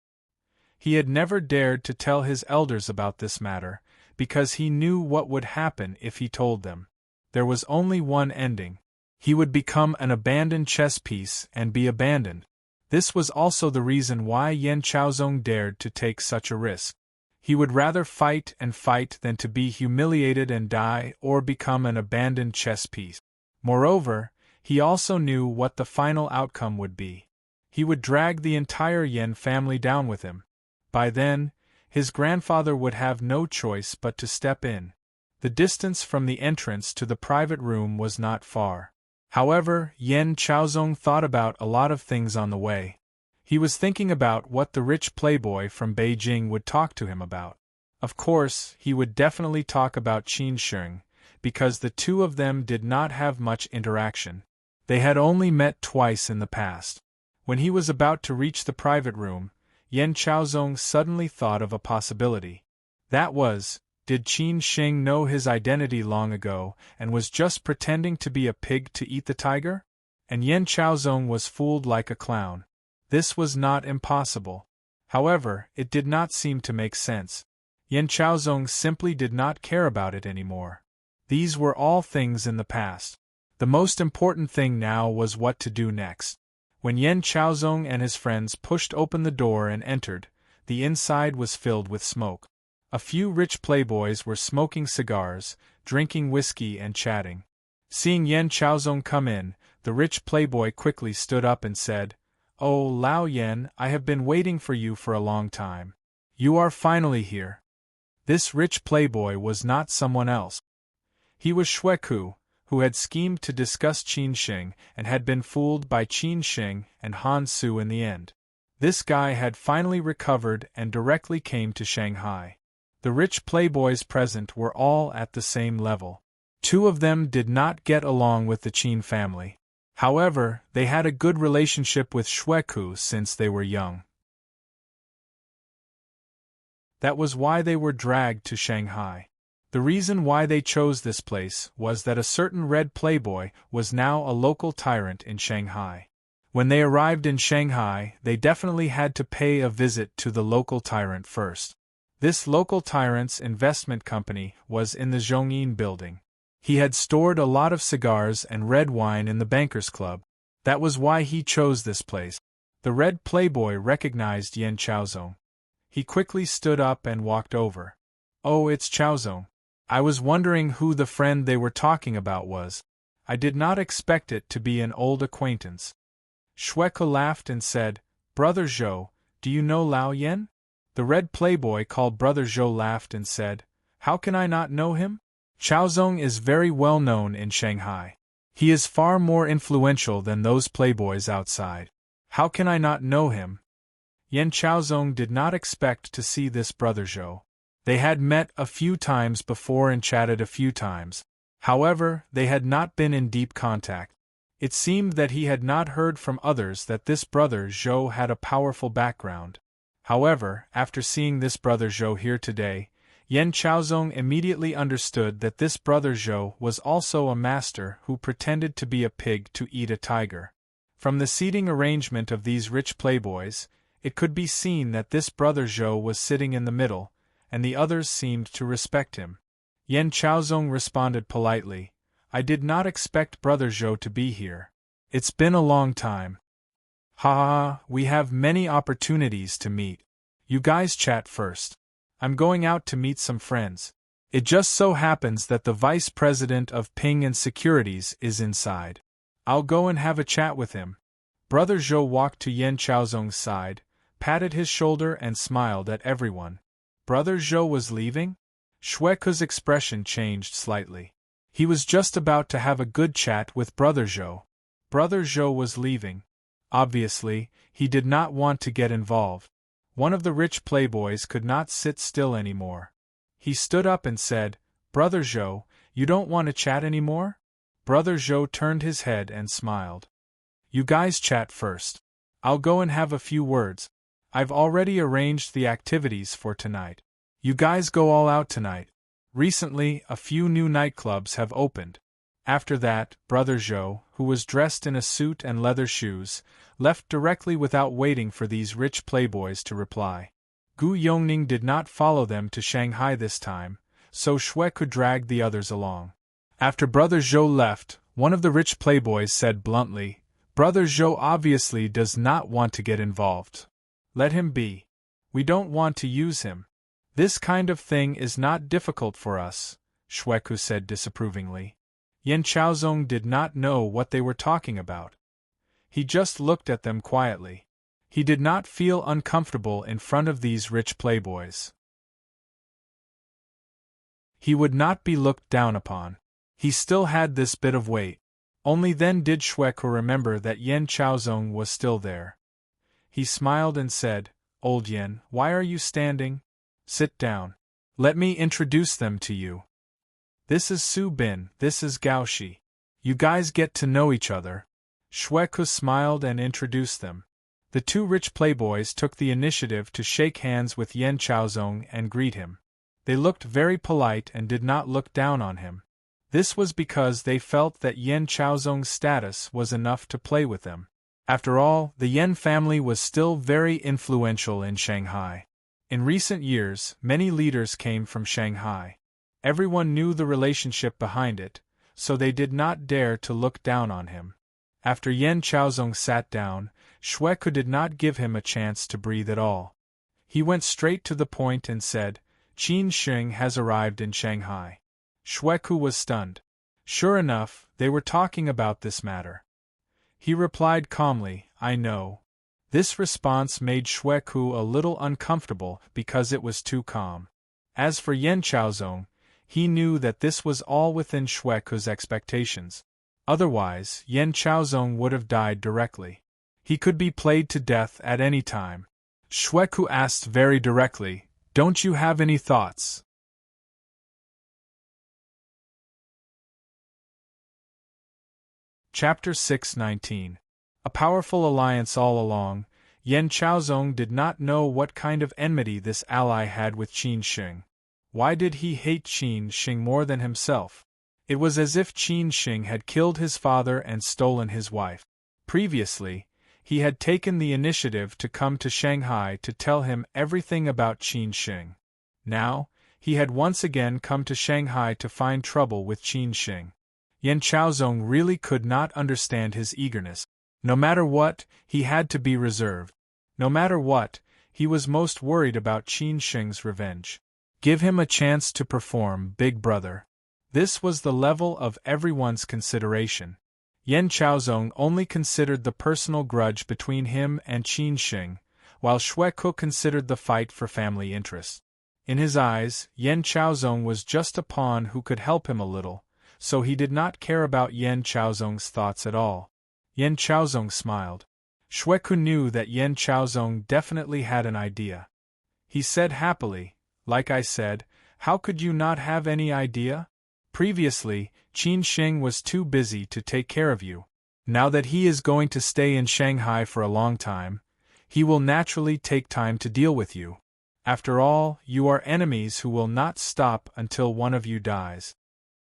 He had never dared to tell his elders about this matter, because he knew what would happen if he told them. There was only one ending. He would become an abandoned chess piece and be abandoned. This was also the reason why Yan Chaozong dared to take such a risk. He would rather fight and fight than to be humiliated and die or become an abandoned chess piece. Moreover, he also knew what the final outcome would be. He would drag the entire Yan family down with him. By then, his grandfather would have no choice but to step in. The distance from the entrance to the private room was not far. However, Yan Chaozong thought about a lot of things on the way. He was thinking about what the rich playboy from Beijing would talk to him about. Of course, he would definitely talk about Qin Sheng, because the two of them did not have much interaction. They had only met twice in the past. When he was about to reach the private room, Yan Chaozong suddenly thought of a possibility. That was, did Qin Sheng know his identity long ago and was just pretending to be a pig to eat the tiger? And Yan Chaozong was fooled like a clown. This was not impossible. However, it did not seem to make sense. Yan Chaozong simply did not care about it anymore. These were all things in the past. The most important thing now was what to do next. When Yan Chaozong and his friends pushed open the door and entered, the inside was filled with smoke. A few rich playboys were smoking cigars, drinking whiskey and chatting. Seeing Yan Chaozong come in, the rich playboy quickly stood up and said, "Oh, Lao Yan, I have been waiting for you for a long time. You are finally here." This rich playboy was not someone else. He was Xueku, who had schemed to discuss Qin Sheng and had been fooled by Qin Sheng and Han Su in the end. This guy had finally recovered and directly came to Shanghai. The rich playboys present were all at the same level. Two of them did not get along with the Qin family. However, they had a good relationship with Xueku since they were young. That was why they were dragged to Shanghai. The reason why they chose this place was that a certain red playboy was now a local tyrant in Shanghai. When they arrived in Shanghai, they definitely had to pay a visit to the local tyrant first. This local tyrant's investment company was in the Zhongyin building. He had stored a lot of cigars and red wine in the bankers' club. That was why he chose this place. The red playboy recognized Yan Chaozong. He quickly stood up and walked over. "Oh, it's Chaozong. I was wondering who the friend they were talking about was. I did not expect it to be an old acquaintance." Xueku laughed and said, "Brother Zhou, do you know Lao Yan?" The red playboy called Brother Zhou laughed and said, "How can I not know him? Chaozong is very well known in Shanghai. He is far more influential than those playboys outside. How can I not know him?" Yan Chaozong did not expect to see this Brother Zhou. They had met a few times before and chatted a few times. However, they had not been in deep contact. It seemed that he had not heard from others that this Brother Zhou had a powerful background. However, after seeing this Brother Zhou here today, Yan Chaozong immediately understood that this Brother Zhou was also a master who pretended to be a pig to eat a tiger. From the seating arrangement of these rich playboys, it could be seen that this Brother Zhou was sitting in the middle, and the others seemed to respect him. Yan Chaozong responded politely, "I did not expect Brother Zhou to be here. It's been a long time. Ha ha, we have many opportunities to meet. You guys chat first. I'm going out to meet some friends. It just so happens that the vice president of Ping and Securities is inside. I'll go and have a chat with him." Brother Zhou walked to Yan Chaozong's side, patted his shoulder and smiled at everyone. Brother Zhou was leaving? Xueku's expression changed slightly. He was just about to have a good chat with Brother Zhou. Brother Zhou was leaving. Obviously, he did not want to get involved. One of the rich playboys could not sit still anymore. He stood up and said, "Brother Zhou, you don't want to chat anymore?" Brother Zhou turned his head and smiled. "You guys chat first. I'll go and have a few words. I've already arranged the activities for tonight. You guys go all out tonight. Recently, a few new nightclubs have opened." After that, Brother Zhou, who was dressed in a suit and leather shoes, left directly without waiting for these rich playboys to reply. Gu Yongning did not follow them to Shanghai this time, so Xueku dragged the others along. After Brother Zhou left, one of the rich playboys said bluntly, "Brother Zhou obviously does not want to get involved. Let him be. We don't want to use him. This kind of thing is not difficult for us," Xueku said disapprovingly. Yan Chaozong did not know what they were talking about. He just looked at them quietly. He did not feel uncomfortable in front of these rich playboys. He would not be looked down upon. He still had this bit of weight. Only then did Xueku remember that Yan Chaozong was still there. He smiled and said, "Old Yan, why are you standing? Sit down. Let me introduce them to you. This is Su Bin, this is Gao Shi. You guys get to know each other. Xueku smiled and introduced them. The two rich playboys took the initiative to shake hands with Yan Chaozong and greet him. They looked very polite and did not look down on him. This was because they felt that Yan Chaozong's status was enough to play with them. After all, the Yan family was still very influential in Shanghai. In recent years, many leaders came from Shanghai. Everyone knew the relationship behind it, so they did not dare to look down on him. After Yan Chaozong sat down, Xueku did not give him a chance to breathe at all. He went straight to the point and said, "Qin Sheng has arrived in Shanghai." Xueku was stunned. Sure enough, they were talking about this matter. He replied calmly, "I know." This response made Xueku a little uncomfortable because it was too calm. As for Yan Chaozong, he knew that this was all within Xueku's expectations. Otherwise, Yan Chaozong would have died directly. He could be played to death at any time. Xueku asked very directly, "Don't you have any thoughts?" Chapter 6:19. A powerful alliance all along. Yan Chaozong did not know what kind of enmity this ally had with Qin Sheng. Why did he hate Qin Sheng more than himself? It was as if Qin Sheng had killed his father and stolen his wife. Previously, he had taken the initiative to come to Shanghai to tell him everything about Qin Sheng. Now, he had once again come to Shanghai to find trouble with Qin Sheng. Yan Chaozong really could not understand his eagerness. No matter what, he had to be reserved. No matter what, he was most worried about Qin Sheng's revenge. Give him a chance to perform, big brother. This was the level of everyone's consideration. Yan Chaozong only considered the personal grudge between him and Qin Sheng, while Xueku considered the fight for family interests. In his eyes, Yan Chaozong was just a pawn who could help him a little, so he did not care about Yan Chaozong's thoughts at all. Yan Chaozong smiled. Xueku knew that Yan Chaozong definitely had an idea. He said happily, "Like I said, how could you not have any idea? Previously, Qin Sheng was too busy to take care of you. Now that he is going to stay in Shanghai for a long time, he will naturally take time to deal with you. After all, you are enemies who will not stop until one of you dies."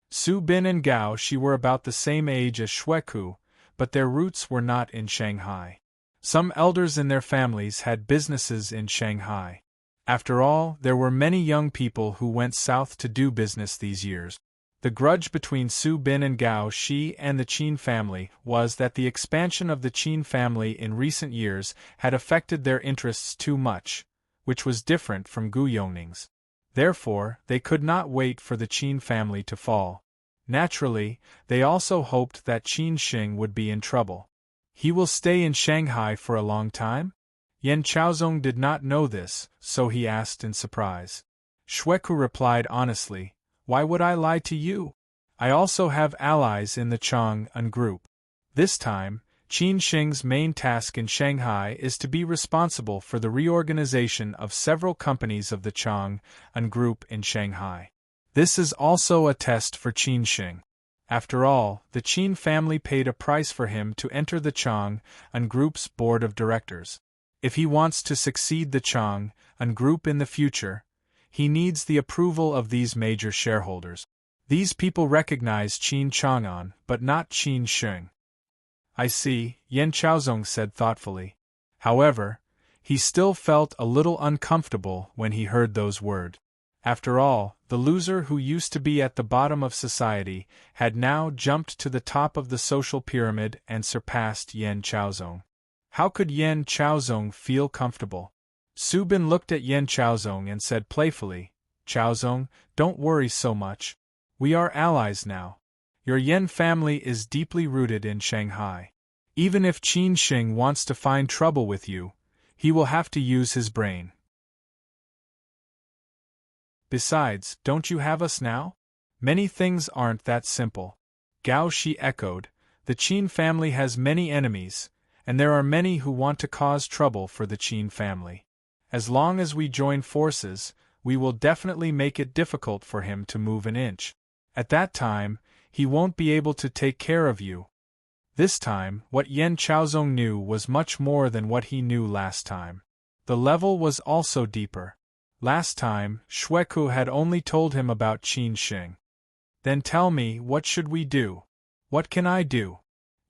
Su Bin and Gao Shi were about the same age as Xueku, but their roots were not in Shanghai. Some elders in their families had businesses in Shanghai. After all, there were many young people who went south to do business these years. The grudge between Su Bin and Gao Shi and the Qin family was that the expansion of the Qin family in recent years had affected their interests too much, which was different from Gu Yongning's. Therefore, they could not wait for the Qin family to fall. Naturally, they also hoped that Qin Sheng would be in trouble. He will stay in Shanghai for a long time? Yan Chaozong did not know this, so he asked in surprise. Xueku replied honestly, "Why would I lie to you? I also have allies in the Chang'an group. This time, Qin Sheng's main task in Shanghai is to be responsible for the reorganization of several companies of the Chang'an group in Shanghai. This is also a test for Qin Sheng. After all, the Qin family paid a price for him to enter the Chang'an group's board of directors. If he wants to succeed the Chang'an group in the future, he needs the approval of these major shareholders. These people recognize Qin Chang'an, but not Qin Sheng." "I see," Yan Chaozong said thoughtfully. However, he still felt a little uncomfortable when he heard those words. After all, the loser who used to be at the bottom of society had now jumped to the top of the social pyramid and surpassed Yan Chaozong. How could Yan Chaozong feel comfortable? Su Bin looked at Yan Chaozong and said playfully, "Chaozong, don't worry so much. We are allies now. Your Yan family is deeply rooted in Shanghai. Even if Qin Sheng wants to find trouble with you, he will have to use his brain. Besides, don't you have us now? Many things aren't that simple." Gao Shi echoed, "The Qin family has many enemies, and there are many who want to cause trouble for the Qin family. As long as we join forces, we will definitely make it difficult for him to move an inch. At that time, he won't be able to take care of you. This time, what Yan Chaozong knew was much more than what he knew last time. The level was also deeper. Last time, Xueku had only told him about Qin Xing. Then tell me, what should we do? What can I do?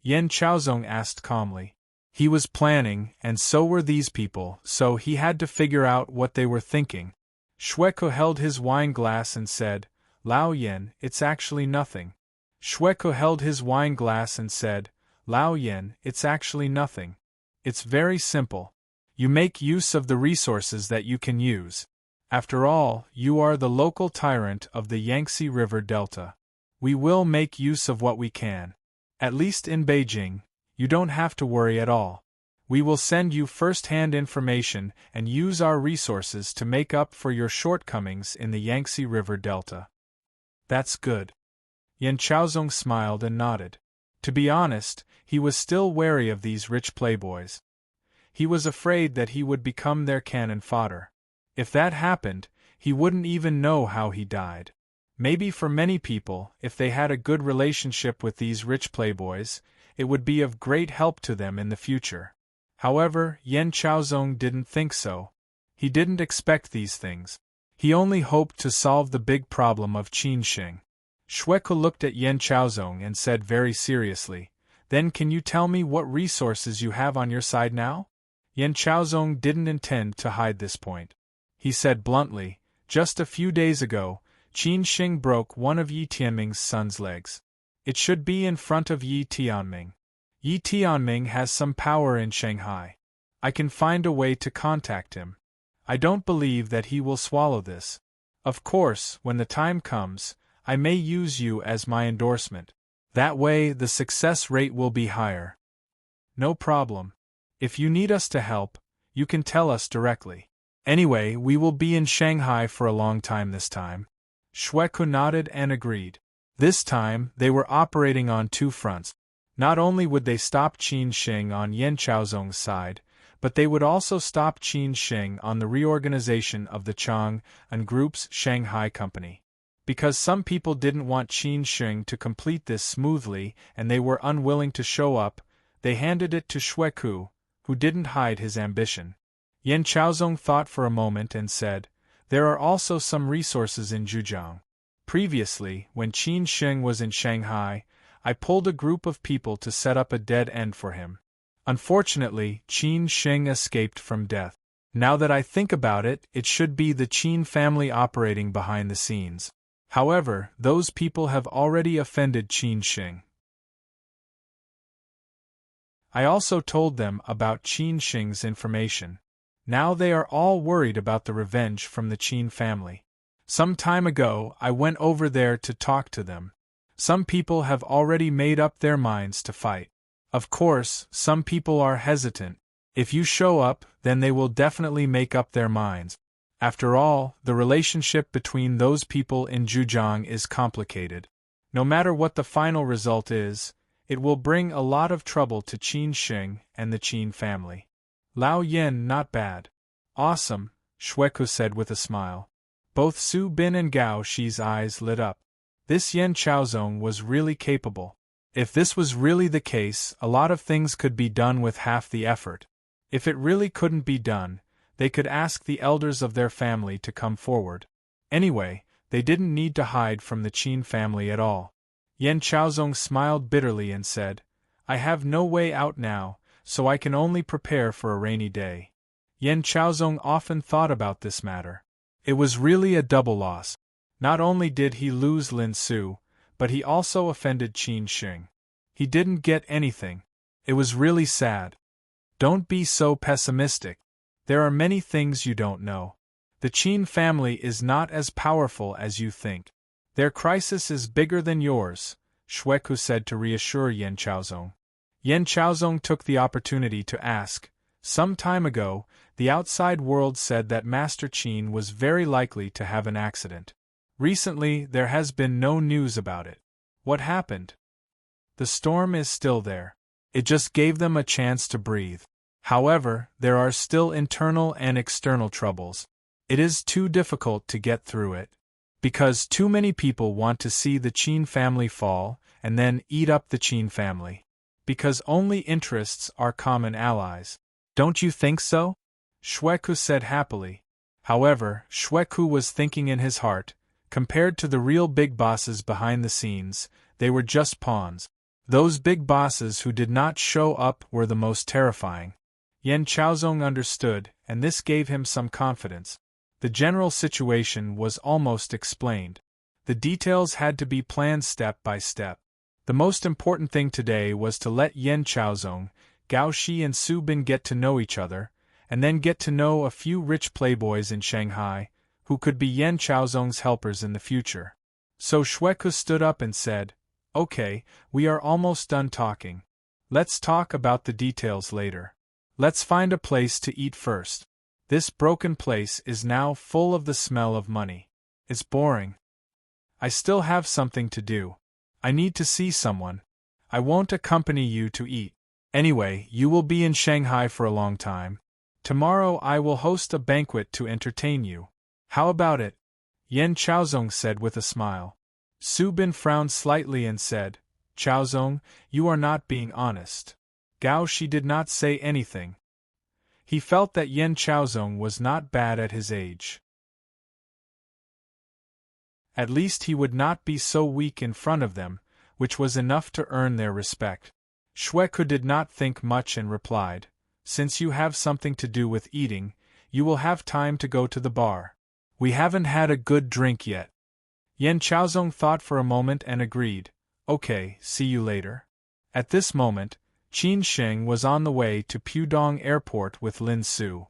Yan Chaozong asked calmly. He was planning, and so were these people, so he had to figure out what they were thinking. Xueku held his wine glass and said, Lao Yen, it's actually nothing. Xueku held his wine glass and said, Lao Yen, it's actually nothing. It's very simple. You make use of the resources that you can use. After all, you are the local tyrant of the Yangtze River Delta. We will make use of what we can. At least in Beijing, you don't have to worry at all. We will send you first-hand information and use our resources to make up for your shortcomings in the Yangtze River Delta. That's good. Yan Chaozong smiled and nodded. To be honest, he was still wary of these rich playboys. He was afraid that he would become their cannon fodder. If that happened, he wouldn't even know how he died. Maybe for many people, if they had a good relationship with these rich playboys, it would be of great help to them in the future. However, Yan Chaozong didn't think so. He didn't expect these things. He only hoped to solve the big problem of Qin Xing. Xueku looked at Yan Chaozong and said very seriously, Then can you tell me what resources you have on your side now? Yan Chaozong didn't intend to hide this point. He said bluntly, Just a few days ago, Qin Xing broke one of Yi Tianming's son's legs. It should be in front of Yi Tianming. Yi Tianming has some power in Shanghai. I can find a way to contact him. I don't believe that he will swallow this. Of course, when the time comes, I may use you as my endorsement. That way the success rate will be higher. No problem. If you need us to help, you can tell us directly. Anyway, we will be in Shanghai for a long time this time. Xueku nodded and agreed. This time, they were operating on two fronts. Not only would they stop Qin Xing on Yan Chaozong's side, but they would also stop Qin Xing on the reorganization of the Chang and Group's Shanghai company. Because some people didn't want Qin Xing to complete this smoothly and they were unwilling to show up, they handed it to Xueku, who didn't hide his ambition. Yan Chaozong thought for a moment and said, There are also some resources in Zhujiang. Previously, when Qin Xing was in Shanghai, I pulled a group of people to set up a dead end for him. Unfortunately, Qin Xing escaped from death. Now that I think about it, it should be the Qin family operating behind the scenes. However, those people have already offended Qin Xing. I also told them about Qin Xing's information. Now they are all worried about the revenge from the Qin family. Some time ago, I went over there to talk to them. Some people have already made up their minds to fight. Of course, some people are hesitant. If you show up, then they will definitely make up their minds. After all, the relationship between those people in Zhujiang is complicated. No matter what the final result is, it will bring a lot of trouble to Qin Xing and the Qin family. Lao Yen, not bad. Awesome, Xueku said with a smile. Both Su Bin and Gao Shi's eyes lit up. This Yan Chaozong was really capable. If this was really the case, a lot of things could be done with half the effort. If it really couldn't be done, they could ask the elders of their family to come forward. Anyway, they didn't need to hide from the Qin family at all. Yan Chaozong smiled bitterly and said, I have no way out now, so I can only prepare for a rainy day. Yan Chaozong often thought about this matter. It was really a double loss. Not only did he lose Lin Su, but he also offended Qin Xing. He didn't get anything. It was really sad. Don't be so pessimistic. There are many things you don't know. The Qin family is not as powerful as you think. Their crisis is bigger than yours, Xueku said to reassure Yan Chaozong. Yan Chaozong took the opportunity to ask, Some time ago, the outside world said that Master Qin was very likely to have an accident. Recently, there has been no news about it. What happened? The storm is still there. It just gave them a chance to breathe. However, there are still internal and external troubles. It is too difficult to get through it. Because too many people want to see the Qin family fall, and then eat up the Qin family. Because only interests are common allies. Don't you think so? Xueku said happily. However, Xueku was thinking in his heart, compared to the real big bosses behind the scenes, they were just pawns. Those big bosses who did not show up were the most terrifying. Yan Chaozong understood, and this gave him some confidence. The general situation was almost explained. The details had to be planned step by step. The most important thing today was to let Yan Chaozong, Gao Shi and Su Bin get to know each other, and then get to know a few rich playboys in Shanghai, who could be Yan Chaozong's helpers in the future. So Xueku stood up and said, "Okay, we are almost done talking. Let's talk about the details later. Let's find a place to eat first. This broken place is now full of the smell of money. It's boring. I still have something to do. I need to see someone. I won't accompany you to eat. Anyway, you will be in Shanghai for a long time. Tomorrow I will host a banquet to entertain you. How about it?" Yan Chaozong said with a smile. Su Bin frowned slightly and said, "Chaozong, you are not being honest." Gao Shi did not say anything. He felt that Yan Chaozong was not bad at his age. At least he would not be so weak in front of them, which was enough to earn their respect. Xueku did not think much and replied, "Since you have something to do with eating, you will have time to go to the bar. We haven't had a good drink yet." Yan Chaozong thought for a moment and agreed, "Okay, see you later." At this moment, Qin Sheng was on the way to Pudong Airport with Lin Su.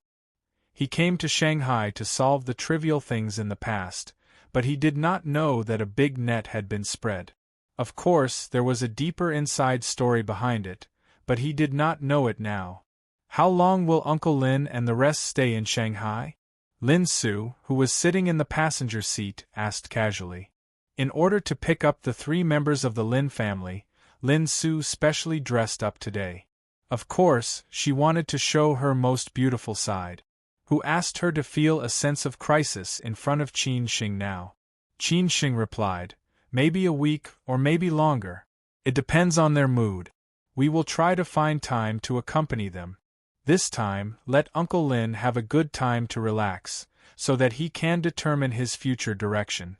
He came to Shanghai to solve the trivial things in the past, but he did not know that a big net had been spread. Of course, there was a deeper inside story behind it, but he did not know it now. How long will Uncle Lin and the rest stay in Shanghai? Lin Su, who was sitting in the passenger seat, asked casually. In order to pick up the 3 members of the Lin family, Lin Su specially dressed up today. Of course, she wanted to show her most beautiful side. Who asked her to feel a sense of crisis in front of Qin Sheng now? Qin Sheng replied, "Maybe a week or maybe longer. It depends on their mood. We will try to find time to accompany them. This time, let Uncle Lin have a good time to relax, so that he can determine his future direction."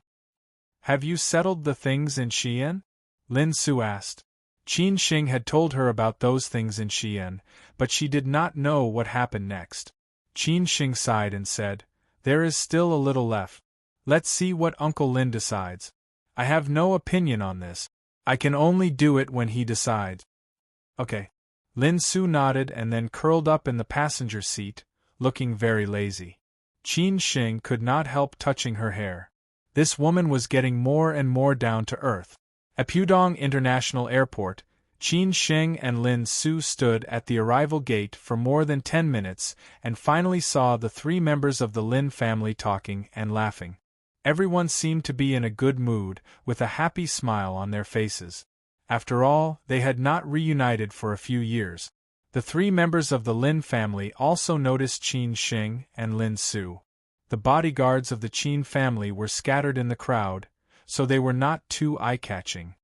"Have you settled the things in Xi'an?" Lin Su asked. Qin Sheng had told her about those things in Xi'an, but she did not know what happened next. Qin Sheng sighed and said, "There is still a little left. Let's see what Uncle Lin decides. I have no opinion on this. I can only do it when he decides." "Okay." Lin Su nodded and then curled up in the passenger seat, looking very lazy. Qin Sheng could not help touching her hair. This woman was getting more and more down to earth. At Pudong International Airport, Qin Sheng and Lin Su stood at the arrival gate for more than 10 minutes and finally saw the 3 members of the Lin family talking and laughing. Everyone seemed to be in a good mood, with a happy smile on their faces. After all, they had not reunited for a few years. The 3 members of the Lin family also noticed Qin Sheng and Lin Su. The bodyguards of the Qin family were scattered in the crowd, so they were not too eye-catching.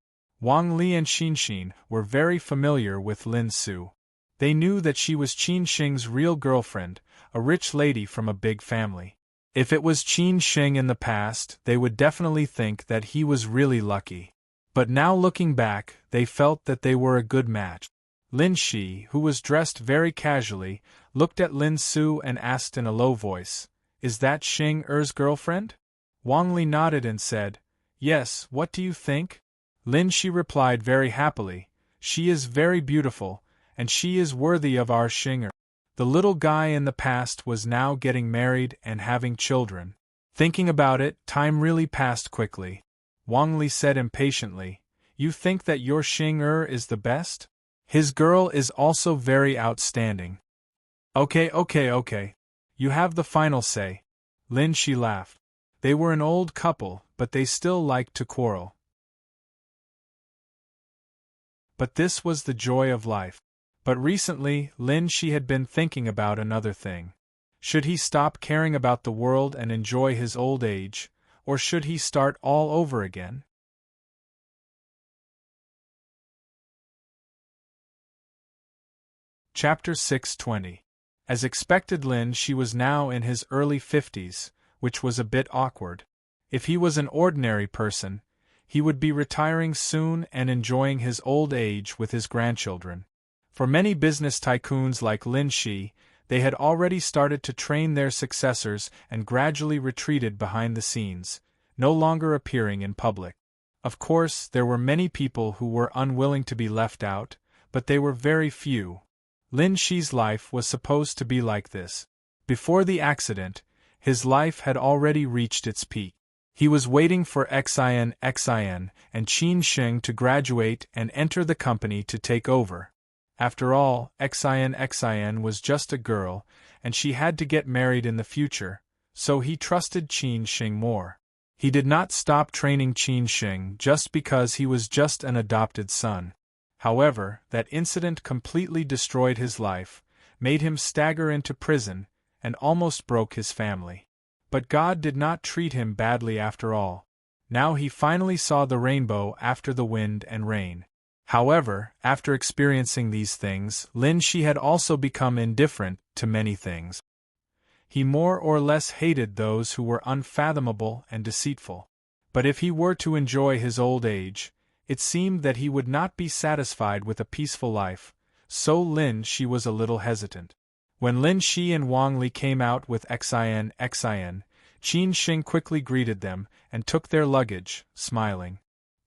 Wang Li and Xinxin were very familiar with Lin Su. They knew that she was Qin Sheng's real girlfriend, a rich lady from a big family. If it was Qin Sheng in the past, they would definitely think that he was really lucky. But now looking back, they felt that they were a good match. Lin Shi, who was dressed very casually, looked at Lin Su and asked in a low voice, "Is that Sheng Er's girlfriend?" Wang Li nodded and said, "Yes, what do you think?" Lin Shi replied very happily, "She is very beautiful, and she is worthy of our Sheng Er." The little guy in the past was now getting married and having children. Thinking about it, time really passed quickly. Wang Li said impatiently, "You think that your Sheng Er is the best? His girl is also very outstanding." Okay. You have the final say." Lin Shi laughed. They were an old couple, but they still liked to quarrel. But this was the joy of life. But recently, Lin Shi had been thinking about another thing. Should he stop caring about the world and enjoy his old age, or should he start all over again? Chapter 620. As expected, she was now in his early 50s, which was a bit awkward. If he was an ordinary person, he would be retiring soon and enjoying his old age with his grandchildren. For many business tycoons like Lin Shi, they had already started to train their successors and gradually retreated behind the scenes, no longer appearing in public. Of course, there were many people who were unwilling to be left out, but they were very few. Lin Shi's life was supposed to be like this. Before the accident, his life had already reached its peak. He was waiting for Xin and Qin Sheng to graduate and enter the company to take over. After all, Xin was just a girl, and she had to get married in the future, so he trusted Qin Sheng more. He did not stop training Qin Sheng just because he was just an adopted son. However, that incident completely destroyed his life, made him stagger into prison, and almost broke his family. But God did not treat him badly after all. Now he finally saw the rainbow after the wind and rain. However, after experiencing these things, Lin Shi had also become indifferent to many things. He more or less hated those who were unfathomable and deceitful. But if he were to enjoy his old age, it seemed that he would not be satisfied with a peaceful life, so Lin Shi was a little hesitant. When Lin Shi and Wang Li came out with Xin, Qin Sheng quickly greeted them and took their luggage, smiling.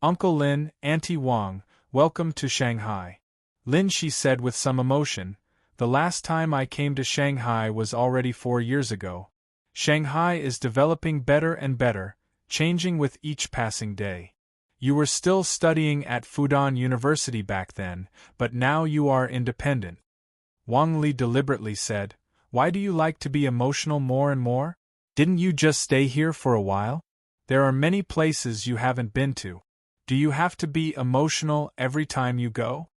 "Uncle Lin, Auntie Wang, welcome to Shanghai," Lin Shi said with some emotion. "The last time I came to Shanghai was already 4 years ago. Shanghai is developing better and better, changing with each passing day. You were still studying at Fudan University back then, but now you are independent." Wang Li deliberately said, "Why do you like to be emotional more and more? Didn't you just stay here for a while? There are many places you haven't been to. Do you have to be emotional every time you go?"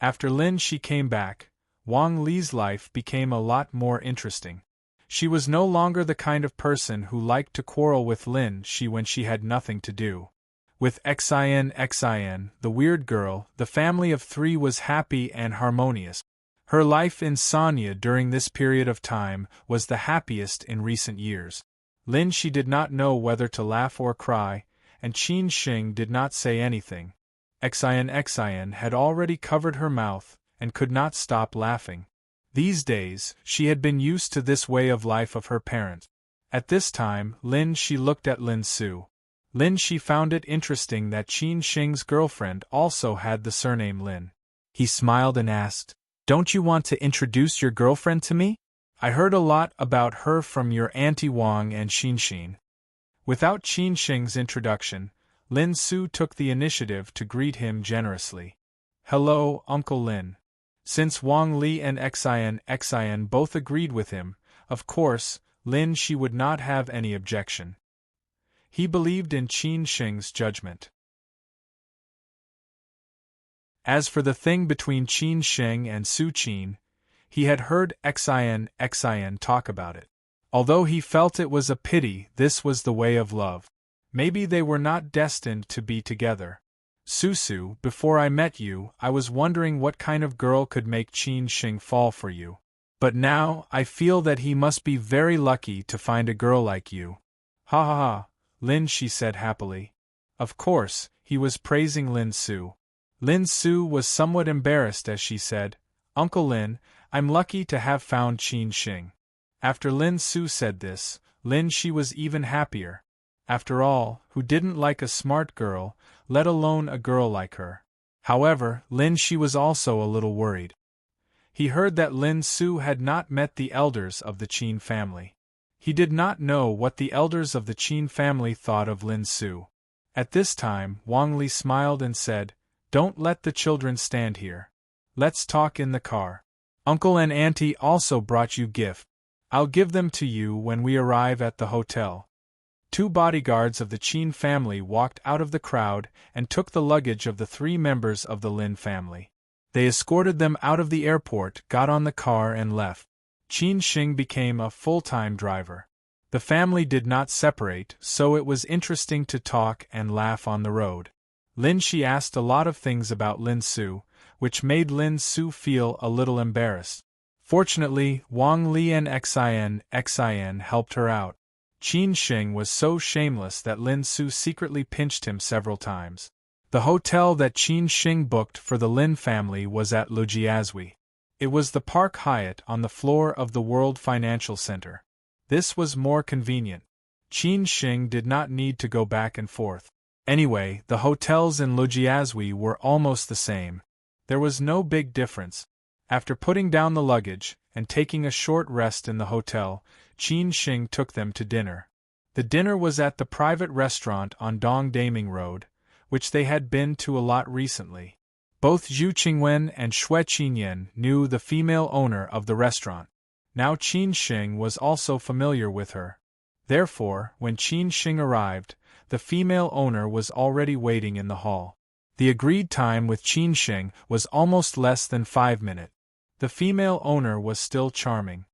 After Lin Shi came back, Wang Li's life became a lot more interesting. She was no longer the kind of person who liked to quarrel with Lin Shi when she had nothing to do. With Xin, the weird girl, the family of 3 was happy and harmonious. Her life in Sanya during this period of time was the happiest in recent years. Lin Shi did not know whether to laugh or cry, and Qin Sheng did not say anything. Xin had already covered her mouth and could not stop laughing. These days, she had been used to this way of life of her parents. At this time, Lin Shi looked at Lin Su. Lin Shi found it interesting that Qin Sheng's girlfriend also had the surname Lin. He smiled and asked, "Don't you want to introduce your girlfriend to me? I heard a lot about her from your Auntie Wang and Xin." Without Qin Sheng's introduction, Lin Su took the initiative to greet him generously. "Hello, Uncle Lin." Since Wang Li and Xin both agreed with him, of course, Lin Shi would not have any objection. He believed in Qin Sheng's judgment. As for the thing between Qin Sheng and Su Qin, he had heard Xin talk about it. Although he felt it was a pity, this was the way of love. Maybe they were not destined to be together. "Susu, before I met you, I was wondering what kind of girl could make Qin Sheng fall for you. But now, I feel that he must be very lucky to find a girl like you." "Ha ha ha," Lin Shi said happily. Of course, he was praising Lin Su. Lin Su was somewhat embarrassed as she said, "Uncle Lin, I'm lucky to have found Qin Sheng." After Lin Su said this, Lin Shi was even happier. After all, who didn't like a smart girl, let alone a girl like her? However, Lin Shi was also a little worried. He heard that Lin Su had not met the elders of the Qin family. He did not know what the elders of the Qin family thought of Lin Su. At this time, Wang Li smiled and said, "Don't let the children stand here. Let's talk in the car. Uncle and Auntie also brought you gifts. I'll give them to you when we arrive at the hotel." 2 bodyguards of the Qin family walked out of the crowd and took the luggage of the 3 members of the Lin family. They escorted them out of the airport, got on the car and left. Qin Shing became a full-time driver. The family did not separate, so it was interesting to talk and laugh on the road. Lin Shi asked a lot of things about Lin Su, which made Lin Su feel a little embarrassed. Fortunately, Wang Li and Xin helped her out. Qin Shing was so shameless that Lin Su secretly pinched him several times. The hotel that Qin Shing booked for the Lin family was at Lujiazui. It was the Park Hyatt on the floor of the World Financial Center. This was more convenient. Qin Shing did not need to go back and forth. Anyway, the hotels in Lujiazui were almost the same. There was no big difference. After putting down the luggage and taking a short rest in the hotel, Qin Shing took them to dinner. The dinner was at the private restaurant on Dongdaming Road, which they had been to a lot recently. Both Zhu Qingwen and Xue Qinyan knew the female owner of the restaurant. Now Qin Shing was also familiar with her. Therefore, when Qin Shing arrived, the female owner was already waiting in the hall. The agreed time with Qin Shing was almost less than 5 minutes. The female owner was still charming.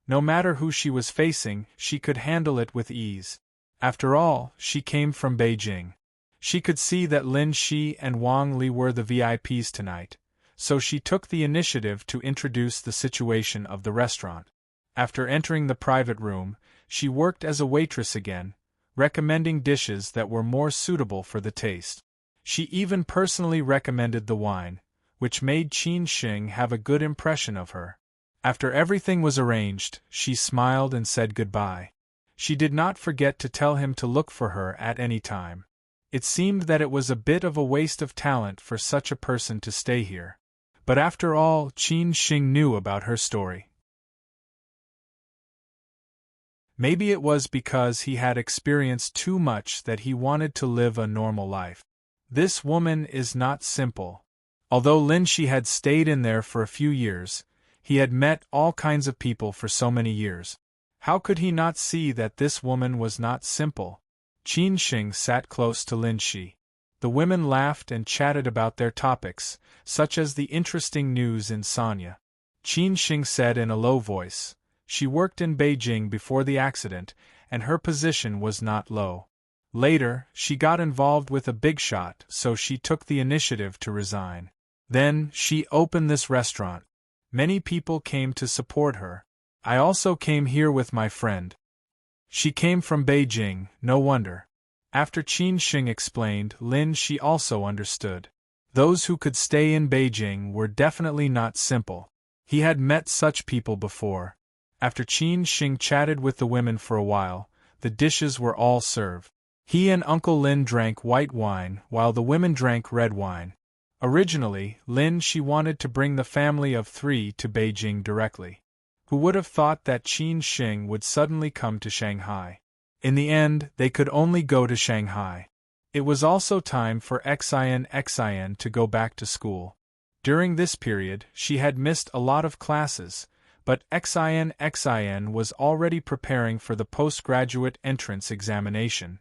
No matter who she was facing, she could handle it with ease. After all, she came from Beijing. She could see that Lin Shi and Wang Li were the VIPs tonight, so she took the initiative to introduce the situation of the restaurant. After entering the private room, she worked as a waitress again, recommending dishes that were more suitable for the taste. She even personally recommended the wine, which made Qin Shing have a good impression of her. After everything was arranged, she smiled and said goodbye. She did not forget to tell him to look for her at any time. It seemed that it was a bit of a waste of talent for such a person to stay here. But after all, Qin Shing knew about her story. Maybe it was because he had experienced too much that he wanted to live a normal life. This woman is not simple. Although Lin Shi had stayed in there for a few years, he had met all kinds of people for so many years. How could he not see that this woman was not simple? Qin Shing sat close to Lin Shi. The women laughed and chatted about their topics, such as the interesting news in Sanya. Qin Shing said in a low voice, she worked in Beijing before the accident, and her position was not low. Later, she got involved with a big shot, so she took the initiative to resign. Then, she opened this restaurant. Many people came to support her. I also came here with my friend. She came from Beijing, no wonder. After Qin Shing explained, Lin Shi also understood. Those who could stay in Beijing were definitely not simple. He had met such people before. After Qin Shing chatted with the women for a while, the dishes were all served. He and Uncle Lin drank white wine, while the women drank red wine. Originally, Lin Shi wanted to bring the family of 3 to Beijing directly. Who would have thought that Qin Shing would suddenly come to Shanghai? In the end, they could only go to Shanghai. It was also time for Xin to go back to school. During this period, she had missed a lot of classes, but Xin was already preparing for the postgraduate entrance examination.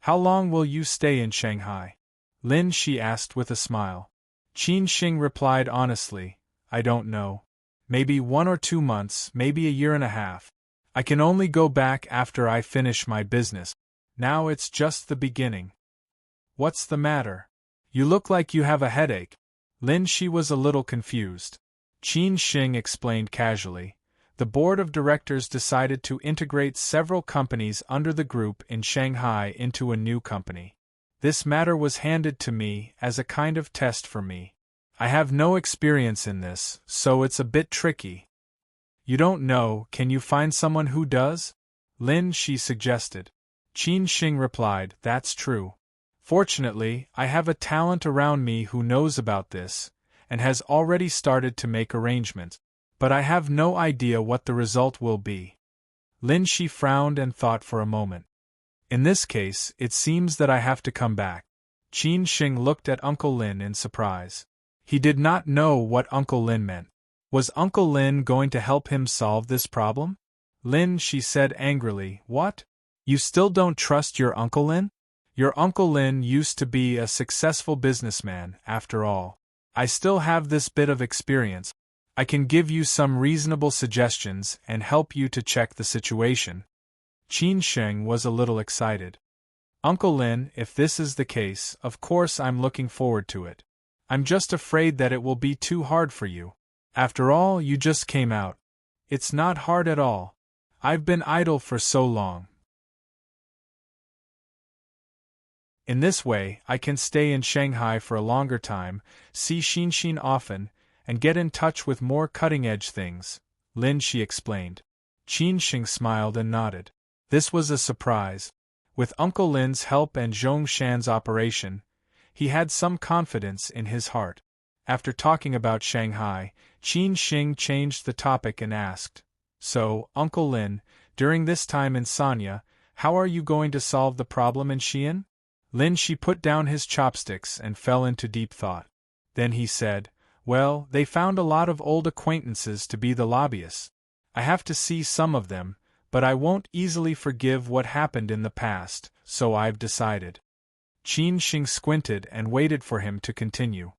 How long will you stay in Shanghai? Lin Shi asked with a smile. Qin Shing replied honestly, I don't know. Maybe 1 or 2 months, maybe a year and a half. I can only go back after I finish my business. Now it's just the beginning. What's the matter? You look like you have a headache. Lin Shi was a little confused. Qin Shing explained casually. The board of directors decided to integrate several companies under the group in Shanghai into a new company. This matter was handed to me as a kind of test for me. I have no experience in this, so it's a bit tricky. You don't know, can you find someone who does? Lin Shi suggested. Qin Shing replied, that's true. Fortunately, I have a talent around me who knows about this, and has already started to make arrangements. But I have no idea what the result will be. Lin Shi frowned and thought for a moment. In this case, it seems that I have to come back. Qin Shing looked at Uncle Lin in surprise. He did not know what Uncle Lin meant. Was Uncle Lin going to help him solve this problem? Lin Shi said angrily, what? You still don't trust your Uncle Lin? Your Uncle Lin used to be a successful businessman, after all. I still have this bit of experience. I can give you some reasonable suggestions and help you to check the situation. Qin Sheng was a little excited. Uncle Lin, if this is the case, of course I'm looking forward to it. I'm just afraid that it will be too hard for you. After all, you just came out. It's not hard at all. I've been idle for so long. In this way, I can stay in Shanghai for a longer time, see Xinshin often, and get in touch with more cutting-edge things, Lin Shi explained. Qin Sheng smiled and nodded. This was a surprise. With Uncle Lin's help and Zhong Shan's operation, he had some confidence in his heart. After talking about Shanghai, Qin Sheng changed the topic and asked, "So, Uncle Lin, during this time in Sanya, how are you going to solve the problem in Xi'an?" Lin Shi put down his chopsticks and fell into deep thought. Then he said, "Well, they found a lot of old acquaintances to be the lobbyists. I have to see some of them, but I won't easily forgive what happened in the past, so I've decided." Qin Sheng squinted and waited for him to continue.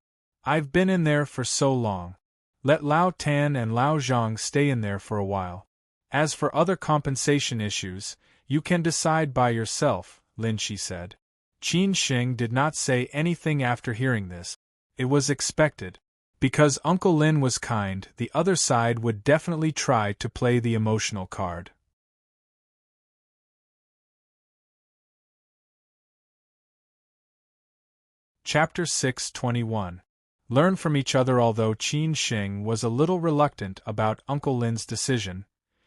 "I've been in there for so long. Let Lao Tan and Lao Zhang stay in there for a while. As for other compensation issues, you can decide by yourself," Lin Shi said. Qin Sheng did not say anything after hearing this. It was expected. Because Uncle Lin was kind, the other side would definitely try to play the emotional card. Chapter 621. Learn from each other. Although Qin Sheng was a little reluctant about Uncle Lin's decision,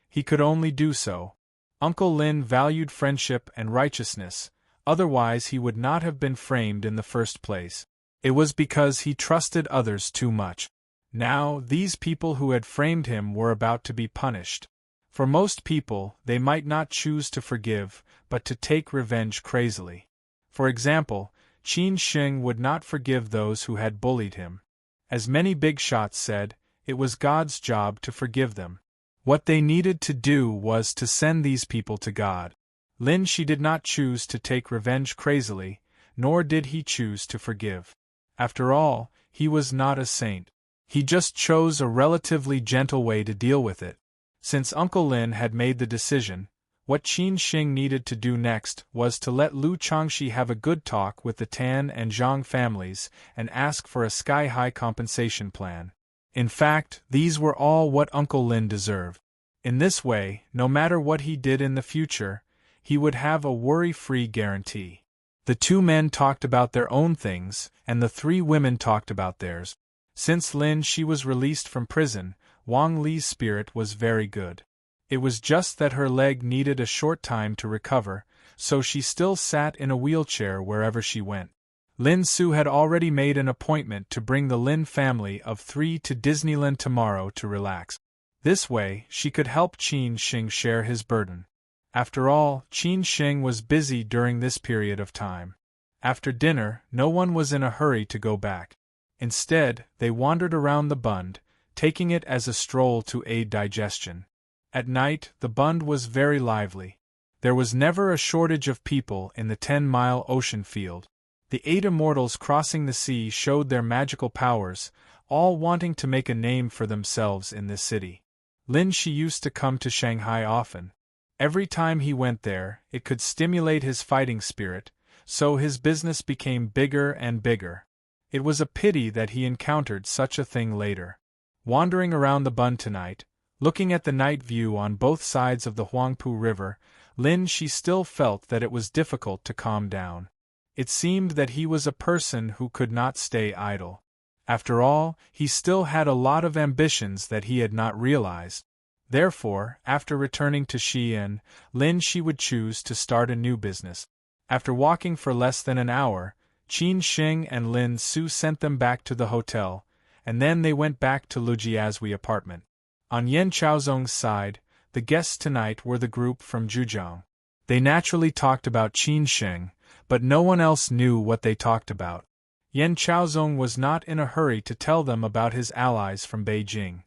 he could only do so. Uncle Lin valued friendship and righteousness, otherwise he would not have been framed in the first place. It was because he trusted others too much. Now, these people who had framed him were about to be punished. For most people, they might not choose to forgive, but to take revenge crazily. For example, Qin Sheng would not forgive those who had bullied him. As many big shots said, it was God's job to forgive them. What they needed to do was to send these people to God. Lin Shi did not choose to take revenge crazily, nor did he choose to forgive. After all, he was not a saint. He just chose a relatively gentle way to deal with it. Since Uncle Lin had made the decision, what Qin Sheng needed to do next was to let Lu Changxi have a good talk with the Tan and Zhang families and ask for a sky-high compensation plan. In fact, these were all what Uncle Lin deserved. In this way, no matter what he did in the future, he would have a worry-free guarantee. The two men talked about their own things, and the three women talked about theirs. Since Lin Shi was released from prison, Wang Li's spirit was very good. It was just that her leg needed a short time to recover, so she still sat in a wheelchair wherever she went. Lin Su had already made an appointment to bring the Lin family of 3 to Disneyland tomorrow to relax. This way, she could help Qin Sheng share his burden. After all, Qin Sheng was busy during this period of time. After dinner, no one was in a hurry to go back. Instead, they wandered around the Bund, taking it as a stroll to aid digestion. At night, the Bund was very lively. There was never a shortage of people in the 10-mile ocean field. The 8 immortals crossing the sea showed their magical powers, all wanting to make a name for themselves in this city. Lin Shi used to come to Shanghai often. Every time he went there, it could stimulate his fighting spirit, so his business became bigger and bigger. It was a pity that he encountered such a thing later. Wandering around the Bund tonight, looking at the night view on both sides of the Huangpu River, Lin Shi still felt that it was difficult to calm down. It seemed that he was a person who could not stay idle. After all, he still had a lot of ambitions that he had not realized. Therefore, after returning to Xi'an, Lin Shi would choose to start a new business. After walking for less than an hour, Qin Sheng and Lin Su sent them back to the hotel, and then they went back to Lu Jiazhui apartment. On Yan Chaozong's side, the guests tonight were the group from Zhujiang. They naturally talked about Qin Sheng, but no one else knew what they talked about. Yan Chaozong was not in a hurry to tell them about his allies from Beijing.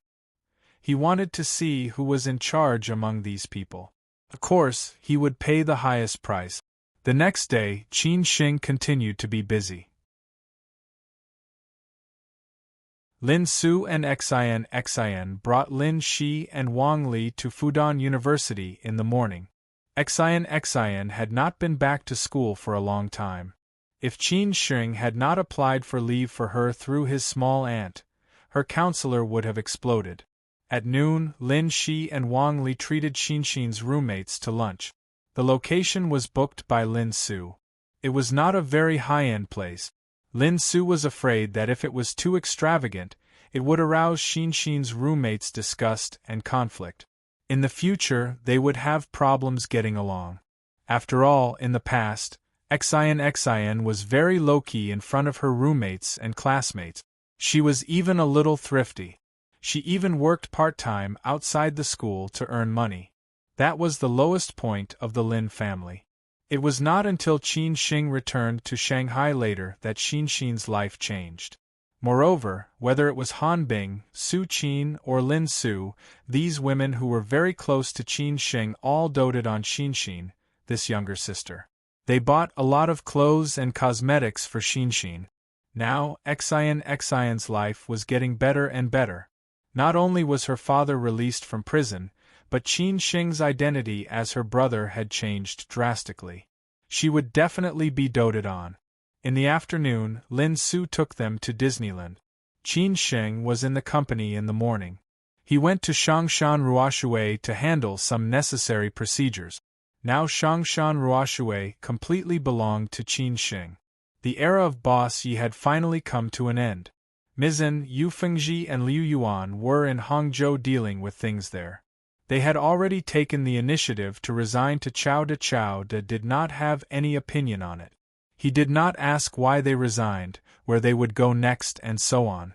He wanted to see who was in charge among these people. Of course, he would pay the highest price. The next day, Qin Sheng continued to be busy. Lin Su and Xian brought Lin Shi and Wang Li to Fudan University in the morning. Xian had not been back to school for a long time. If Qin Sheng had not applied for leave for her through his small aunt, her counselor would have exploded. At noon, Lin Shi and Wang Li treated Xinxin's roommates to lunch. The location was booked by Lin Su. It was not a very high-end place. Lin Su was afraid that if it was too extravagant, it would arouse Xinxin's roommates' disgust and conflict. In the future, they would have problems getting along. After all, in the past, Xian was very low-key in front of her roommates and classmates. She was even a little thrifty. She even worked part-time outside the school to earn money. That was the lowest point of the Lin family. It was not until Qin Sheng returned to Shanghai later that Xinxin's life changed. Moreover, whether it was Han Bing, Su Qin, or Lin Su, these women who were very close to Qin Sheng all doted on Xinxin, this younger sister. They bought a lot of clothes and cosmetics for Xinxin. Now, Xian's life was getting better and better. Not only was her father released from prison, but Qin Sheng's identity as her brother had changed drastically. She would definitely be doted on. In the afternoon, Lin Su took them to Disneyland. Qin Sheng was in the company in the morning. He went to Shangshan Ruoshui to handle some necessary procedures. Now Shangshan Ruoshui completely belonged to Qin Sheng. The era of Boss Yi had finally come to an end. Mizan, Yu Fengji and Liu Yuan were in Hangzhou dealing with things there. They had already taken the initiative to resign to Chao De. Chao De did not have any opinion on it. He did not ask why they resigned, where they would go next and so on.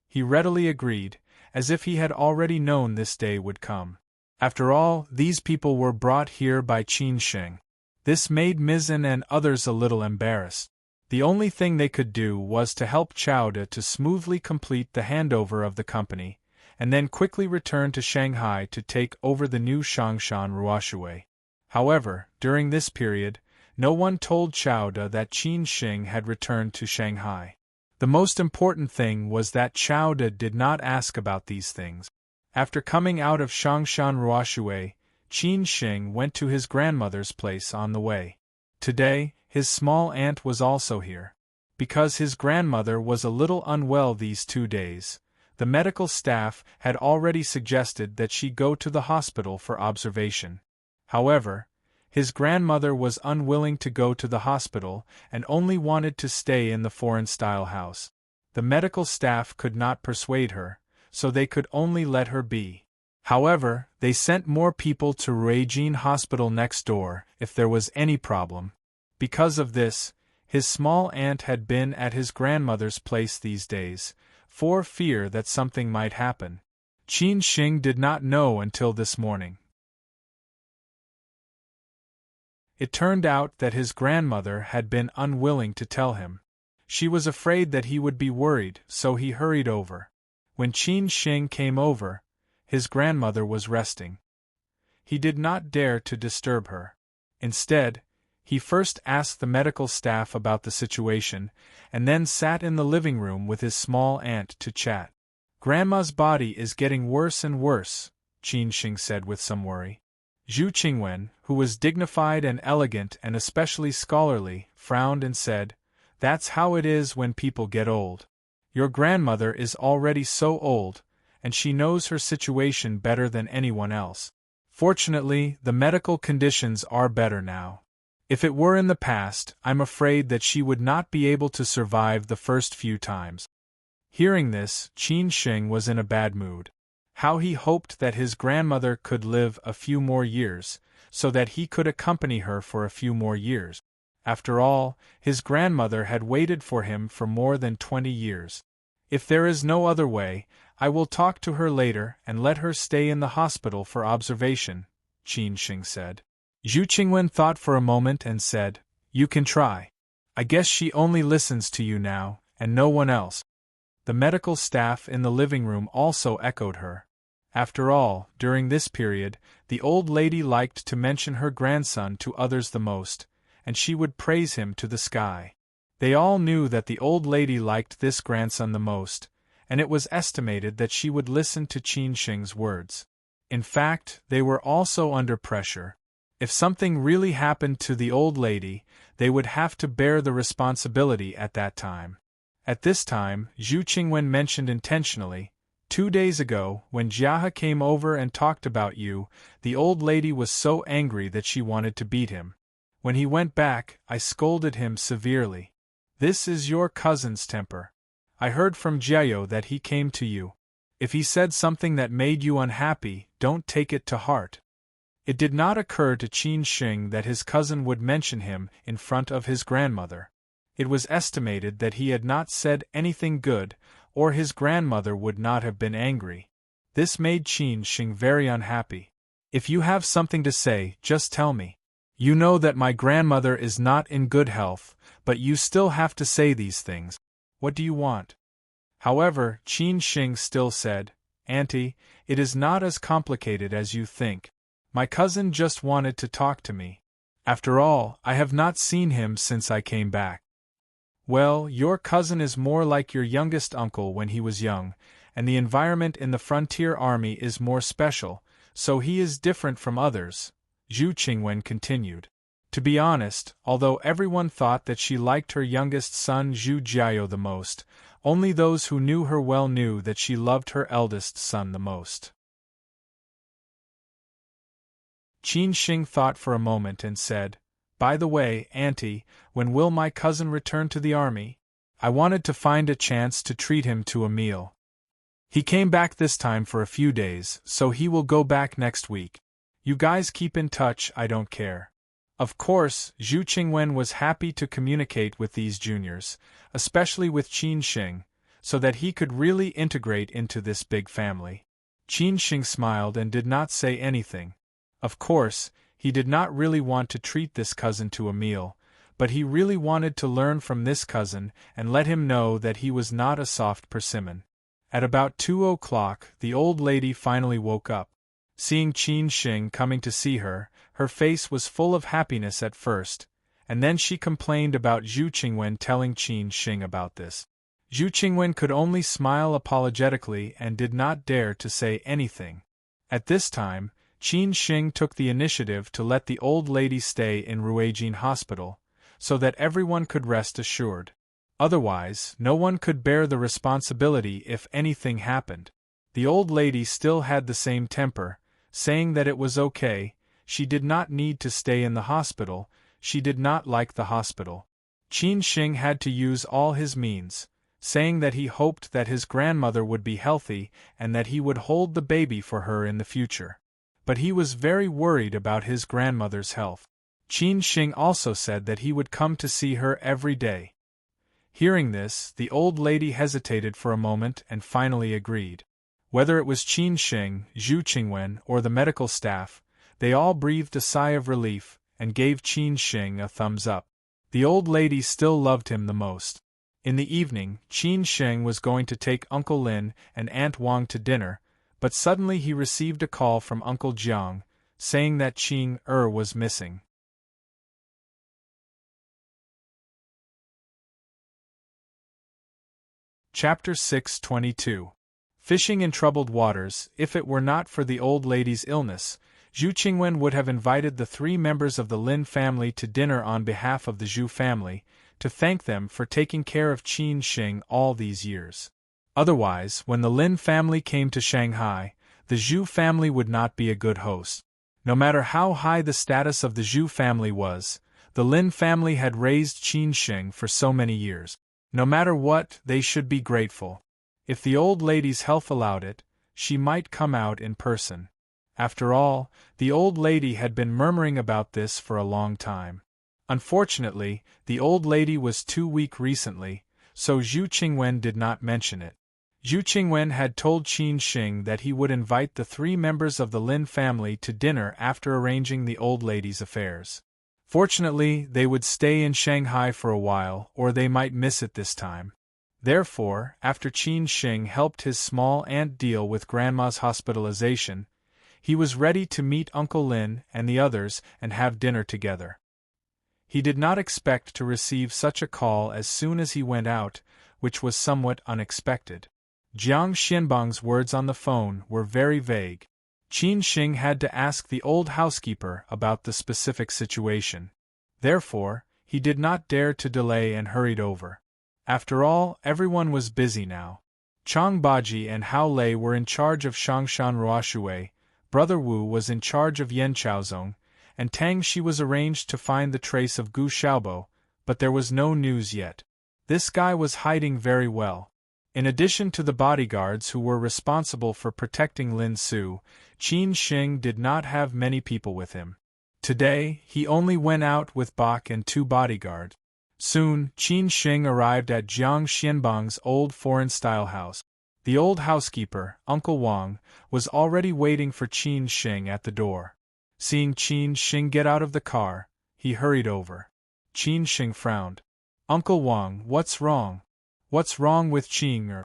He readily agreed, as if he had already known this day would come. After all, these people were brought here by Qin Sheng. This made Mizan and others a little embarrassed. The only thing they could do was to help Chao De to smoothly complete the handover of the company, and then quickly return to Shanghai to take over the new Shangshan Ruoshui. However, during this period, no one told Chao De that Qin Sheng had returned to Shanghai. The most important thing was that Chao De did not ask about these things. After coming out of Shangshan Ruoshui, Qin Sheng went to his grandmother's place on the way. Today, his small aunt was also here. Because his grandmother was a little unwell these 2 days, the medical staff had already suggested that she go to the hospital for observation. However, his grandmother was unwilling to go to the hospital and only wanted to stay in the foreign-style house. The medical staff could not persuade her, so they could only let her be. However, they sent more people to Ruijin Hospital next door if there was any problem. Because of this, his small aunt had been at his grandmother's place these days, for fear that something might happen. Qin Sheng did not know until this morning. It turned out that his grandmother had been unwilling to tell him. She was afraid that he would be worried, so he hurried over. When Qin Sheng came over, his grandmother was resting. He did not dare to disturb her. Instead, he first asked the medical staff about the situation, and then sat in the living room with his small aunt to chat. "Grandma's body is getting worse and worse," Qin Sheng said with some worry. Zhu Qingwen, who was dignified and elegant and especially scholarly, frowned and said, "That's how it is when people get old. Your grandmother is already so old, and she knows her situation better than anyone else. Fortunately, the medical conditions are better now. If it were in the past, I'm afraid that she would not be able to survive the first few times." Hearing this, Qin Sheng was in a bad mood. How he hoped that his grandmother could live a few more years, so that he could accompany her for a few more years. After all, his grandmother had waited for him for more than 20 years. "If there is no other way, I will talk to her later and let her stay in the hospital for observation," Qin Sheng said. Zhu Qingwen thought for a moment and said, "You can try. I guess she only listens to you now, and no one else." The medical staff in the living room also echoed her. After all, during this period, the old lady liked to mention her grandson to others the most, and she would praise him to the sky. They all knew that the old lady liked this grandson the most, and it was estimated that she would listen to Qin Shing's words. In fact, they were also under pressure. If something really happened to the old lady, they would have to bear the responsibility at that time. At this time, Zhu Qingwen mentioned intentionally, 2 days ago, when Jiahe came over and talked about you, the old lady was so angry that she wanted to beat him. When he went back, I scolded him severely. This is your cousin's temper. I heard from Jiao that he came to you. If he said something that made you unhappy, don't take it to heart. It did not occur to Qin Shing that his cousin would mention him in front of his grandmother. It was estimated that he had not said anything good, or his grandmother would not have been angry. This made Qin Shing very unhappy. If you have something to say, just tell me. You know that my grandmother is not in good health, but you still have to say these things. What do you want? However, Qin Shing still said, Auntie, it is not as complicated as you think. My cousin just wanted to talk to me. After all, I have not seen him since I came back. Well, your cousin is more like your youngest uncle when he was young, and the environment in the frontier army is more special, so he is different from others, Zhu Qingwen continued. To be honest, although everyone thought that she liked her youngest son Zhu Jiao the most, only those who knew her well knew that she loved her eldest son the most. Qin Shing thought for a moment and said, By the way, Auntie, when will my cousin return to the army? I wanted to find a chance to treat him to a meal. He came back this time for a few days, so he will go back next week. You guys keep in touch, I don't care. Of course, Zhu Qingwen was happy to communicate with these juniors, especially with Qin Shing, so that he could really integrate into this big family. Qin Shing smiled and did not say anything. Of course, he did not really want to treat this cousin to a meal, but he really wanted to learn from this cousin and let him know that he was not a soft persimmon. At about 2 o'clock, the old lady finally woke up. Seeing Qin Shing coming to see her, her face was full of happiness at first, and then she complained about Zhu Qingwen telling Qin Shing about this. Zhu Qingwen could only smile apologetically and did not dare to say anything. At this time, Qin Shing took the initiative to let the old lady stay in Ruijin Hospital, so that everyone could rest assured. Otherwise, no one could bear the responsibility if anything happened. The old lady still had the same temper, saying that it was okay, she did not need to stay in the hospital, she did not like the hospital. Qin Shing had to use all his means, saying that he hoped that his grandmother would be healthy and that he would hold the baby for her in the future. But he was very worried about his grandmother's health. Qin Shing also said that he would come to see her every day. Hearing this, the old lady hesitated for a moment and finally agreed. Whether it was Qin Shing, Zhu Qingwen, or the medical staff, they all breathed a sigh of relief and gave Qin Shing a thumbs up. The old lady still loved him the most. In the evening, Qin Shing was going to take Uncle Lin and Aunt Wang to dinner, but suddenly he received a call from Uncle Jiang, saying that Qing was missing. Chapter 622. Fishing in troubled waters. If it were not for the old lady's illness, Zhu Qingwen would have invited the 3 members of the Lin family to dinner on behalf of the Zhu family, to thank them for taking care of Qin Shing all these years. Otherwise, when the Lin family came to Shanghai, the Zhu family would not be a good host. No matter how high the status of the Zhu family was, the Lin family had raised Qin Shing for so many years. No matter what, they should be grateful. If the old lady's health allowed it, she might come out in person. After all, the old lady had been murmuring about this for a long time. Unfortunately, the old lady was too weak recently, so Zhu Qingwen did not mention it. Zhu Qingwen had told Qin Shing that he would invite the 3 members of the Lin family to dinner after arranging the old lady's affairs. Fortunately, they would stay in Shanghai for a while, or they might miss it this time. Therefore, after Qin Shing helped his small aunt deal with Grandma's hospitalization, he was ready to meet Uncle Lin and the others and have dinner together. He did not expect to receive such a call as soon as he went out, which was somewhat unexpected. Jiang Xianbang's words on the phone were very vague. Qin Xing had to ask the old housekeeper about the specific situation. Therefore, he did not dare to delay and hurried over. After all, everyone was busy now. Chang Baji and Hao Lei were in charge of Shangshan Ruoshui, Brother Wu was in charge of Yan Chaozong, and Tang Shi was arranged to find the trace of Gu Xiaobo, but there was no news yet. This guy was hiding very well. In addition to the bodyguards who were responsible for protecting Lin Su, Qin Xing did not have many people with him. Today, he only went out with Bach and 2 bodyguards. Soon, Qin Xing arrived at Jiang Xianbang's old foreign-style house. The old housekeeper, Uncle Wang, was already waiting for Qin Xing at the door. Seeing Qin Xing get out of the car, he hurried over. Qin Xing frowned. "Uncle Wang, what's wrong? What's wrong with Qing?"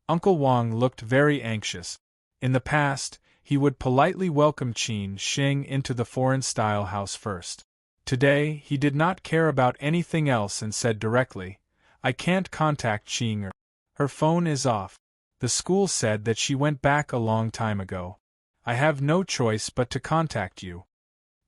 Uncle Wang looked very anxious. In the past, he would politely welcome Qin Xing into the foreign-style house first. Today, he did not care about anything else and said directly, "I can't contact Qing. Her phone is off. The school said that she went back a long time ago. I have no choice but to contact you."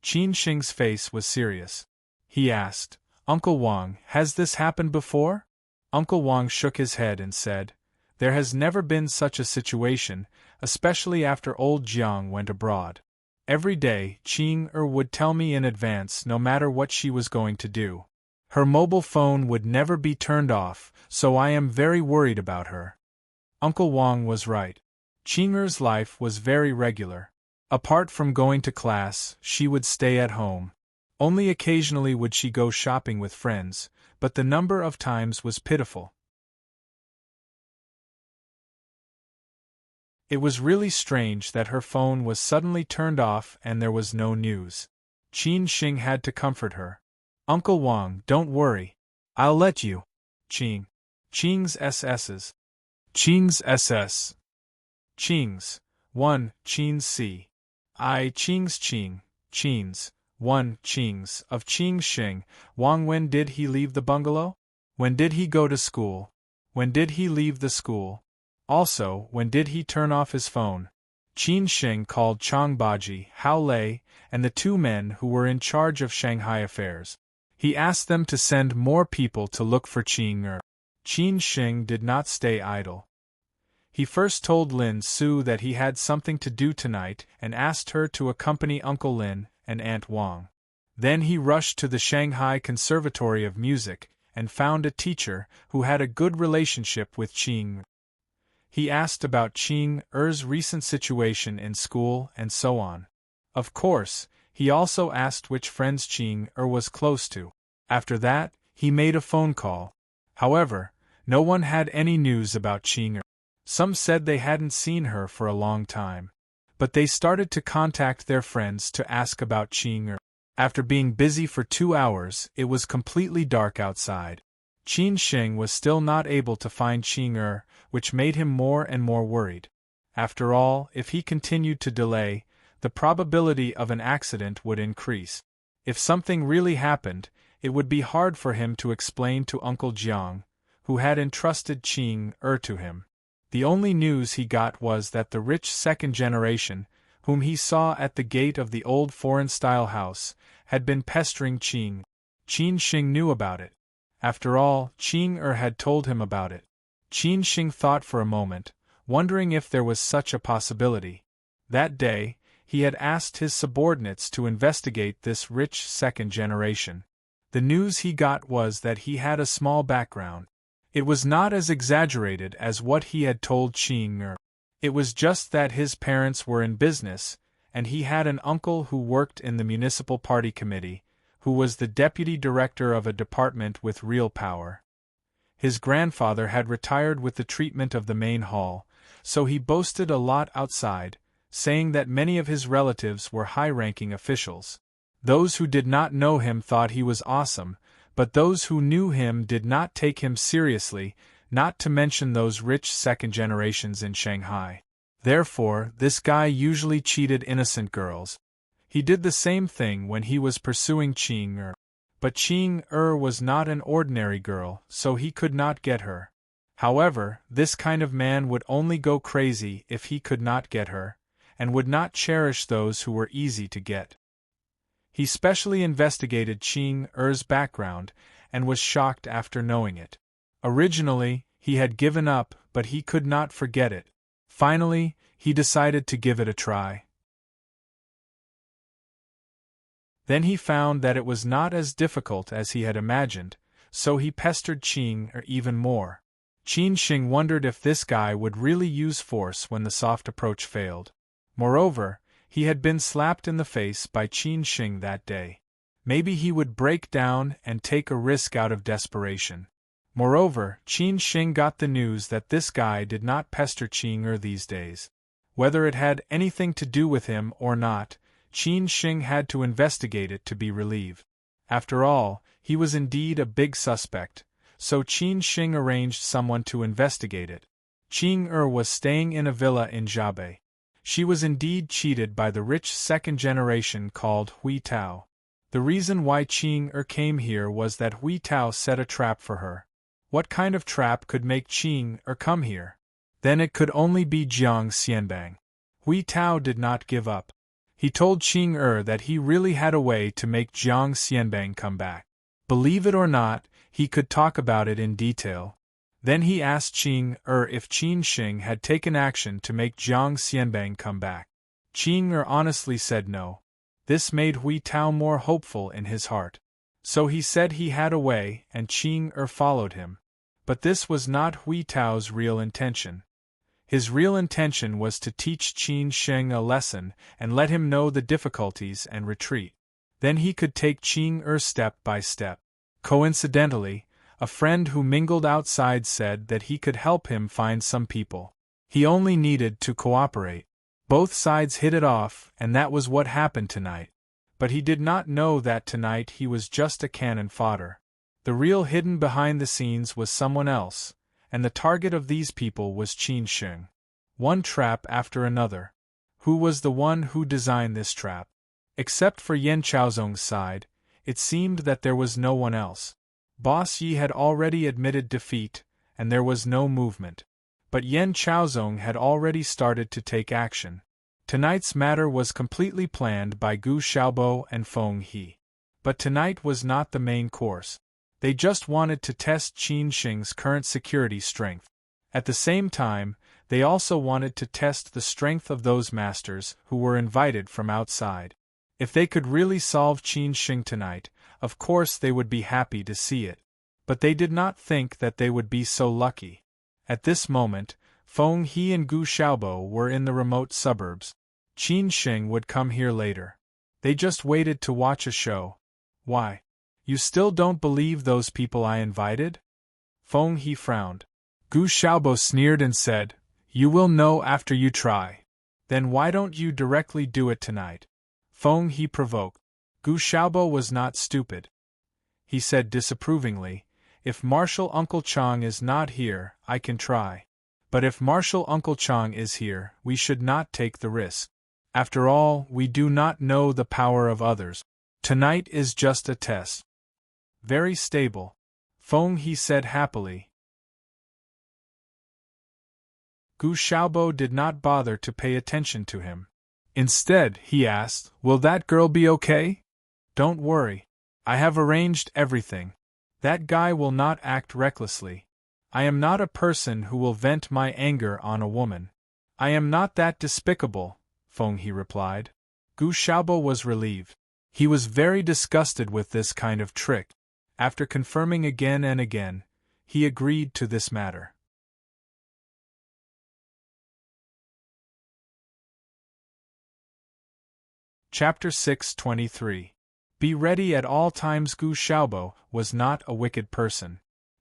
Qin Xing's face was serious. He asked, "Uncle Wang, has this happened before?" Uncle Wang shook his head and said, "There has never been such a situation, especially after old Jiang went abroad. Every day, Qing would tell me in advance no matter what she was going to do. Her mobile phone would never be turned off, so I am very worried about her." Uncle Wang was right. Qing's life was very regular. Apart from going to class, she would stay at home. Only occasionally would she go shopping with friends, but the number of times was pitiful. It was really strange that her phone was suddenly turned off and there was no news. Qin Xing had to comfort her. "Uncle Wang, don't worry. I'll let you." Qing's SS's. Qing's SS. Qing's 1, Qing's C. I Qing's Qing, Qing's 1, Qing's of Qing Xing. Wang, when did he leave the bungalow? When did he go to school? When did he leave the school? Also, when did he turn off his phone? Qin Xing called Chang Baji, Hao Lei, and the 2 men who were in charge of Shanghai affairs. He asked them to send more people to look for Qing. Qin Xing did not stay idle. He first told Lin Su that he had something to do tonight and asked her to accompany Uncle Lin and Aunt Wang. Then he rushed to the Shanghai Conservatory of Music and found a teacher who had a good relationship with Qing. He asked about Qing's recent situation in school and so on. Of course, he also asked which friends Qing was close to. After that, he made a phone call. However, no one had any news about Qing. Some said they hadn't seen her for a long time. But they started to contact their friends to ask about Qing. After being busy for 2 hours, it was completely dark outside. Qin Xing was still not able to find Qing, which made him more and more worried. After all, if he continued to delay, the probability of an accident would increase. If something really happened, it would be hard for him to explain to Uncle Jiang, who had entrusted Qing to him. The only news he got was that the rich second generation, whom he saw at the gate of the old foreign-style house, had been pestering Qing. Qin Xing knew about it. After all, Qing had told him about it. Qin Xing thought for a moment, wondering if there was such a possibility. That day, he had asked his subordinates to investigate this rich second generation. The news he got was that he had a small background. It was not as exaggerated as what he had told Qing. It was just that his parents were in business, and he had an uncle who worked in the municipal party committee, who was the deputy director of a department with real power. His grandfather had retired with the treatment of the main hall, so he boasted a lot outside, saying that many of his relatives were high-ranking officials. Those who did not know him thought he was awesome, but those who knew him did not take him seriously, not to mention those rich second generations in Shanghai. Therefore, this guy usually cheated innocent girls. He did the same thing when he was pursuing Qing. But Qing was not an ordinary girl, so he could not get her. However, this kind of man would only go crazy if he could not get her, and would not cherish those who were easy to get. He specially investigated Ching Er's background, and was shocked after knowing it. Originally, he had given up, but he could not forget it. Finally, he decided to give it a try. Then he found that it was not as difficult as he had imagined, so he pestered Ching Er even more. Qin Shing wondered if this guy would really use force when the soft approach failed. Moreover, he had been slapped in the face by Qin Shing that day. Maybe he would break down and take a risk out of desperation. Moreover, Qin Shing got the news that this guy did not pester Qing Er these days. Whether it had anything to do with him or not, Qin Shing had to investigate it to be relieved. After all, he was indeed a big suspect, so Qin Shing arranged someone to investigate it. Qing Er was staying in a villa in Jiabe. She was indeed cheated by the rich second generation called Hui Tao. The reason why Qing Er came here was that Hui Tao set a trap for her. What kind of trap could make Qing Er come here? Then it could only be Jiang Xianbang. Hui Tao did not give up. He told Qing Er that he really had a way to make Jiang Xianbang come back. Believe it or not, he could talk about it in detail. Then he asked Qing Er if Qin Shing had taken action to make Jiang Xianbang come back. Qing Er honestly said no. This made Hui Tao more hopeful in his heart. So he said he had a way, and Qing Er followed him. But this was not Hui Tao's real intention. His real intention was to teach Qin Shing a lesson and let him know the difficulties and retreat. Then he could take Qing Er step by step. Coincidentally, a friend who mingled outside said that he could help him find some people. He only needed to cooperate. Both sides hit it off, and that was what happened tonight. But he did not know that tonight he was just a cannon fodder. The real hidden behind the scenes was someone else, and the target of these people was Qin Shing. One trap after another. Who was the one who designed this trap? Except for Yan Chaozong's side, it seemed that there was no one else. Boss Yi had already admitted defeat, and there was no movement. But Yan Chaozong had already started to take action. Tonight's matter was completely planned by Gu Xiaobo and Feng He. But tonight was not the main course. They just wanted to test Qin Shing's current security strength. At the same time, they also wanted to test the strength of those masters who were invited from outside. If they could really solve Qin Shing tonight, of course they would be happy to see it. But they did not think that they would be so lucky. At this moment, Feng He and Gu Xiaobo were in the remote suburbs. Qin Shing would come here later. They just waited to watch a show. Why? You still don't believe those people I invited? Feng He frowned. Gu Xiaobo sneered and said, "You will know after you try. Then why don't you directly do it tonight?" Feng He provoked. Gu Xiaobo was not stupid. He said disapprovingly, "If Marshal Uncle Chang is not here, I can try. But if Marshal Uncle Chang is here, we should not take the risk. After all, we do not know the power of others. Tonight is just a test." Very stable. Feng He said happily. Gu Xiaobo did not bother to pay attention to him. Instead, he asked, "Will that girl be okay?" "Don't worry. I have arranged everything. That guy will not act recklessly. I am not a person who will vent my anger on a woman. I am not that despicable," Feng He replied. Gu Xiaobo was relieved. He was very disgusted with this kind of trick. After confirming again and again, he agreed to this matter. Chapter 623. Be ready at all times. Gu Xiaobo was not a wicked person.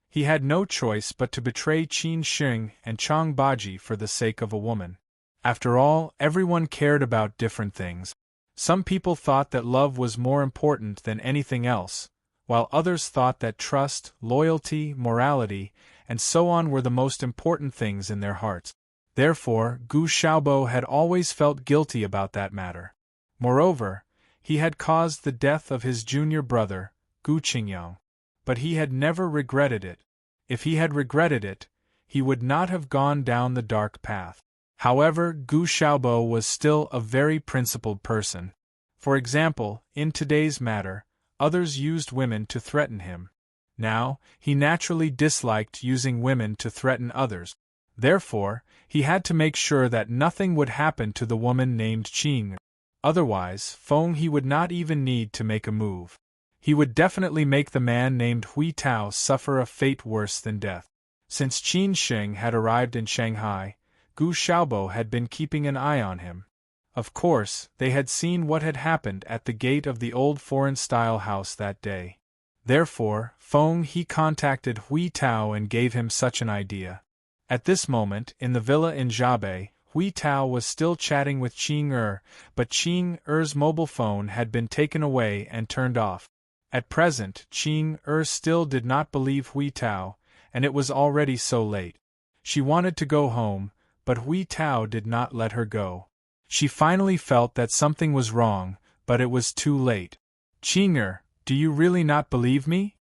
He had no choice but to betray Qin Shing and Chang Baji for the sake of a woman. After all, everyone cared about different things. Some people thought that love was more important than anything else, while others thought that trust, loyalty, morality, and so on were the most important things in their hearts. Therefore, Gu Xiaobo had always felt guilty about that matter. Moreover, he had caused the death of his junior brother, Gu Qingyang. But he had never regretted it. If he had regretted it, he would not have gone down the dark path. However, Gu Xiaobo was still a very principled person. For example, in today's matter, others used women to threaten him. Now, he naturally disliked using women to threaten others. Therefore, he had to make sure that nothing would happen to the woman named Qing. Otherwise, Feng He would not even need to make a move. He would definitely make the man named Hui Tao suffer a fate worse than death. Since Qin Sheng had arrived in Shanghai, Gu Xiaobo had been keeping an eye on him. Of course, they had seen what had happened at the gate of the old foreign-style house that day. Therefore, Feng He contacted Hui Tao and gave him such an idea. At this moment, in the villa in Jiabei, Hui Tao was still chatting with Qing but Qing mobile phone had been taken away and turned off. At present, Qing still did not believe Hui Tao, and it was already so late. She wanted to go home, but Hui Tao did not let her go. She finally felt that something was wrong, but it was too late. Qing do you really not believe me?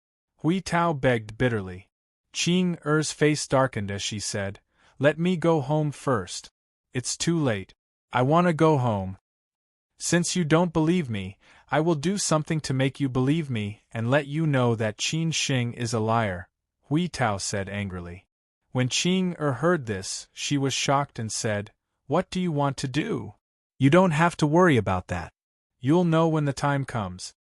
Hui Tao begged bitterly. Qing face darkened as she said, "Let me go home first. It's too late. I want to go home. Since you don't believe me, I will do something to make you believe me and let you know that Qin Sheng is a liar," Hui Tao said angrily. When Qing heard this, she was shocked and said, "What do you want to do? You don't have to worry about that. You'll know when the time comes."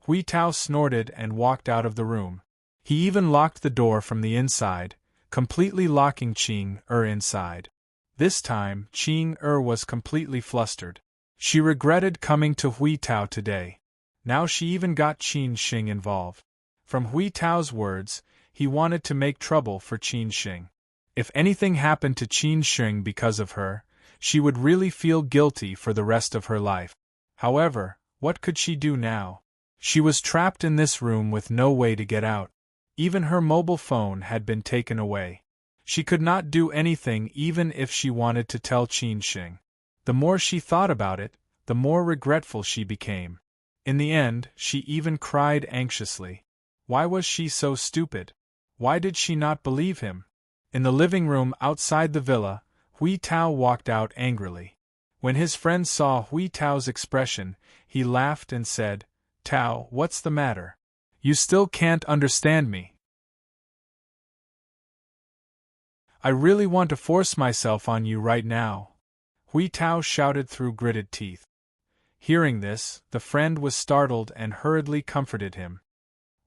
Hui Tao snorted and walked out of the room. He even locked the door from the inside, completely locking Qing inside. This time, Qing was completely flustered. She regretted coming to Hui Tao today. Now she even got Qin Sheng involved. From Hui Tao's words, he wanted to make trouble for Qin Sheng. If anything happened to Qin Sheng because of her, she would really feel guilty for the rest of her life. However, what could she do now? She was trapped in this room with no way to get out. Even her mobile phone had been taken away. She could not do anything even if she wanted to tell Qin Sheng. The more she thought about it, the more regretful she became. In the end, she even cried anxiously. Why was she so stupid? Why did she not believe him? In the living room outside the villa, Hui Tao walked out angrily. When his friend saw Hui Tao's expression, he laughed and said, "Tao, what's the matter? You still can't understand me. I really want to force myself on you right now," Hui Tao shouted through gritted teeth. Hearing this, the friend was startled and hurriedly comforted him.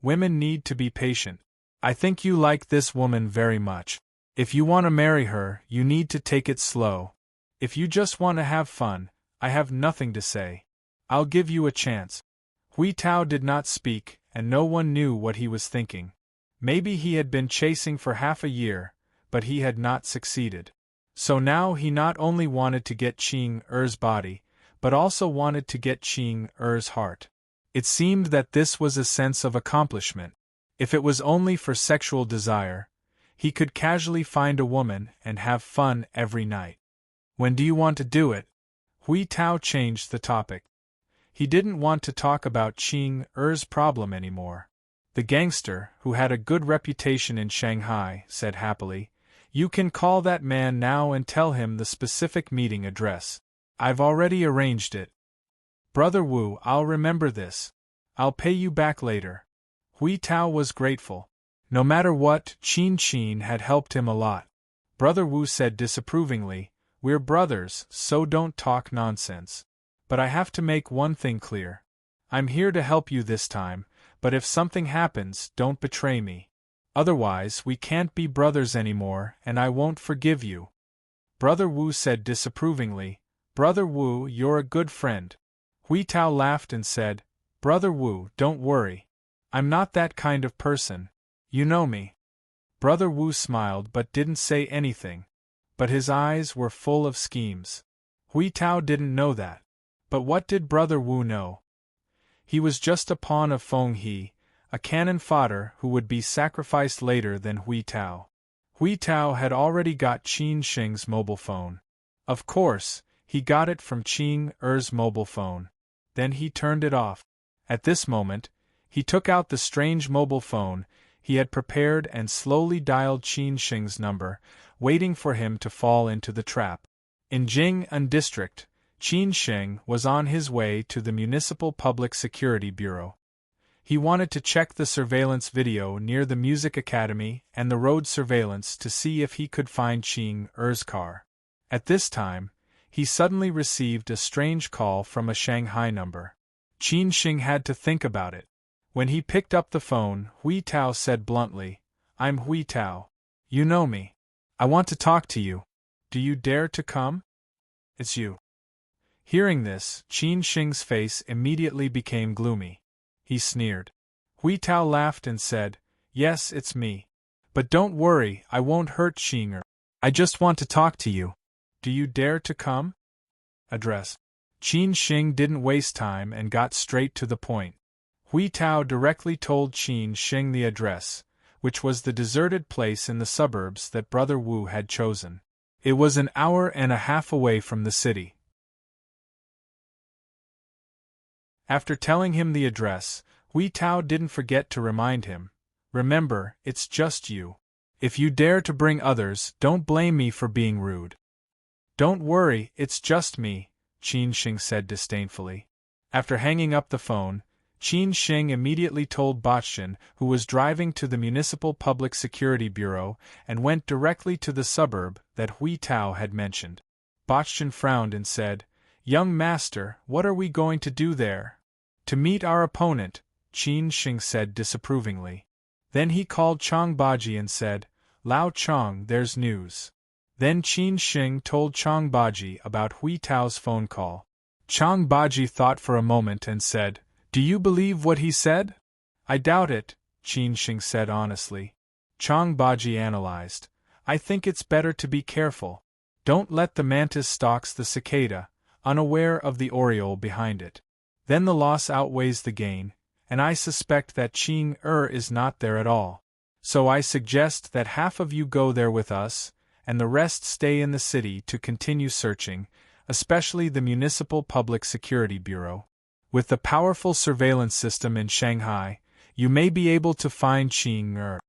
"Women need to be patient. I think you like this woman very much. If you want to marry her, you need to take it slow. If you just want to have fun, I have nothing to say. I'll give you a chance." Hui Tao did not speak, and no one knew what he was thinking. Maybe he had been chasing for half a year, but he had not succeeded. So now he not only wanted to get Qing body, but also wanted to get Qing heart. It seemed that this was a sense of accomplishment. If it was only for sexual desire, he could casually find a woman and have fun every night. "When do you want to do it?" Hui Tao changed the topic. He didn't want to talk about Qing problem anymore. The gangster, who had a good reputation in Shanghai, said happily, "You can call that man now and tell him the specific meeting address. I've already arranged it." "Brother Wu, I'll remember this. I'll pay you back later." Hui Tao was grateful. No matter what, Qin had helped him a lot. Brother Wu said disapprovingly, "We're brothers, so don't talk nonsense. But I have to make one thing clear. I'm here to help you this time, but if something happens, don't betray me. Otherwise, we can't be brothers anymore, and I won't forgive you." Brother Wu said disapprovingly, "Brother Wu, you're a good friend." Hui Tao laughed and said, "Brother Wu, don't worry. I'm not that kind of person. You know me." Brother Wu smiled but didn't say anything. But his eyes were full of schemes. Hui Tao didn't know that. But what did Brother Wu know? He was just a pawn of Feng He, a cannon fodder who would be sacrificed later than Hui Tao. Hui Tao had already got Qin Sheng's mobile phone. Of course, he got it from Qing's mobile phone. Then he turned it off. At this moment, he took out the strange mobile phone, he had prepared and slowly dialed Qin Shing's number, waiting for him to fall into the trap. In Jing'an district, Qin Shing was on his way to the Municipal Public Security Bureau. He wanted to check the surveillance video near the music academy and the road surveillance to see if he could find Qing Er's car. At this time, he suddenly received a strange call from a Shanghai number. Qin Shing had to think about it. When he picked up the phone, Hui Tao said bluntly, "I'm Hui Tao. You know me. I want to talk to you. Do you dare to come?" "It's you." Hearing this, Qin Shing's face immediately became gloomy. He sneered. Hui Tao laughed and said, "Yes, it's me. But don't worry, I won't hurt Qing Er. I just want to talk to you. Do you dare to come?" Address. Qin Shing didn't waste time and got straight to the point. Hui Tao directly told Qin Shing the address, which was the deserted place in the suburbs that Brother Wu had chosen. It was an hour and a half away from the city. After telling him the address, Hui Tao didn't forget to remind him, "Remember, it's just you. If you dare to bring others, don't blame me for being rude." "Don't worry, it's just me," Qin Shing said disdainfully. After hanging up the phone, Qin Shing immediately told Botchin, who was driving to the Municipal Public Security Bureau, and went directly to the suburb that Hui Tao had mentioned. Botchin frowned and said, "Young master, what are we going to do there?" "To meet our opponent," Qin Shing said disapprovingly. Then he called Chang Baji and said, "Lao Chang, there's news." Then Qin Shing told Chang Baji about Hui Tao's phone call. Chang Baji thought for a moment and said, "Do you believe what he said?" "I doubt it," Qin Shing said honestly. Chang Baji analyzed, "I think it's better to be careful. Don't let the mantis stalks the cicada, unaware of the oriole behind it. Then the loss outweighs the gain, and I suspect that Qing Er is not there at all. So I suggest that half of you go there with us, and the rest stay in the city to continue searching, especially the Municipal Public Security Bureau. With the powerful surveillance system in Shanghai, you may be able to find Qing Er."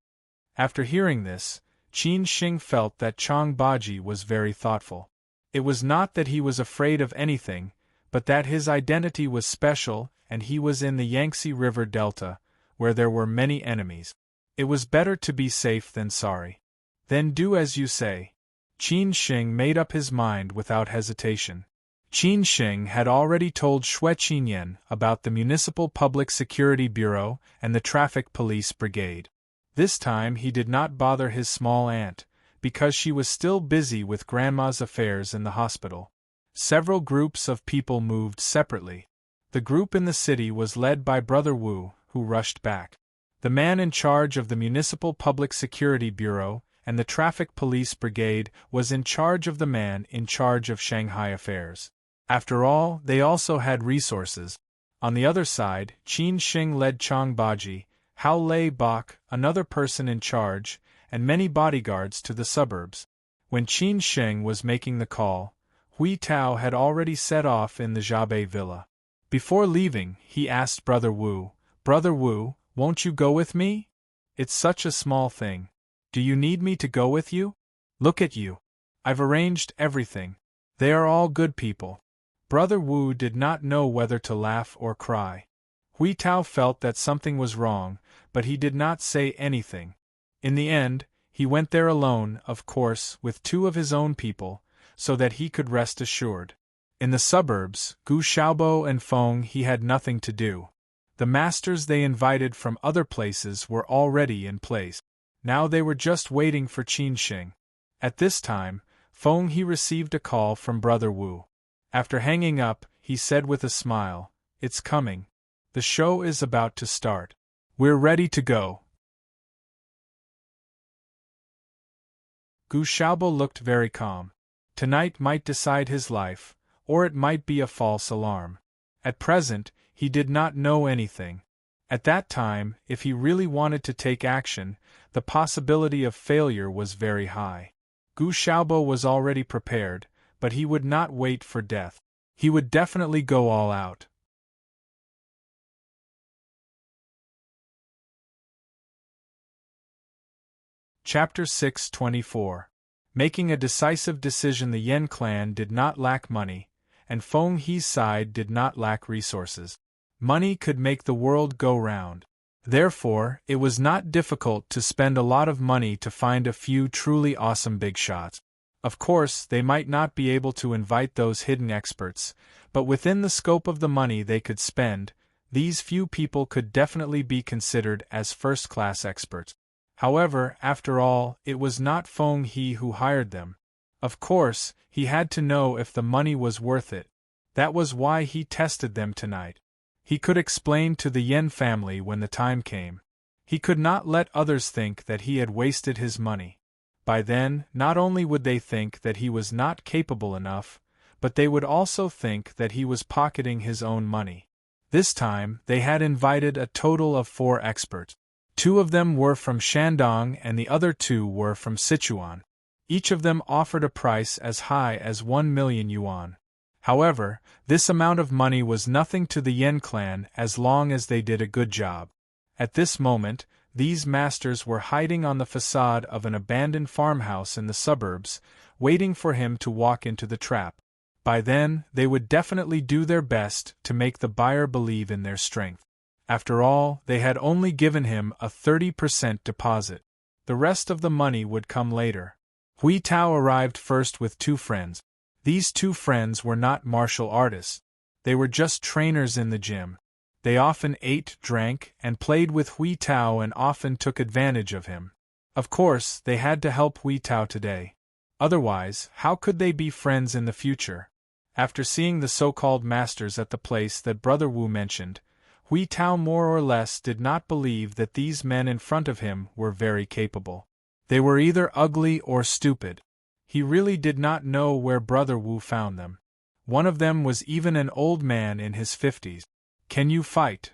After hearing this, Qin Shing felt that Chang Baji was very thoughtful. It was not that he was afraid of anything, but that his identity was special and he was in the Yangtze River Delta, where there were many enemies. It was better to be safe than sorry. "Then do as you say." Qin Shing made up his mind without hesitation. Qin Shing had already told Xue Qinyan about the Municipal Public Security Bureau and the Traffic Police Brigade. This time he did not bother his small aunt, because she was still busy with Grandma's affairs in the hospital. Several groups of people moved separately. The group in the city was led by Brother Wu, who rushed back. The man in charge of the Municipal Public Security Bureau and the Traffic Police Brigade was in charge of the man in charge of Shanghai affairs. After all, they also had resources. On the other side, Qin Shing led Chang Baji, Hao Lei Bok, another person in charge, and many bodyguards to the suburbs. When Qin Shing was making the call, Hui Tao had already set off in the Jiabei villa. Before leaving, he asked Brother Wu, "Brother Wu, won't you go with me? It's such a small thing. Do you need me to go with you? Look at you. I've arranged everything. They are all good people." Brother Wu did not know whether to laugh or cry. Hui Tao felt that something was wrong, but he did not say anything. In the end, he went there alone, of course, with two of his own people, so that he could rest assured. In the suburbs, Gu Xiaobo and Feng he had nothing to do. The masters they invited from other places were already in place. Now they were just waiting for Qin Shing. At this time, Feng he received a call from Brother Wu. After hanging up, he said with a smile, "It's coming. The show is about to start. We're ready to go." Gu Xiaobo looked very calm. Tonight might decide his life, or it might be a false alarm. At present, he did not know anything. At that time, if he really wanted to take action, the possibility of failure was very high. Gu Xiaobo was already prepared, but he would not wait for death. He would definitely go all out. Chapter 624. Making a decisive decision. The Yen clan did not lack money, and Feng He's side did not lack resources. Money could make the world go round. Therefore, it was not difficult to spend a lot of money to find a few truly awesome big shots. Of course, they might not be able to invite those hidden experts, but within the scope of the money they could spend, these few people could definitely be considered as first-class experts. However, after all, it was not Feng He who hired them. Of course, he had to know if the money was worth it. That was why he tested them tonight. He could explain to the Yen family when the time came. He could not let others think that he had wasted his money. By then, not only would they think that he was not capable enough, but they would also think that he was pocketing his own money. This time, they had invited a total of 4 experts. 2 of them were from Shandong and the other 2 were from Sichuan. Each of them offered a price as high as 1 million yuan. However, this amount of money was nothing to the Yen clan as long as they did a good job. At this moment, these masters were hiding on the facade of an abandoned farmhouse in the suburbs, waiting for him to walk into the trap. By then, they would definitely do their best to make the buyer believe in their strength. After all, they had only given him a 30% deposit. The rest of the money would come later. Hui Tao arrived first with 2 friends. These 2 friends were not martial artists. They were just trainers in the gym. They often ate, drank, and played with Hui Tao and often took advantage of him. Of course, they had to help Hui Tao today. Otherwise, how could they be friends in the future? After seeing the so-called masters at the place that Brother Wu mentioned, Hui Tao more or less did not believe that these men in front of him were very capable. They were either ugly or stupid. He really did not know where Brother Wu found them. One of them was even an old man in his 50s. "Can you fight?"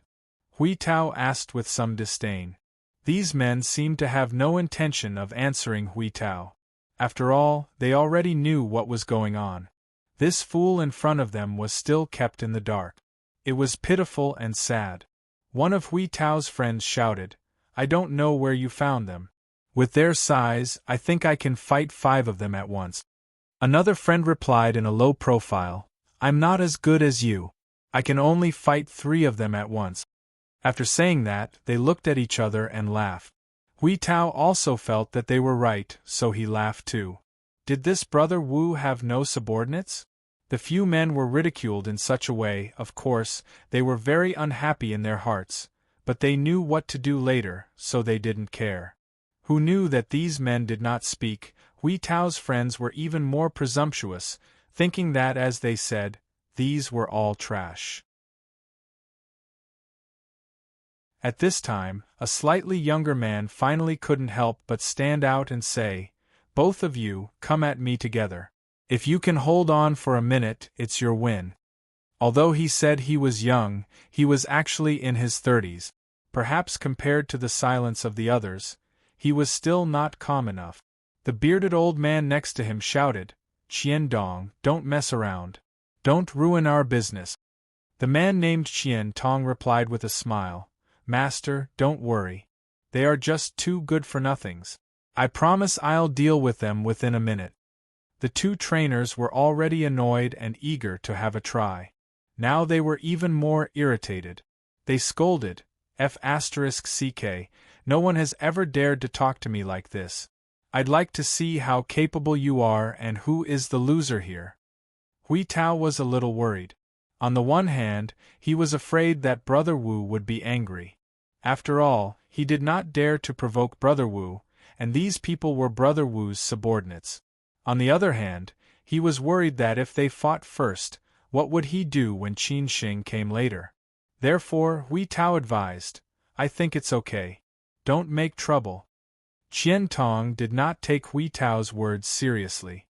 Hui Tao asked with some disdain. These men seemed to have no intention of answering Hui Tao. After all, they already knew what was going on. This fool in front of them was still kept in the dark. It was pitiful and sad. One of Hui Tao's friends shouted, "I don't know where you found them. With their size, I think I can fight 5 of them at once." Another friend replied in a low profile, "I'm not as good as you. I can only fight 3 of them at once." After saying that, they looked at each other and laughed. Hui Tao also felt that they were right, so he laughed too. Did this Brother Wu have no subordinates? The few men were ridiculed in such a way. Of course, they were very unhappy in their hearts, but they knew what to do later, so they didn't care. Who knew that these men did not speak? Hui Tao's friends were even more presumptuous, thinking that, as they said, these were all trash. At this time, a slightly younger man finally couldn't help but stand out and say, "Both of you, come at me together. If you can hold on for a minute, it's your win." Although he said he was young, he was actually in his 30s. Perhaps compared to the silence of the others, he was still not calm enough. The bearded old man next to him shouted, "Qian Dong, don't mess around. Don't ruin our business." The man named Qian Tong replied with a smile, "Master, don't worry. They are just 2 good-for-nothings. I promise I'll deal with them within a minute." The 2 trainers were already annoyed and eager to have a try. Now they were even more irritated. They scolded, "F***ck, no one has ever dared to talk to me like this. I'd like to see how capable you are and who is the loser here." Hui Tao was a little worried. On the one hand, he was afraid that Brother Wu would be angry. After all, he did not dare to provoke Brother Wu, and these people were Brother Wu's subordinates. On the other hand, he was worried that if they fought first, what would he do when Qin Xing came later? Therefore, Hui Tao advised, "I think it's okay. Don't make trouble." Qian Tong did not take Hui Tao's words seriously.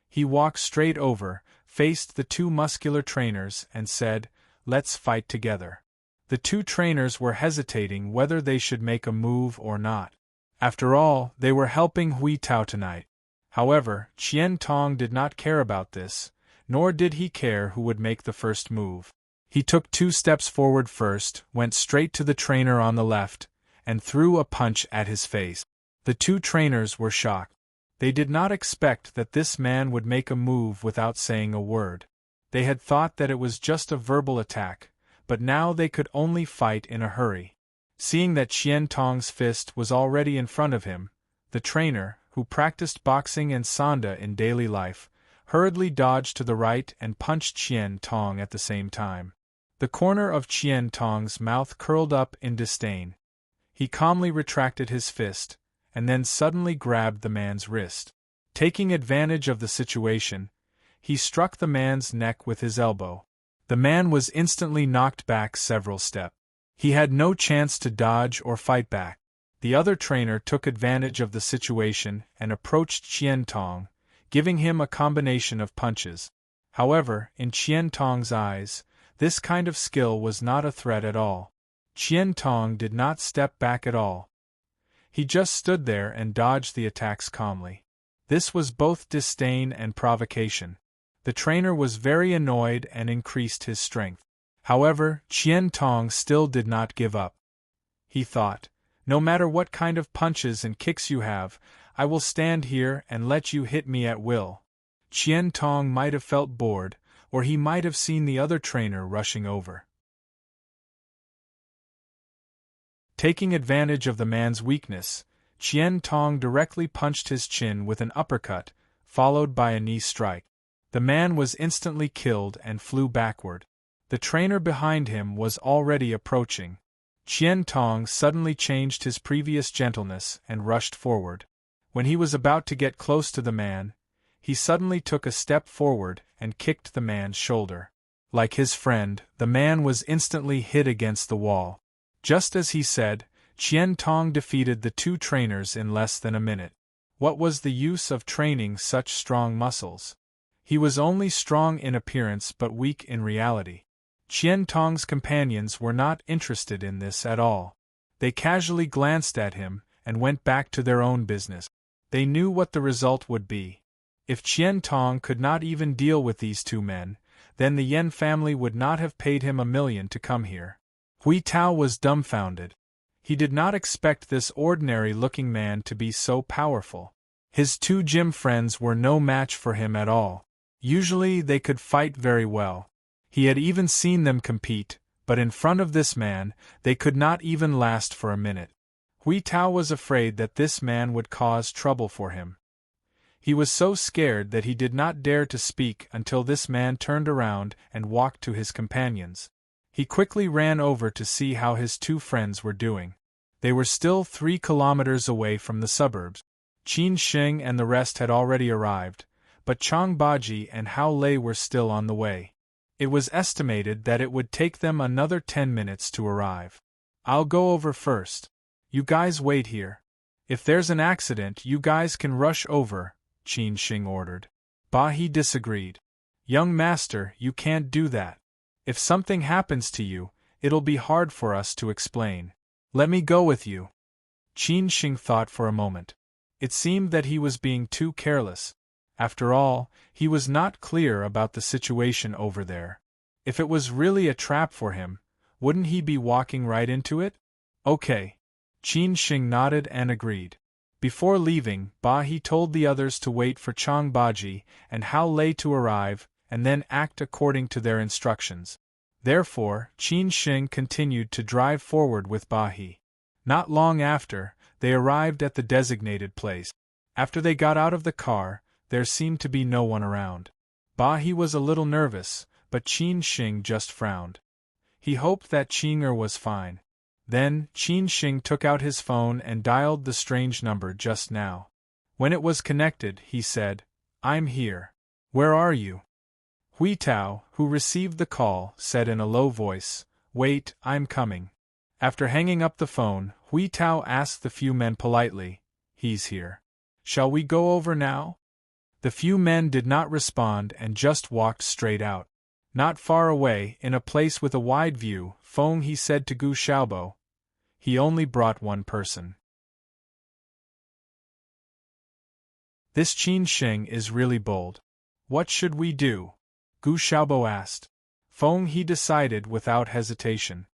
He walked straight over, faced the 2 muscular trainers, and said, "Let's fight together." The 2 trainers were hesitating whether they should make a move or not. After all, they were helping Hui Tao tonight. However, Qian Tong did not care about this, nor did he care who would make the first move. He took 2 steps forward first, went straight to the trainer on the left, and threw a punch at his face. The two trainers were shocked. They did not expect that this man would make a move without saying a word. They had thought that it was just a verbal attack, but now they could only fight in a hurry. Seeing that Qian Tong's fist was already in front of him, the trainer, who practiced boxing and sanda in daily life, hurriedly dodged to the right and punched Qian Tong at the same time. The corner of Qian Tong's mouth curled up in disdain. He calmly retracted his fist, and then suddenly grabbed the man's wrist. Taking advantage of the situation, he struck the man's neck with his elbow. The man was instantly knocked back several steps. He had no chance to dodge or fight back. The other trainer took advantage of the situation and approached Qian Tong, giving him a combination of punches. However, in Qian Tong's eyes, this kind of skill was not a threat at all. Qian Tong did not step back at all. He just stood there and dodged the attacks calmly. This was both disdain and provocation. The trainer was very annoyed and increased his strength. However, Qian Tong still did not give up. He thought, no matter what kind of punches and kicks you have, I will stand here and let you hit me at will. Qian Tong might have felt bored, or he might have seen the other trainer rushing over. Taking advantage of the man's weakness, Qian Tong directly punched his chin with an uppercut, followed by a knee strike. The man was instantly killed and flew backward. The trainer behind him was already approaching. Qian Tong suddenly changed his previous gentleness and rushed forward. When he was about to get close to the man, he suddenly took a step forward and kicked the man's shoulder. Like his friend, the man was instantly hit against the wall. Just as he said, Qian Tong defeated the two trainers in less than a minute. What was the use of training such strong muscles? He was only strong in appearance but weak in reality. Qian Tong's companions were not interested in this at all. They casually glanced at him and went back to their own business. They knew what the result would be. If Qian Tong could not even deal with these two men, then the Yen family would not have paid him $1 million to come here. Hui Tao was dumbfounded. He did not expect this ordinary-looking man to be so powerful. His two gym friends were no match for him at all. Usually they could fight very well. He had even seen them compete, but in front of this man, they could not even last for a minute. Hui Tao was afraid that this man would cause trouble for him. He was so scared that he did not dare to speak until this man turned around and walked to his companions. He quickly ran over to see how his two friends were doing. They were still 3 kilometers away from the suburbs. Qin Sheng and the rest had already arrived, but Chang Baji and Hao Lei were still on the way. It was estimated that it would take them another 10 minutes to arrive. I'll go over first. You guys wait here. If there's an accident, you guys can rush over, Qin Sheng ordered. Bahi disagreed. Young master, you can't do that. If something happens to you, it'll be hard for us to explain. Let me go with you. Qin Sheng thought for a moment. It seemed that he was being too careless. After all, he was not clear about the situation over there. If it was really a trap for him, wouldn't he be walking right into it? Okay. Qin Sheng nodded and agreed. Before leaving, Bahi told the others to wait for Chang Baji and Hao Lei to arrive, and then act according to their instructions. Therefore, Qin Sheng continued to drive forward with Bahi. Not long after, they arrived at the designated place. After they got out of the car, there seemed to be no one around. Bahi was a little nervous, but Qin Sheng just frowned. He hoped that Qing'er was fine. Then, Qin Sheng took out his phone and dialed the strange number just now. When it was connected, he said, "I'm here. Where are you?" Hui Tao, who received the call, said in a low voice, "Wait, I'm coming." After hanging up the phone, Hui Tao asked the few men politely, "He's here. Shall we go over now?" The few men did not respond and just walked straight out. Not far away, in a place with a wide view, Feng he said to Gu Xiaobo, "He only brought one person. This Qin Sheng is really bold. What should we do?" Gu Xiaobo asked. Feng he decided without hesitation.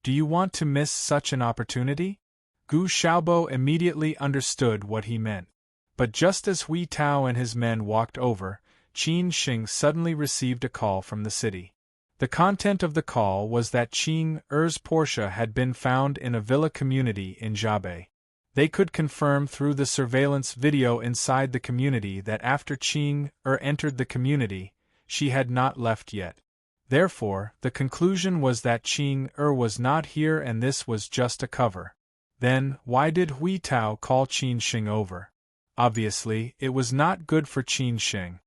"Do you want to miss such an opportunity?" Gu Xiaobo immediately understood what he meant. But just as Hui Tao and his men walked over, Qin Shing suddenly received a call from the city. The content of the call was that Qing Er's Portia had been found in a villa community in Jiabei. They could confirm through the surveillance video inside the community that after Qing Er entered the community, she had not left yet. Therefore, the conclusion was that Qing Er was not here and this was just a cover. Then, why did Hui Tao call Qin Shing over? Obviously, it was not good for Qin Shing.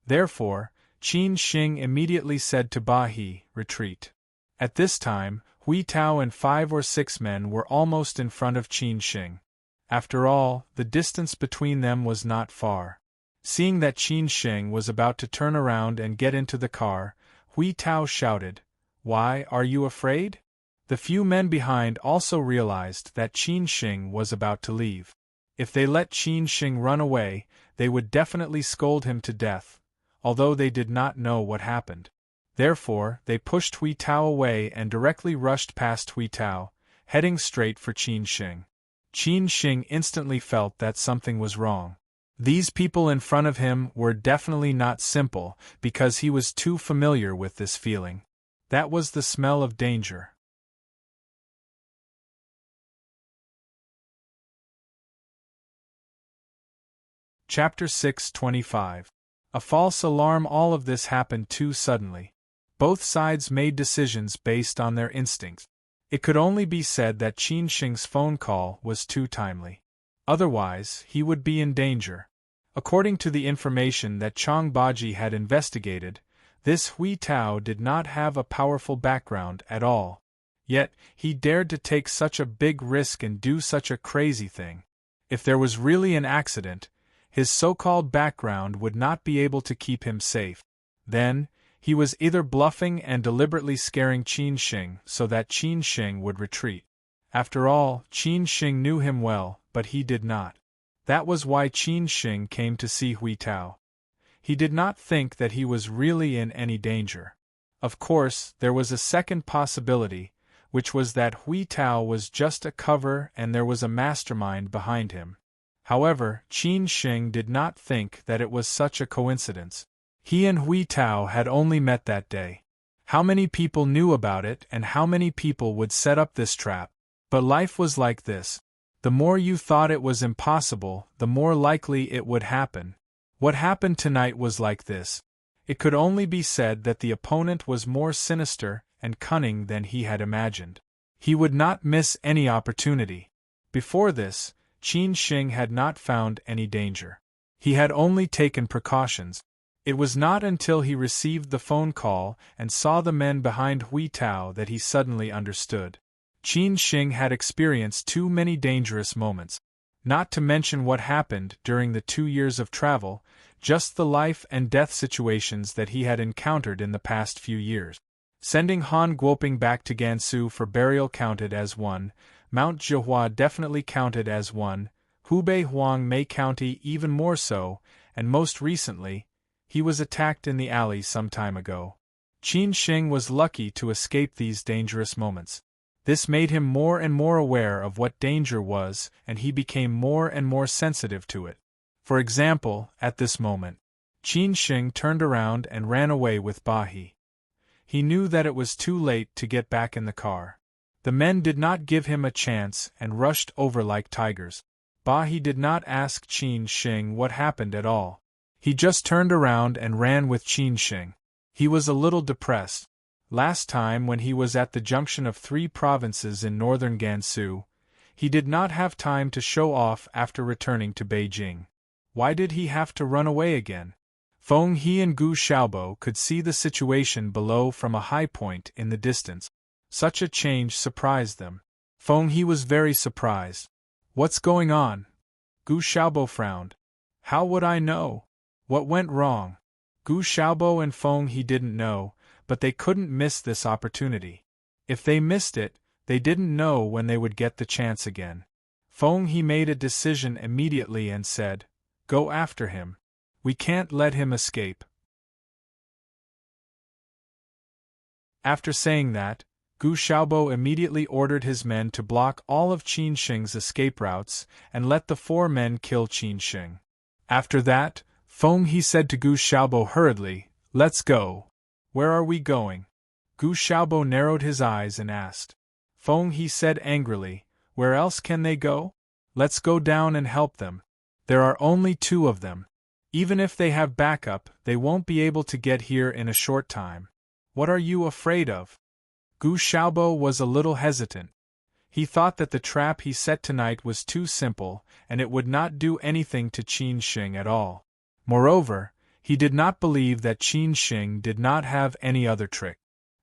Therefore, Qin Shing immediately said to Ba He, "Retreat." At this time, Hui Tao and 5 or 6 men were almost in front of Qin Shing. After all, the distance between them was not far. Seeing that Qin Shing was about to turn around and get into the car, Hui Tao shouted, "Why, are you afraid?" The few men behind also realized that Qin Shing was about to leave. If they let Qin Shing run away, they would definitely scold him to death, although they did not know what happened. Therefore, they pushed Hui Tao away and directly rushed past Hui Tao, heading straight for Qin Shing. Qin Shing instantly felt that something was wrong. These people in front of him were definitely not simple, because he was too familiar with this feeling. That was the smell of danger. Chapter 6:25. A false alarm. All of this happened too suddenly. Both sides made decisions based on their instincts. It could only be said that Qin Shing's phone call was too timely. Otherwise, he would be in danger. According to the information that Chang Baji had investigated, this Hui Tao did not have a powerful background at all. Yet, he dared to take such a big risk and do such a crazy thing. If there was really an accident, his so-called background would not be able to keep him safe. Then, he was either bluffing and deliberately scaring Qin Shing so that Qin Shing would retreat. After all, Qin Shing knew him well, but he did not. That was why Qin Shing came to see Hui Tao. He did not think that he was really in any danger. Of course, there was a second possibility, which was that Hui Tao was just a cover and there was a mastermind behind him. However, Qin Shing did not think that it was such a coincidence. He and Hui Tao had only met that day. How many people knew about it and how many people would set up this trap? But life was like this. The more you thought it was impossible, the more likely it would happen. What happened tonight was like this. It could only be said that the opponent was more sinister and cunning than he had imagined. He would not miss any opportunity. Before this, Qin Shing had not found any danger. He had only taken precautions. It was not until he received the phone call and saw the men behind Hui Tao that he suddenly understood. Qin Shing had experienced too many dangerous moments. Not to mention what happened during the 2 years of travel, just the life and death situations that he had encountered in the past few years. Sending Han Guoping back to Gansu for burial counted as one, Mount Zhihua definitely counted as one, Hubei Huang Mei County even more so, and most recently, he was attacked in the alley some time ago. Qin Shing was lucky to escape these dangerous moments. This made him more and more aware of what danger was, and he became more and more sensitive to it. For example, at this moment, Qin Shing turned around and ran away with Ba He. He knew that it was too late to get back in the car. The men did not give him a chance and rushed over like tigers. Ba He did not ask Qin Shing what happened at all. He just turned around and ran with Qin Shing. He was a little depressed. Last time when he was at the junction of 3 provinces in northern Gansu, he did not have time to show off after returning to Beijing. Why did he have to run away again? Feng He and Gu Xiaobo could see the situation below from a high point in the distance. Such a change surprised them. Feng He was very surprised. What's going on? Gu Xiaobo frowned. How would I know? What went wrong? Gu Xiaobo and Feng He didn't know, but they couldn't miss this opportunity. If they missed it, they didn't know when they would get the chance again. Feng He made a decision immediately and said, "Go after him. We can't let him escape." After saying that, Gu Xiaobo immediately ordered his men to block all of Qin Shing's escape routes and let the 4 men kill Qin Shing. After that, Feng He said to Gu Xiaobo hurriedly, "Let's go." "Where are we going?" Gu Xiaobo narrowed his eyes and asked. Feng He said angrily, "Where else can they go? Let's go down and help them. There are only 2 of them. Even if they have backup, they won't be able to get here in a short time. What are you afraid of?" Gu Xiaobo was a little hesitant. He thought that the trap he set tonight was too simple, and it would not do anything to Qin Shing at all. Moreover, he did not believe that Qin Shing did not have any other trick.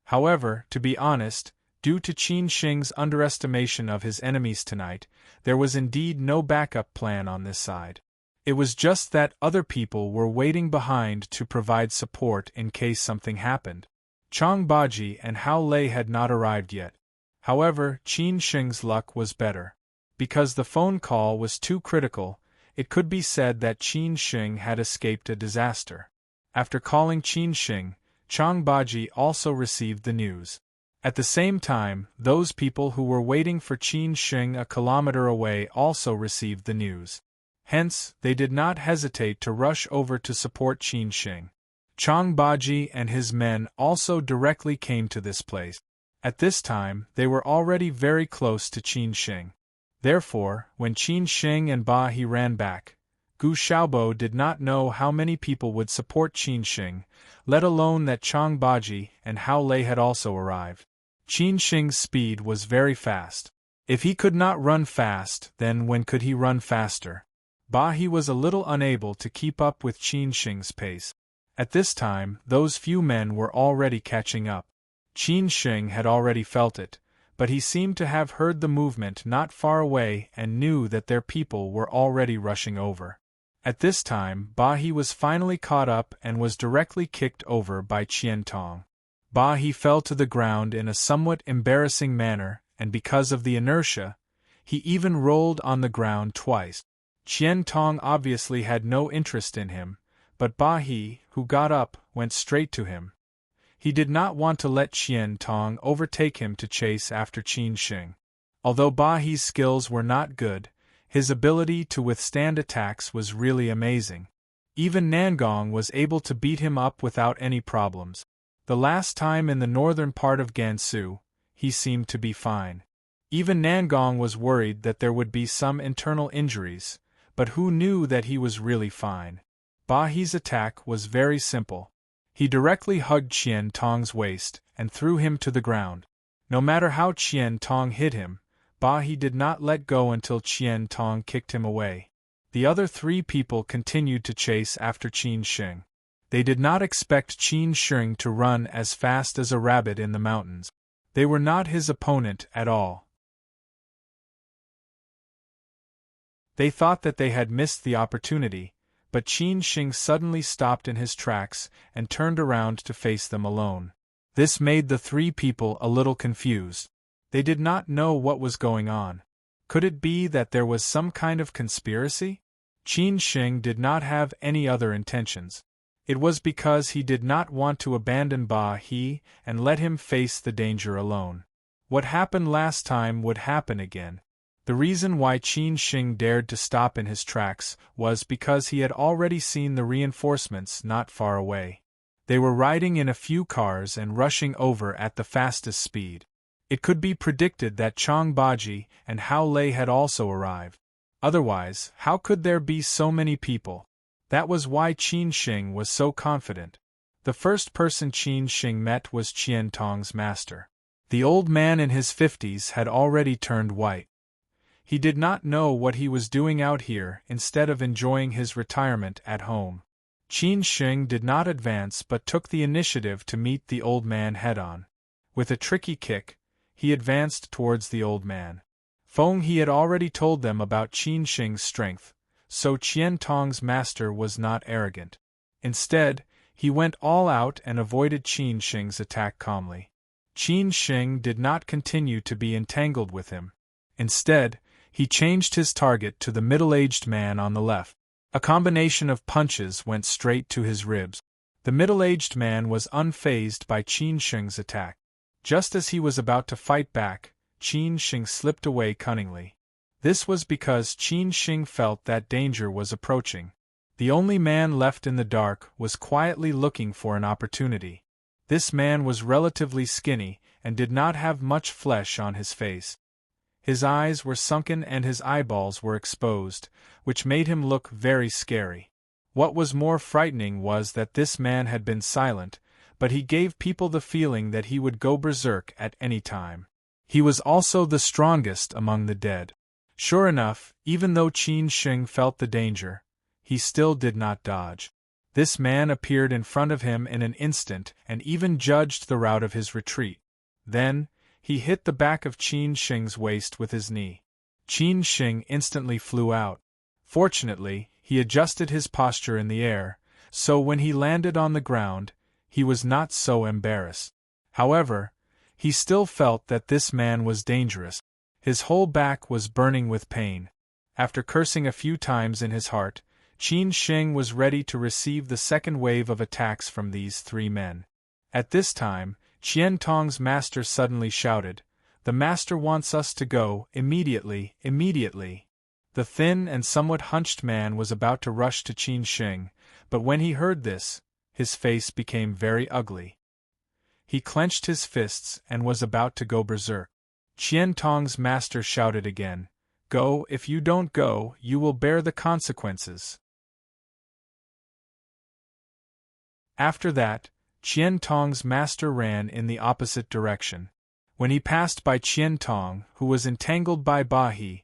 However, to be honest, due to Qin Shing's underestimation of his enemies tonight, there was indeed no backup plan on this side. It was just that other people were waiting behind to provide support in case something happened. Chang Baji and Hao Lei had not arrived yet. However, Qin Shing's luck was better. Because the phone call was too critical, it could be said that Qin Shing had escaped a disaster. After calling Qin Shing, Chang Baji also received the news. At the same time, those people who were waiting for Qin Shing a kilometer away also received the news. Hence, they did not hesitate to rush over to support Qin Shing. Chang Baji and his men also directly came to this place. At this time, they were already very close to Qin Shing. Therefore, when Qin Shing and Ba He ran back, Gu Xiaobo did not know how many people would support Qin Shing, let alone that Chang Baji and Hao Lei had also arrived. Qin Shing's speed was very fast. If he could not run fast, then when could he run faster? Ba He was a little unable to keep up with Qin Shing's pace. At this time, those few men were already catching up. Qin Shing had already felt it, but he seemed to have heard the movement not far away and knew that their people were already rushing over. At this time, Ba He was finally caught up and was directly kicked over by Qian Tong. Ba He fell to the ground in a somewhat embarrassing manner, and because of the inertia, he even rolled on the ground twice. Qian Tong obviously had no interest in him, but Ba He, who got up, went straight to him. He did not want to let Qian Tong overtake him to chase after Qin Shing. Although Ba He's skills were not good, his ability to withstand attacks was really amazing. Even Nangong was able to beat him up without any problems. The last time in the northern part of Gansu, he seemed to be fine. Even Nangong was worried that there would be some internal injuries, but who knew that he was really fine? Ba He's attack was very simple. He directly hugged Qian Tong's waist and threw him to the ground. No matter how Qian Tong hit him, Ba He did not let go until Qian Tong kicked him away. The other 3 people continued to chase after Qin Shing. They did not expect Qin Shing to run as fast as a rabbit in the mountains. They were not his opponent at all. They thought that they had missed the opportunity, but Qin Shing suddenly stopped in his tracks and turned around to face them alone. This made the 3 people a little confused. They did not know what was going on. Could it be that there was some kind of conspiracy? Qin Shing did not have any other intentions. It was because he did not want to abandon Ba He and let him face the danger alone. What happened last time would happen again. The reason why Qin Shing dared to stop in his tracks was because he had already seen the reinforcements not far away. They were riding in a few cars and rushing over at the fastest speed. It could be predicted that Chang Baji and Hao Lei had also arrived. Otherwise, how could there be so many people? That was why Qin Shing was so confident. The first person Qin Shing met was Qian Tong's master. The old man in his 50s had already turned white. He did not know what he was doing out here instead of enjoying his retirement at home. Qin Shing did not advance but took the initiative to meet the old man head-on. With a tricky kick, he advanced towards the old man. Feng He had already told them about Qin Shing's strength, so Qian Tong's master was not arrogant. Instead, he went all out and avoided Qin Shing's attack calmly. Qin Shing did not continue to be entangled with him. Instead, he changed his target to the middle-aged man on the left. A combination of punches went straight to his ribs. The middle-aged man was unfazed by Qin Shing's attack. Just as he was about to fight back, Qin Shing slipped away cunningly. This was because Qin Shing felt that danger was approaching. The only man left in the dark was quietly looking for an opportunity. This man was relatively skinny and did not have much flesh on his face. His eyes were sunken and his eyeballs were exposed, which made him look very scary. What was more frightening was that this man had been silent, but he gave people the feeling that he would go berserk at any time. He was also the strongest among the dead. Sure enough, even though Qin Shing felt the danger, he still did not dodge. This man appeared in front of him in an instant and even judged the route of his retreat. Then, he hit the back of Qin Shing's waist with his knee. Qin Shing instantly flew out. Fortunately, he adjusted his posture in the air, so when he landed on the ground, he was not so embarrassed. However, he still felt that this man was dangerous. His whole back was burning with pain. After cursing a few times in his heart, Qin Shing was ready to receive the second wave of attacks from these three men. At this time, Qian Tong's master suddenly shouted, "The master wants us to go, immediately, immediately!" The thin and somewhat hunched man was about to rush to Qin Shing, but when he heard this, his face became very ugly. He clenched his fists and was about to go berserk. Qian Tong's master shouted again, "Go, if you don't go, you will bear the consequences." After that, Qian Tong's master ran in the opposite direction. When he passed by Qian Tong, who was entangled by Ba He,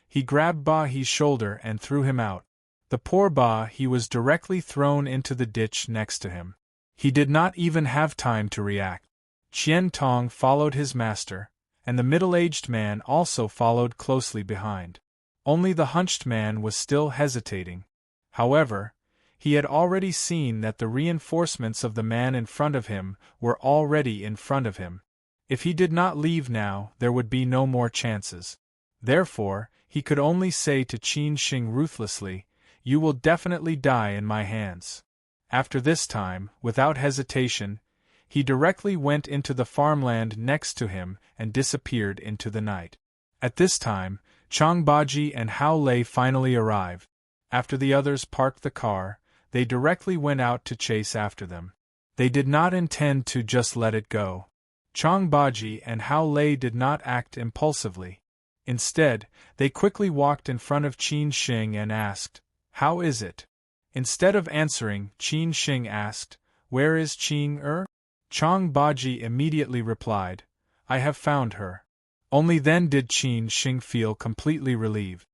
he grabbed Ba He's shoulder and threw him out. The poor Ba He was directly thrown into the ditch next to him. He did not even have time to react. Qian Tong followed his master, and the middle-aged man also followed closely behind. Only the hunched man was still hesitating. However, he had already seen that the reinforcements of the man in front of him were already in front of him. If he did not leave now, there would be no more chances. Therefore, he could only say to Qin Shing ruthlessly, "You will definitely die in my hands." After this time, without hesitation, he directly went into the farmland next to him and disappeared into the night. At this time, Chang Baji and Hao Lei finally arrived. After the others parked the car, they directly went out to chase after them. They did not intend to just let it go. Chang Baji and Hao Lei did not act impulsively. Instead, they quickly walked in front of Qin Shing and asked, "How is it?" Instead of answering, Qin Shing asked, "Where is Qing?" Chang Baji immediately replied, "I have found her." Only then did Qin Shing feel completely relieved.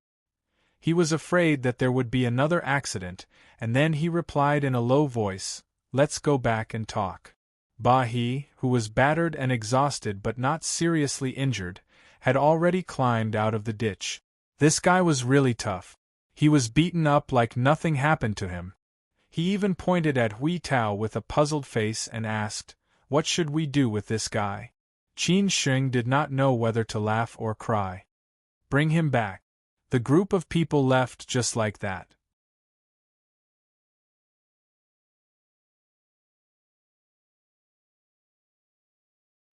He was afraid that there would be another accident, and then he replied in a low voice, "Let's go back and talk." Ba He, who was battered and exhausted but not seriously injured, had already climbed out of the ditch. This guy was really tough. He was beaten up like nothing happened to him. He even pointed at Hui Tao with a puzzled face and asked, "What should we do with this guy?" Qin Shing did not know whether to laugh or cry. "Bring him back." The group of people left just like that.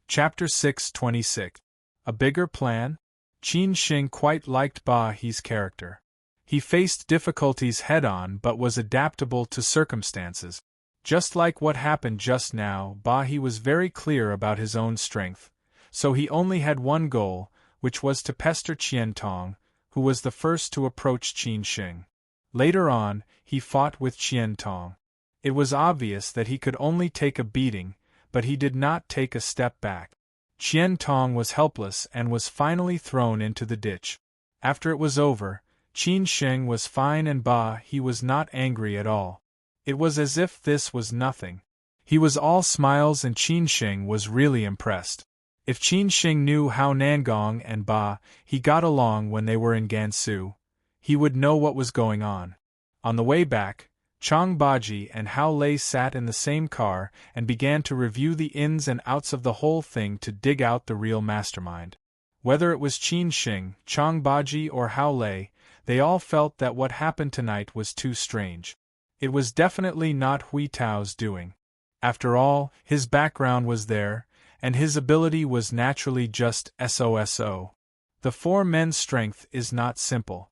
Chapter 626. A Bigger Plan? Qin Shing quite liked Ba He's character. He faced difficulties head-on but was adaptable to circumstances. Just like what happened just now, Ba He was very clear about his own strength, so he only had one goal, which was to pester Qian Tong, who was the first to approach Qin Shing. Later on, he fought with Qian Tong. It was obvious that he could only take a beating, but he did not take a step back. Qian Tong was helpless and was finally thrown into the ditch. After it was over, Qin Shing was fine and Ba He was not angry at all. It was as if this was nothing. He was all smiles and Qin Shing was really impressed. If Qin Shing knew how Nangong and Ba He got along when they were in Gansu, he would know what was going on. On the way back, Chang Baji and Hao Lei sat in the same car and began to review the ins and outs of the whole thing to dig out the real mastermind. Whether it was Qin Shing, Chang Baji or Hao Lei, they all felt that what happened tonight was too strange. It was definitely not Hui Tao's doing. After all, his background was there, and his ability was naturally just SOSO. The four men's strength is not simple.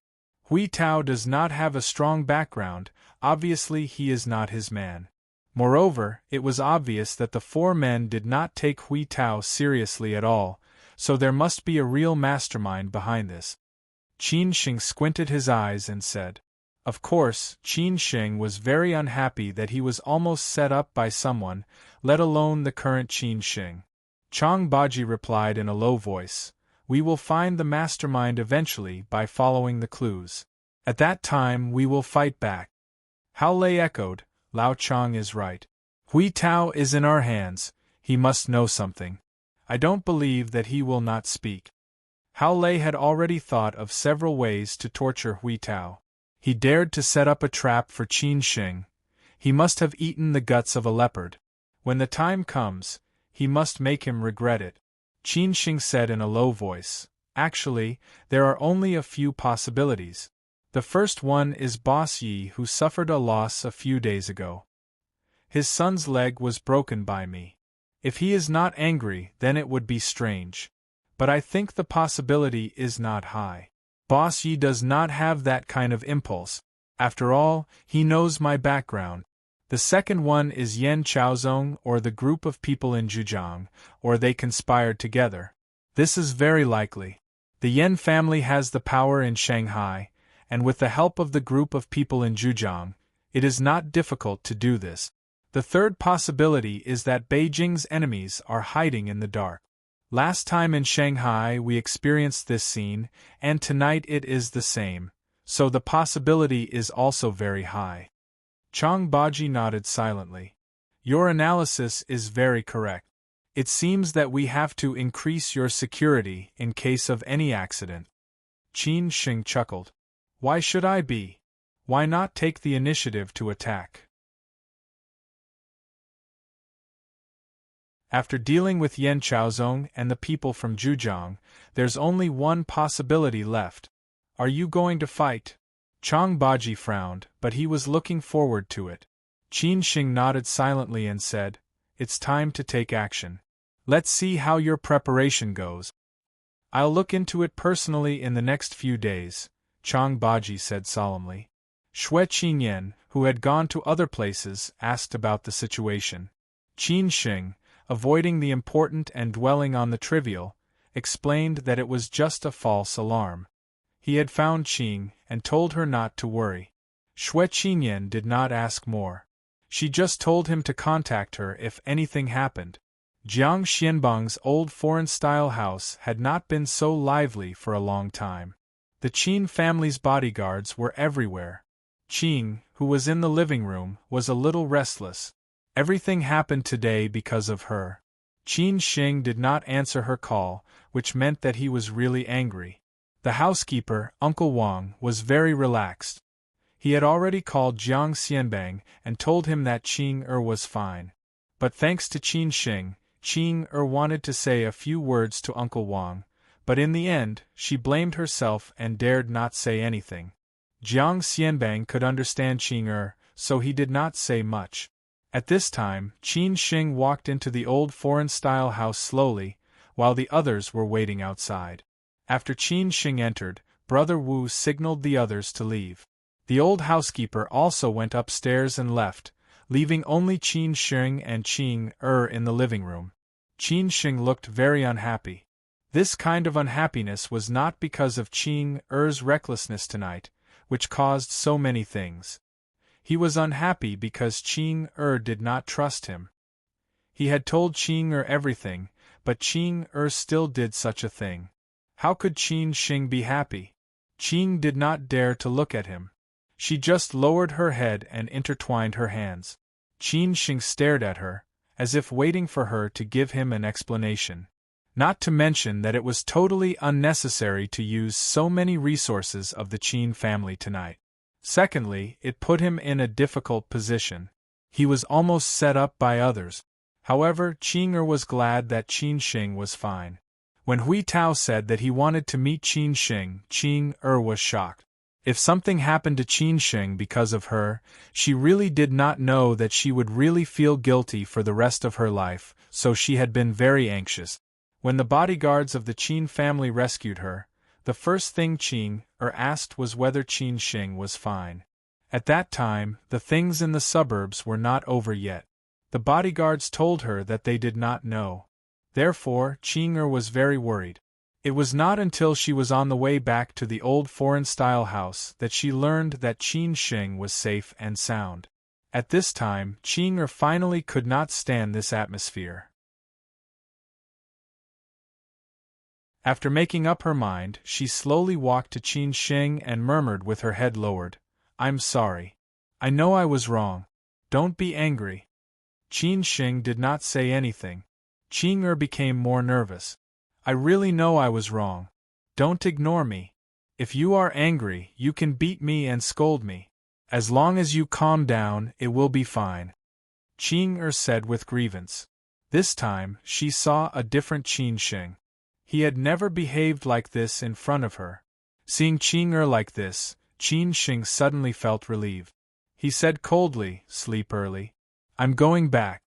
Hui Tao does not have a strong background, obviously he is not his man. Moreover, it was obvious that the four men did not take Hui Tao seriously at all, so there must be a real mastermind behind this. Qin Sheng squinted his eyes and said. Of course, Qin Sheng was very unhappy that he was almost set up by someone, let alone the current Qin Sheng. Chang Baji replied in a low voice, "We will find the mastermind eventually by following the clues. At that time we will fight back." Hao Lei echoed, "Lao Chang is right. Hui Tao is in our hands, he must know something. I don't believe that he will not speak." Hao Lei had already thought of several ways to torture Hui Tao. He dared to set up a trap for Qin Sheng. He must have eaten the guts of a leopard. When the time comes, he must make him regret it. Qin Sheng said in a low voice, "Actually, there are only a few possibilities. The first one is Boss Yi, who suffered a loss a few days ago. His son's leg was broken by me. If he is not angry, then it would be strange. But I think the possibility is not high. Boss Yi does not have that kind of impulse. After all, he knows my background. The second one is Yan Chaozong or the group of people in Zhujiang, or they conspired together. This is very likely. The Yan family has the power in Shanghai, and with the help of the group of people in Zhujiang, it is not difficult to do this. The third possibility is that Beijing's enemies are hiding in the dark. Last time in Shanghai we experienced this scene, and tonight it is the same, so the possibility is also very high." Chang Baji nodded silently. "Your analysis is very correct. It seems that we have to increase your security in case of any accident." Qin Sheng chuckled. "Why should I be? Why not take the initiative to attack?" After dealing with Yan Chaozong and the people from Zhujiang, there's only one possibility left. Are you going to fight? Chang Baji frowned, but he was looking forward to it. Qin Sheng nodded silently and said, "It's time to take action. Let's see how your preparation goes." "I'll look into it personally in the next few days," Chang Baji said solemnly. Xue Qinyan, who had gone to other places, asked about the situation. Qin Sheng, avoiding the important and dwelling on the trivial, explained that it was just a false alarm. He had found Qing and told her not to worry. Xue Qinyan did not ask more. She just told him to contact her if anything happened. Jiang Xianbang's old foreign-style house had not been so lively for a long time. The Qin family's bodyguards were everywhere. Qing, who was in the living room, was a little restless. Everything happened today because of her. Qin Sheng did not answer her call, which meant that he was really angry. The housekeeper, Uncle Wang, was very relaxed. He had already called Jiang Xianbang and told him that Qing was fine. But thanks to Qin Sheng, Qing wanted to say a few words to Uncle Wang, but in the end, she blamed herself and dared not say anything. Jiang Xianbang could understand Qing so he did not say much. At this time, Qin Sheng walked into the old foreign-style house slowly, while the others were waiting outside. After Qin Sheng entered, Brother Wu signaled the others to leave. The old housekeeper also went upstairs and left, leaving only Qin Sheng and Qing in the living room. Qin Sheng looked very unhappy. This kind of unhappiness was not because of Qing recklessness tonight, which caused so many things. He was unhappy because Qing did not trust him. He had told Qing everything, but Qing still did such a thing. How could Qin Sheng be happy? Qing did not dare to look at him. She just lowered her head and intertwined her hands. Qin Sheng stared at her, as if waiting for her to give him an explanation. Not to mention that it was totally unnecessary to use so many resources of the Qin family tonight. Secondly, it put him in a difficult position. He was almost set up by others. However, Qing was glad that Qin Sheng was fine. When Hui Tao said that he wanted to meet Qin Sheng, Qing was shocked. If something happened to Qin Sheng because of her, she really did not know that she would really feel guilty for the rest of her life, so she had been very anxious. When the bodyguards of the Qin family rescued her, the first thing Qin asked was whether Qin Sheng was fine. At that time, the things in the suburbs were not over yet. The bodyguards told her that they did not know. Therefore, Qin was very worried. It was not until she was on the way back to the old foreign-style house that she learned that Qin Sheng was safe and sound. At this time, Qin finally could not stand this atmosphere. After making up her mind, she slowly walked to Qin Sheng and murmured with her head lowered, "I'm sorry. I know I was wrong. Don't be angry." Qin Sheng did not say anything. Qin became more nervous. "I really know I was wrong. Don't ignore me. If you are angry, you can beat me and scold me. As long as you calm down, it will be fine," Qin said with grievance. This time, she saw a different Qin Sheng. He had never behaved like this in front of her. Seeing Qin like this, Qin Sheng suddenly felt relieved. He said coldly, "Sleep early. I'm going back."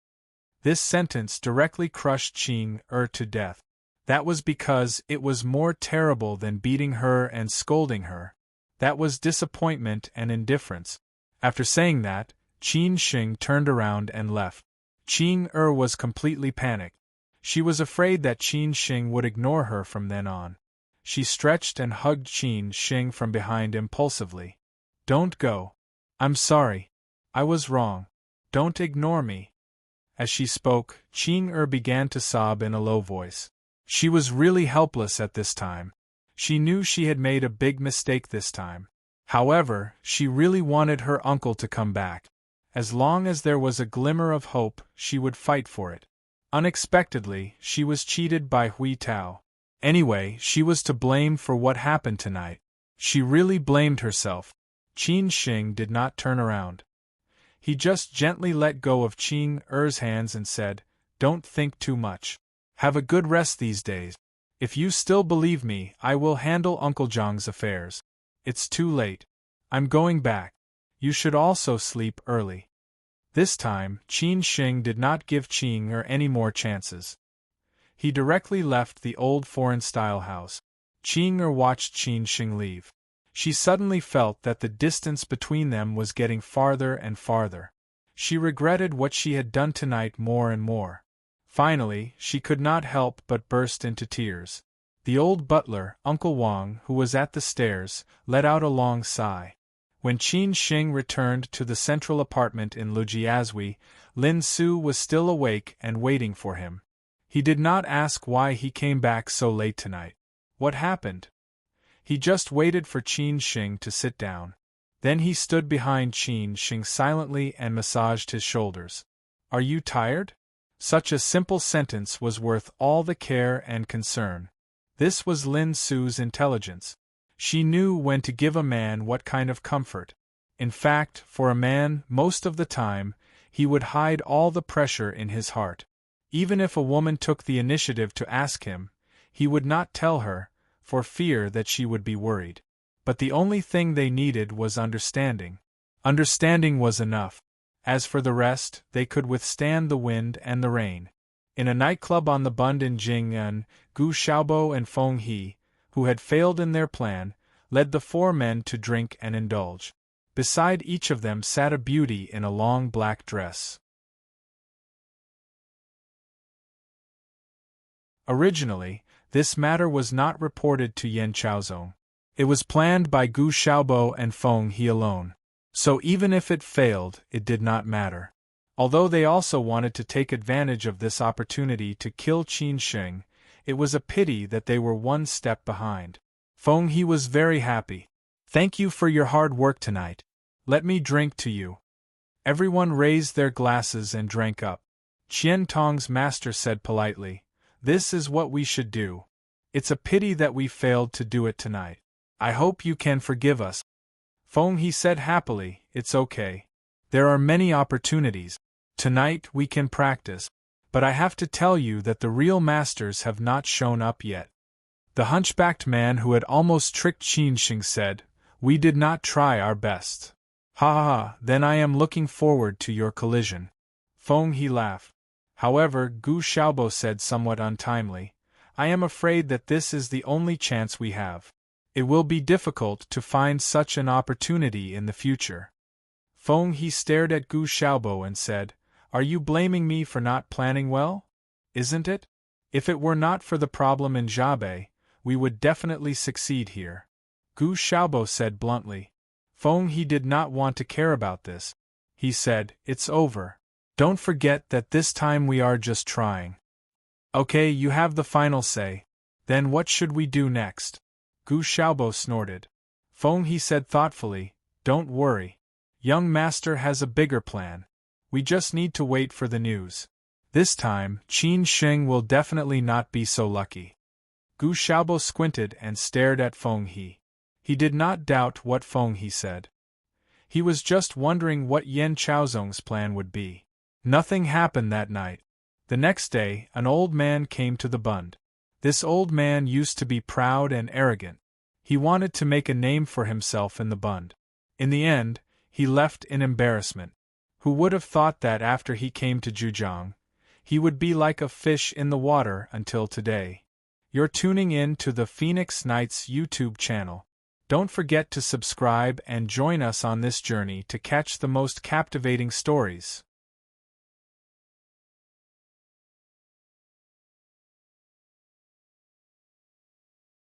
This sentence directly crushed Qin to death. That was because it was more terrible than beating her and scolding her. That was disappointment and indifference. After saying that, Qin Sheng turned around and left. Qin was completely panicked. She was afraid that Qin Sheng would ignore her from then on. She stretched and hugged Qin Sheng from behind impulsively. "Don't go. I'm sorry. I was wrong. Don't ignore me." As she spoke, Qin began to sob in a low voice. She was really helpless at this time. She knew she had made a big mistake this time. However, she really wanted her uncle to come back. As long as there was a glimmer of hope, she would fight for it. Unexpectedly, she was cheated by Hui Tao. Anyway, she was to blame for what happened tonight. She really blamed herself. Qin Sheng did not turn around. He just gently let go of Qin hands and said, "Don't think too much. Have a good rest these days. If you still believe me, I will handle Uncle Zhang's affairs. It's too late. I'm going back. You should also sleep early." This time, Qin Sheng did not give Qin any more chances. He directly left the old foreign-style house. Qin watched Qin Sheng leave. She suddenly felt that the distance between them was getting farther and farther. She regretted what she had done tonight more and more. Finally, she could not help but burst into tears. The old butler, Uncle Wang, who was at the stairs, let out a long sigh. When Qin Sheng returned to the central apartment in Lujiazui, Lin Su was still awake and waiting for him. He did not ask why he came back so late tonight. What happened? He just waited for Qin Sheng to sit down. Then he stood behind Qin Sheng silently and massaged his shoulders. "Are you tired?" Such a simple sentence was worth all the care and concern. This was Lin Su's intelligence. She knew when to give a man what kind of comfort. In fact, for a man, most of the time, he would hide all the pressure in his heart. Even if a woman took the initiative to ask him, he would not tell her, for fear that she would be worried. But the only thing they needed was understanding. Understanding was enough. As for the rest, they could withstand the wind and the rain. In a nightclub on the Bund in Jing'an, Gu Xiaobo and Feng He, who had failed in their plan, led the four men to drink and indulge. Beside each of them sat a beauty in a long black dress. Originally, this matter was not reported to Yan Chaozong. It was planned by Gu Xiaobo and Feng He alone. So even if it failed, it did not matter. Although they also wanted to take advantage of this opportunity to kill Qin Sheng, it was a pity that they were one step behind. Feng He was very happy. "Thank you for your hard work tonight. Let me drink to you." Everyone raised their glasses and drank up. Qian Tong's master said politely, "This is what we should do. It's a pity that we failed to do it tonight. I hope you can forgive us." Feng He said happily, "It's okay. There are many opportunities. Tonight we can practice. But I have to tell you that the real masters have not shown up yet." The hunchbacked man who had almost tricked Qin Sheng said, We did not try our best. Ha ha ha, then I am looking forward to your collision. Feng He laughed. However, Gu Xiaobo said somewhat untimely, I am afraid that this is the only chance we have. It will be difficult to find such an opportunity in the future. Feng He stared at Gu Xiaobo and said, Are you blaming me for not planning well? Isn't it? If it were not for the problem in Xiaobei, we would definitely succeed here. Gu Xiaobo said bluntly. Feng He did not want to care about this. He said, It's over. Don't forget that this time we are just trying. Okay, you have the final say. Then what should we do next? Gu Xiaobo snorted. Feng He said thoughtfully, Don't worry. Young master has a bigger plan. We just need to wait for the news. This time, Qin Sheng will definitely not be so lucky. Gu Xiaobo squinted and stared at Feng He. He did not doubt what Feng He said. He was just wondering what Yan Chaozong's plan would be. Nothing happened that night. The next day, an old man came to the Bund. This old man used to be proud and arrogant. He wanted to make a name for himself in the Bund. In the end, he left in embarrassment. Who would have thought that after he came to Zhujiang, he would be like a fish in the water until today? You're tuning in to the Phoenix Nights YouTube channel. Don't forget to subscribe and join us on this journey to catch the most captivating stories.